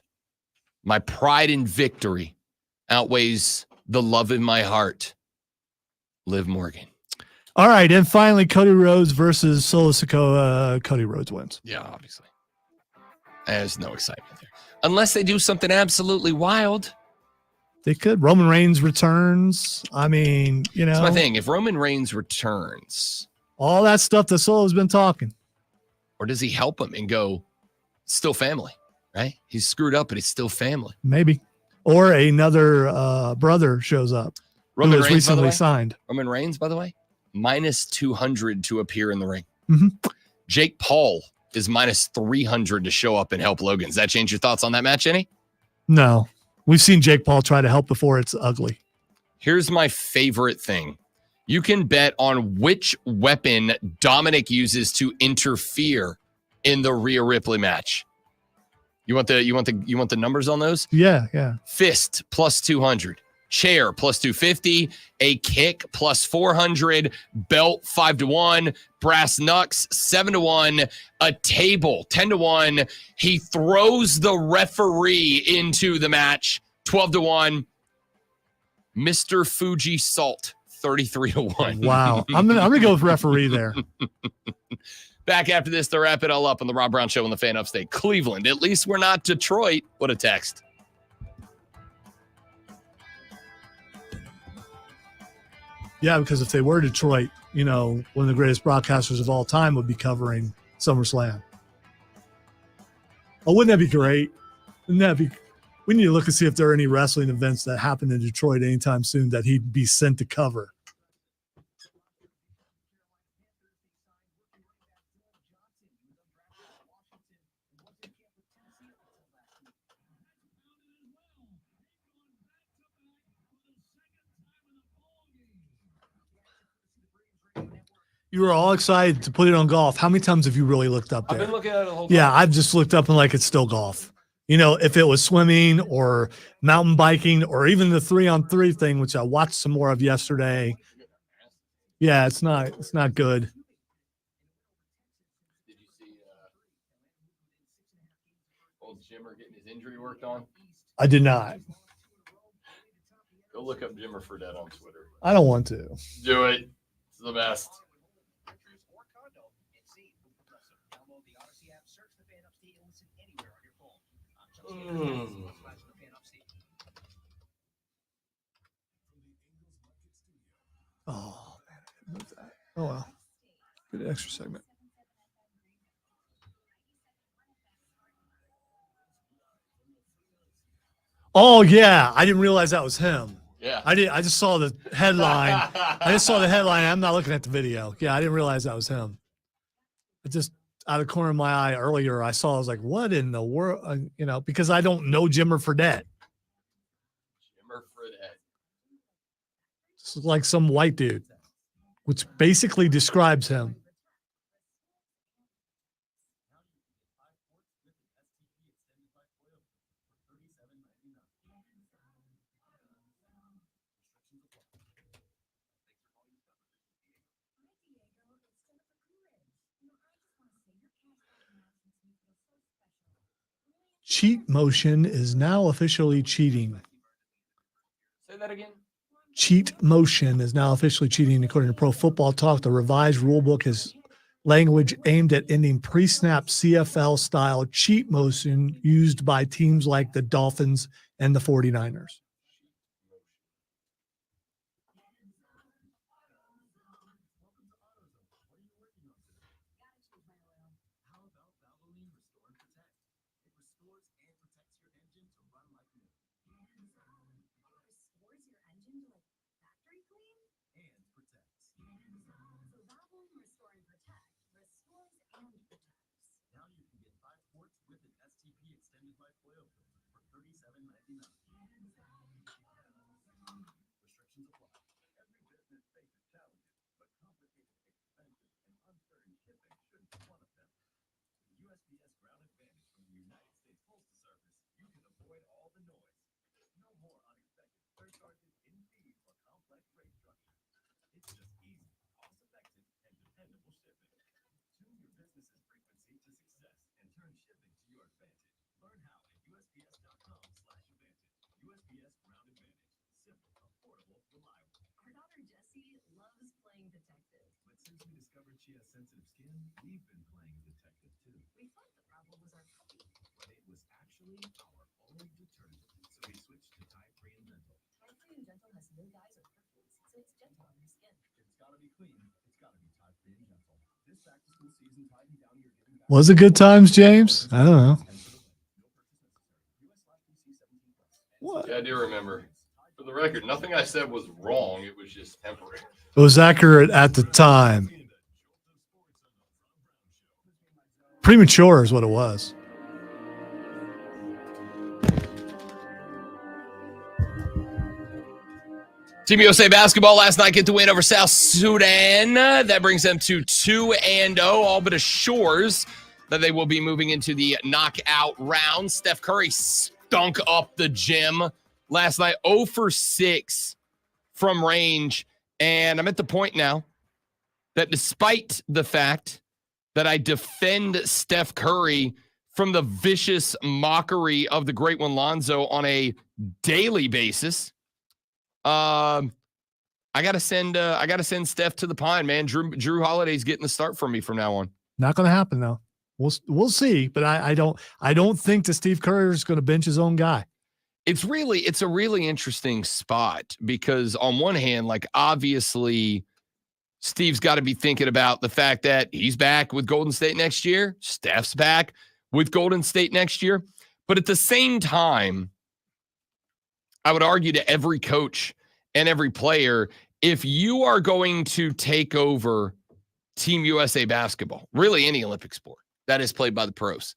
my pride in victory outweighs the love in my heart. Liv Morgan. All right. And finally, Cody Rhodes versus Solo Sikoa. Cody Rhodes wins. Yeah, obviously. There's no excitement there. Unless they do something absolutely wild. They could. Roman Reigns returns. I mean, you know. That's my thing. If Roman Reigns returns. All that stuff that Solo's been talking. Or does he help him and go, still family? right? He's screwed up, but he's still family. Maybe. Or another brother shows up Roman who was Reigns, by the recently way. signed. Roman Reigns, by the way, minus 200 to appear in the ring. Mhm. Jake Paul is minus 300 to show up and help Logan. Does that change your thoughts on that match, Jenny? No. We've seen Jake Paul try to help before. It's ugly. Here's my favorite thing. You can bet on which weapon Dominic uses to interfere in the Rhea Ripley match. You want the numbers on those? Yeah. Fist plus 200, chair plus 250, a kick plus 400, belt 5-1, brass knucks 7-1, a table 10-1. He throws the referee into the match 12-1. Mr. Fuji Salt 33-1. Wow. I'm gonna go with referee there. Back after this to wrap it all up on the Rob Brown Show on the Fan Upstate. Cleveland. At least we're not Detroit. What a text. Yeah, because if they were Detroit, one of the greatest broadcasters of all time would be covering SummerSlam. Oh, wouldn't that be great? We need to look and see if there are any wrestling events that happen in Detroit anytime soon that he'd be sent to cover. You were all excited to put it on golf. How many times have you really looked up there? I've been looking at it the whole time. Yeah, I've just looked up and it's still golf. If it was swimming or mountain biking or even the 3-on-3 thing, which I watched some more of yesterday. Yeah, it's not good. Did you see old Jimmer getting his injury worked on? I did not. Go look up Jimmer Fredette on Twitter. I don't want to. Do it. It's the best. Oh, man. Oh, well. Good extra segment. Oh, yeah. I didn't realize that was him. Yeah. I just saw the headline. I'm not looking at the video. Yeah, I didn't realize that was him. It just out of the corner of my eye earlier, I saw, I was like, what in the world? Because I don't know Jimmer Fredette. Jimmer Fredette. It's like some white dude, which basically describes him. Cheat motion is now officially cheating. Say that again. Cheat motion is now officially cheating, according to Pro Football Talk. The revised rule book is language aimed at ending pre-snap CFL-style cheat motion used by teams like the Dolphins and the 49ers. Was it good times, James? I don't know. What? Yeah, I do remember. For the record, nothing I said was wrong. It was just temporary. It was accurate at the time. Premature is what it was. Team USA basketball last night get the win over South Sudan. That brings them to 2-0, all but assures that they will be moving into the knockout round. Steph Curry stunk up the gym last night, 0 for 6 from range. And I'm at the point now that despite the fact that I defend Steph Curry from the vicious mockery of the great one Lonzo on a daily basis, I gotta send Steph to the pine, man. Drew Holiday's getting the start from me from now on. Not going to happen though. We'll see, but I don't think that Steve Kerr is going to bench his own guy. It's a really interesting spot because on one hand, like obviously Steve's got to be thinking about the fact that he's back with Golden State next year. Steph's back with Golden State next year. But at the same time, I would argue to every coach and every player, if you are going to take over Team USA basketball, really any Olympic sport that is played by the pros,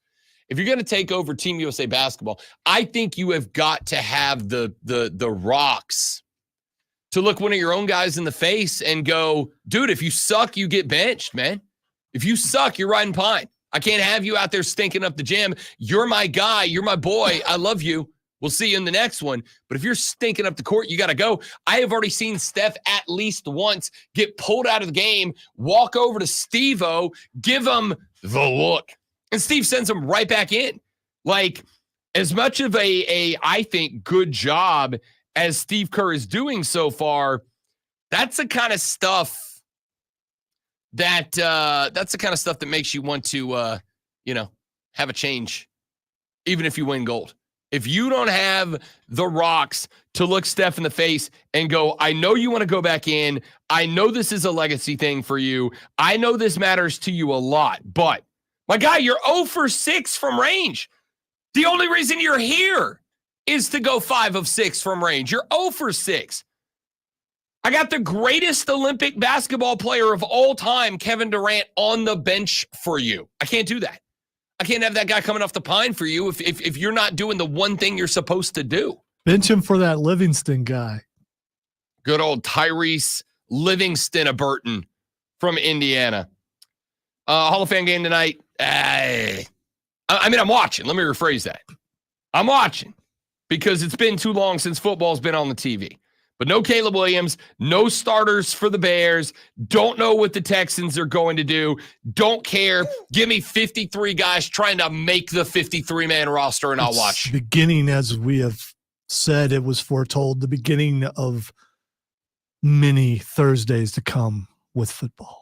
if you're going to take over Team USA basketball, I think you have got to have the rocks to look one of your own guys in the face and go, dude, if you suck, you get benched, man. If you suck, you're riding pine. I can't have you out there stinking up the gym. You're my guy. You're my boy. I love you. We'll see you in the next one. But if you're stinking up the court, you got to go. I have already seen Steph at least once get pulled out of the game, walk over to Steve-O, give him the look. And Steve sends him right back in. Like, as much of a I think, good job as Steve Kerr is doing so far, that's the kind of stuff that makes you want to have a change, even if you win gold. If you don't have the rocks to look Steph in the face and go, I know you want to go back in. I know this is a legacy thing for you. I know this matters to you a lot. But, my guy, you're 0 for 6 from range. The only reason you're here is to go 5 of 6 from range. You're 0 for 6. I got the greatest Olympic basketball player of all time, Kevin Durant, on the bench for you. I can't do that. I can't have that guy coming off the pine for you if you're not doing the one thing you're supposed to do. Bench him for that Livingston guy. Good old Tyrese Livingston of Burton from Indiana. Hall of Fame game tonight. I'm watching. Let me rephrase that. I'm watching because it's been too long since football's been on the TV. But no Caleb Williams, no starters for the Bears. Don't know what the Texans are going to do. Don't care. Give me 53 guys trying to make the 53-man roster, and I'll watch. Beginning, as we have said, it was foretold, the beginning of many Thursdays to come with football.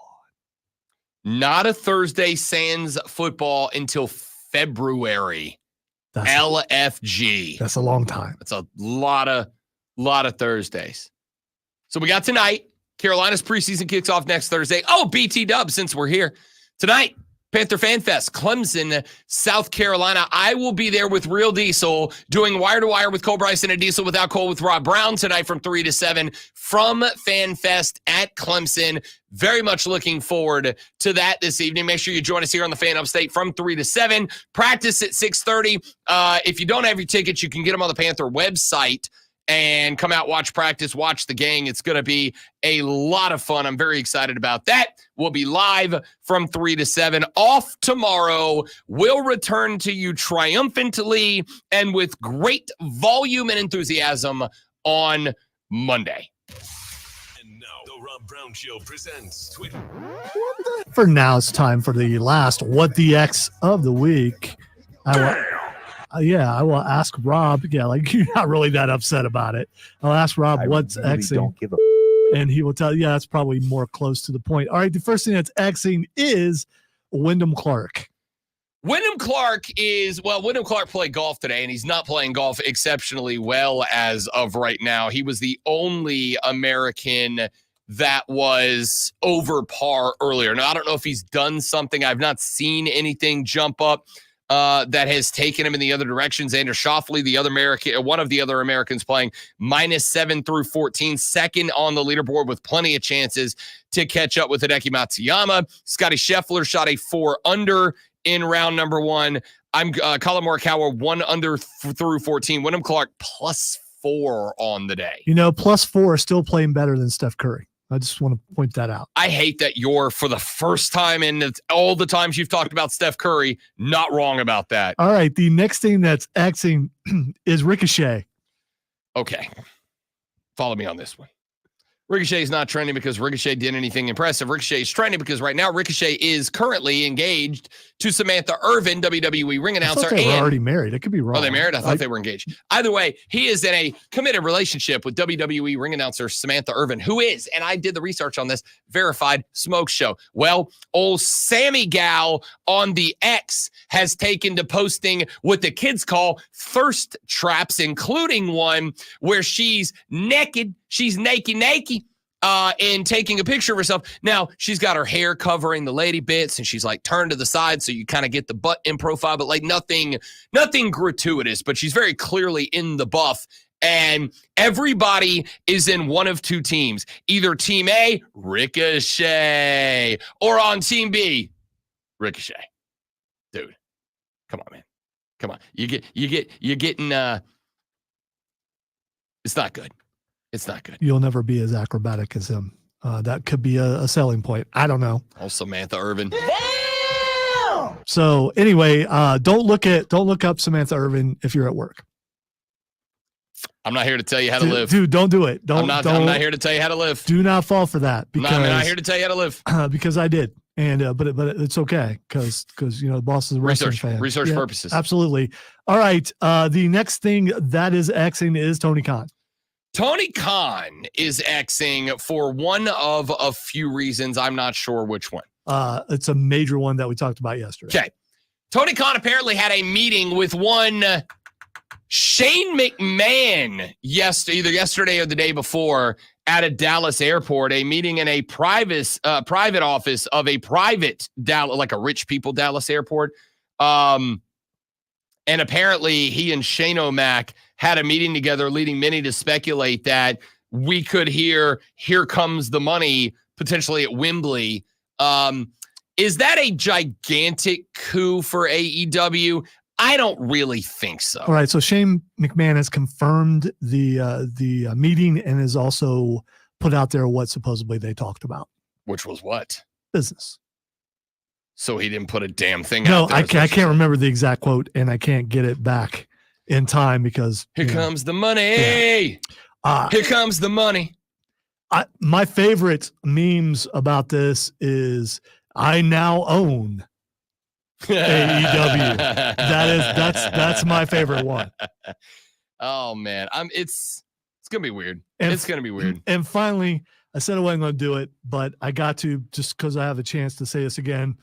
Not a Thursday sans football until February. LFG. That's a long time. That's a lot of Thursdays. So we got tonight. Carolina's preseason kicks off next Thursday. Oh, BT Dub, since we're here. Tonight, Panther Fan Fest, Clemson, South Carolina. I will be there with Real Diesel doing Wire to Wire with Cole Bryson and Diesel Without Cole with Rob Brown tonight from 3 to 7 from Fan Fest at Clemson. Very much looking forward to that this evening. Make sure you join us here on the Fan Upstate from 3 to 7. Practice at 6:30. If you don't have your tickets, you can get them on the Panther website and come out, watch practice, watch the gang. It's going to be a lot of fun. I'm very excited about that. We'll be live from 3 to 7. Off tomorrow. We'll return to you triumphantly and with great volume and enthusiasm on Monday. And now, the Rob Brown Show presents Twitter. For now, it's time for the last What the X of the week. I will ask Rob. Yeah, like you're not really that upset about it. I'll ask Rob what's Xing, and he will tell you. Yeah, that's probably more close to the point. All right, the first thing that's Xing is Wyndham Clark. Wyndham Clark played golf today, and he's not playing golf exceptionally well as of right now. He was the only American that was over par earlier. Now, I don't know if he's done something. I've not seen anything jump up. that has taken him in the other direction. Xander Schauffele, one of the other Americans playing, -7 through 14, second on the leaderboard with plenty of chances to catch up with Hideki Matsuyama. Scotty Scheffler shot a 4 under in round number 1. I'm Colin Morikawa 1 under through 14. Wyndham Clark +4 on the day. +4 is still playing better than Steph Curry. I just want to point that out. I hate that you're, for the first time in all the times you've talked about Steph Curry, not wrong about that. All right. The next thing that's Xing is Ricochet. Okay. Follow me on this one. Ricochet is not trending because Ricochet did anything impressive. Ricochet is trending because right now Ricochet is currently engaged to Samantha Irvin, WWE ring announcer. I thought they were already married. It could be wrong. Oh, they married? I thought they were engaged. Either way, he is in a committed relationship with WWE ring announcer Samantha Irvin, who is, and I did the research on this, verified smoke show. Well, old Sammy Gal on the X has taken to posting what the kids call thirst traps, including one where she's naked. She's naked. And taking a picture of herself. Now, she's got her hair covering the lady bits, and she's like turned to the side, so you kind of get the butt in profile, but like nothing gratuitous, but she's very clearly in the buff. And everybody is in one of two teams. Either Team A, Ricochet, or on Team B, Ricochet. Dude, come on, man. Come on. You're getting it's not good. It's not good. You'll never be as acrobatic as him. That could be a selling point. I don't know. Oh, Samantha Irvin. So anyway, don't look up Samantha Irvin if you're at work. I'm not here to tell you how to live. Dude, don't do it. I'm not here to tell you how to live. Do not fall for that. Because, I'm not here to tell you how to live. Because I did. And but it's okay because the boss is a wrestling fan. Research purposes. Absolutely. All right. The next thing that is Xing is Tony Khan. Tony Khan is Xing for one of a few reasons. I'm not sure which one. It's a major one that we talked about yesterday. Okay. Tony Khan apparently had a meeting with one Shane McMahon either yesterday or the day before at a Dallas airport, a meeting in a private office of a private Dallas, like a rich people Dallas airport. And apparently he and Shane O'Mac had a meeting together, leading many to speculate that we could hear "Here Comes the Money" potentially at Wembley. Is that a gigantic coup for AEW? I don't really think so. All right, so Shane McMahon has confirmed the meeting and has also put out there what supposedly they talked about. Which was what? Business. So he didn't put a damn thing out there. No, I can't remember the exact quote, and I can't get it back in time because here comes the money. Yeah. Here comes the money. My favorite memes about this is I now own AEW. That's my favorite one. Oh man, it's gonna be weird. It's gonna be weird. And finally, I said I wasn't going to do it, but I got to just because I have a chance to say this again.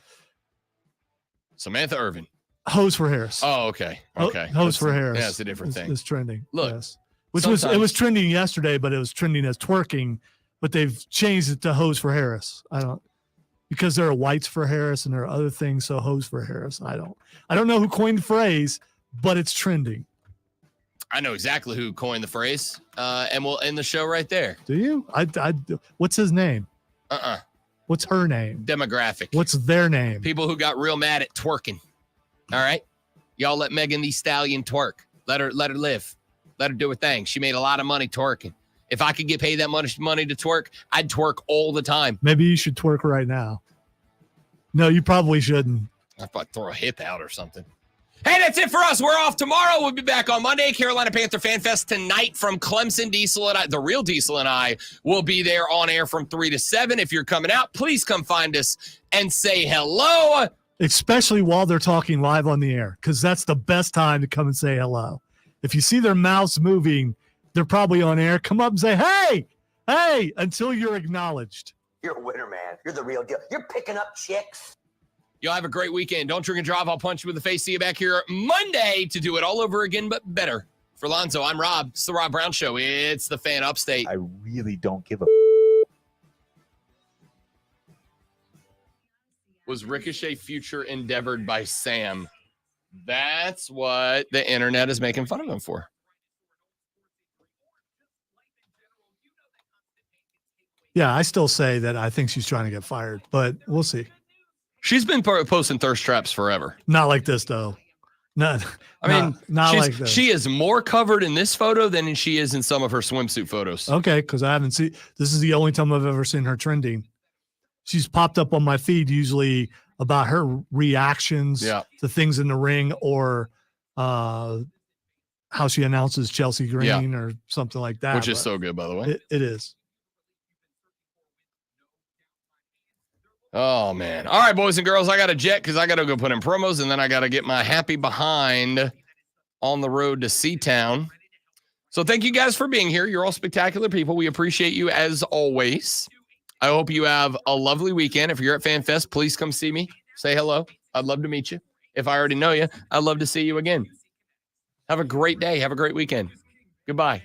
Samantha Irvin. Hose for Harris. Oh, okay. Okay. Hose for Harris. Yeah, it's a different thing. It's trending. Look, yes. It was trending yesterday, but it was trending as twerking, but they've changed it to Hose for Harris. Because there are whites for Harris and there are other things, so Hose for Harris. I don't know who coined the phrase, but it's trending. I know exactly who coined the phrase, and we'll end the show right there. Do you? What's his name? What's her name? Demographic. What's their name? People who got real mad at twerking. All right, y'all let Megan Thee Stallion twerk. Let her live. Let her do her thing. She made a lot of money twerking. If I could get paid that much money to twerk, I'd twerk all the time. Maybe you should twerk right now. No, you probably shouldn't. I'd probably throw a hip out or something. Hey, that's it for us. We're off tomorrow. We'll be back on Monday. Carolina Panther Fan Fest tonight from Clemson. Diesel and I, the real Diesel and I, will be there on air from 3 to 7. If you're coming out, please come find us and say hello. Especially while they're talking live on the air, because that's the best time to come and say hello. If you see their mouths moving, they're probably on air. Come up and say, hey, until you're acknowledged. You're a winner, man. You're the real deal. You're picking up chicks. Y'all have a great weekend. Don't drink and drive. I'll punch you in the face. See you back here Monday to do it all over again, but better. For Lonzo, I'm Rob. It's the Rob Brown Show. It's the Fan Upstate. I really don't give a... Was Ricochet future endeavored by Sam? That's what the internet is making fun of him for. Yeah, I still say that I think she's trying to get fired, but we'll see. She's been posting thirst traps forever. Not like this, though. Not, I mean, not like this. She is more covered in this photo than she is in some of her swimsuit photos. Okay, because I haven't seen. This is the only time I've ever seen her trending. She's popped up on my feed usually about her reactions to things in the ring or how she announces Chelsea Green or something like that. Which is so good, by the way. It is. Oh, man. All right, boys and girls, I got a jet because I got to go put in promos, and then I got to get my happy behind on the road to Seatown. So thank you guys for being here. You're all spectacular people. We appreciate you as always. I hope you have a lovely weekend. If you're at FanFest, please come see me. Say hello. I'd love to meet you. If I already know you, I'd love to see you again. Have a great day. Have a great weekend. Goodbye.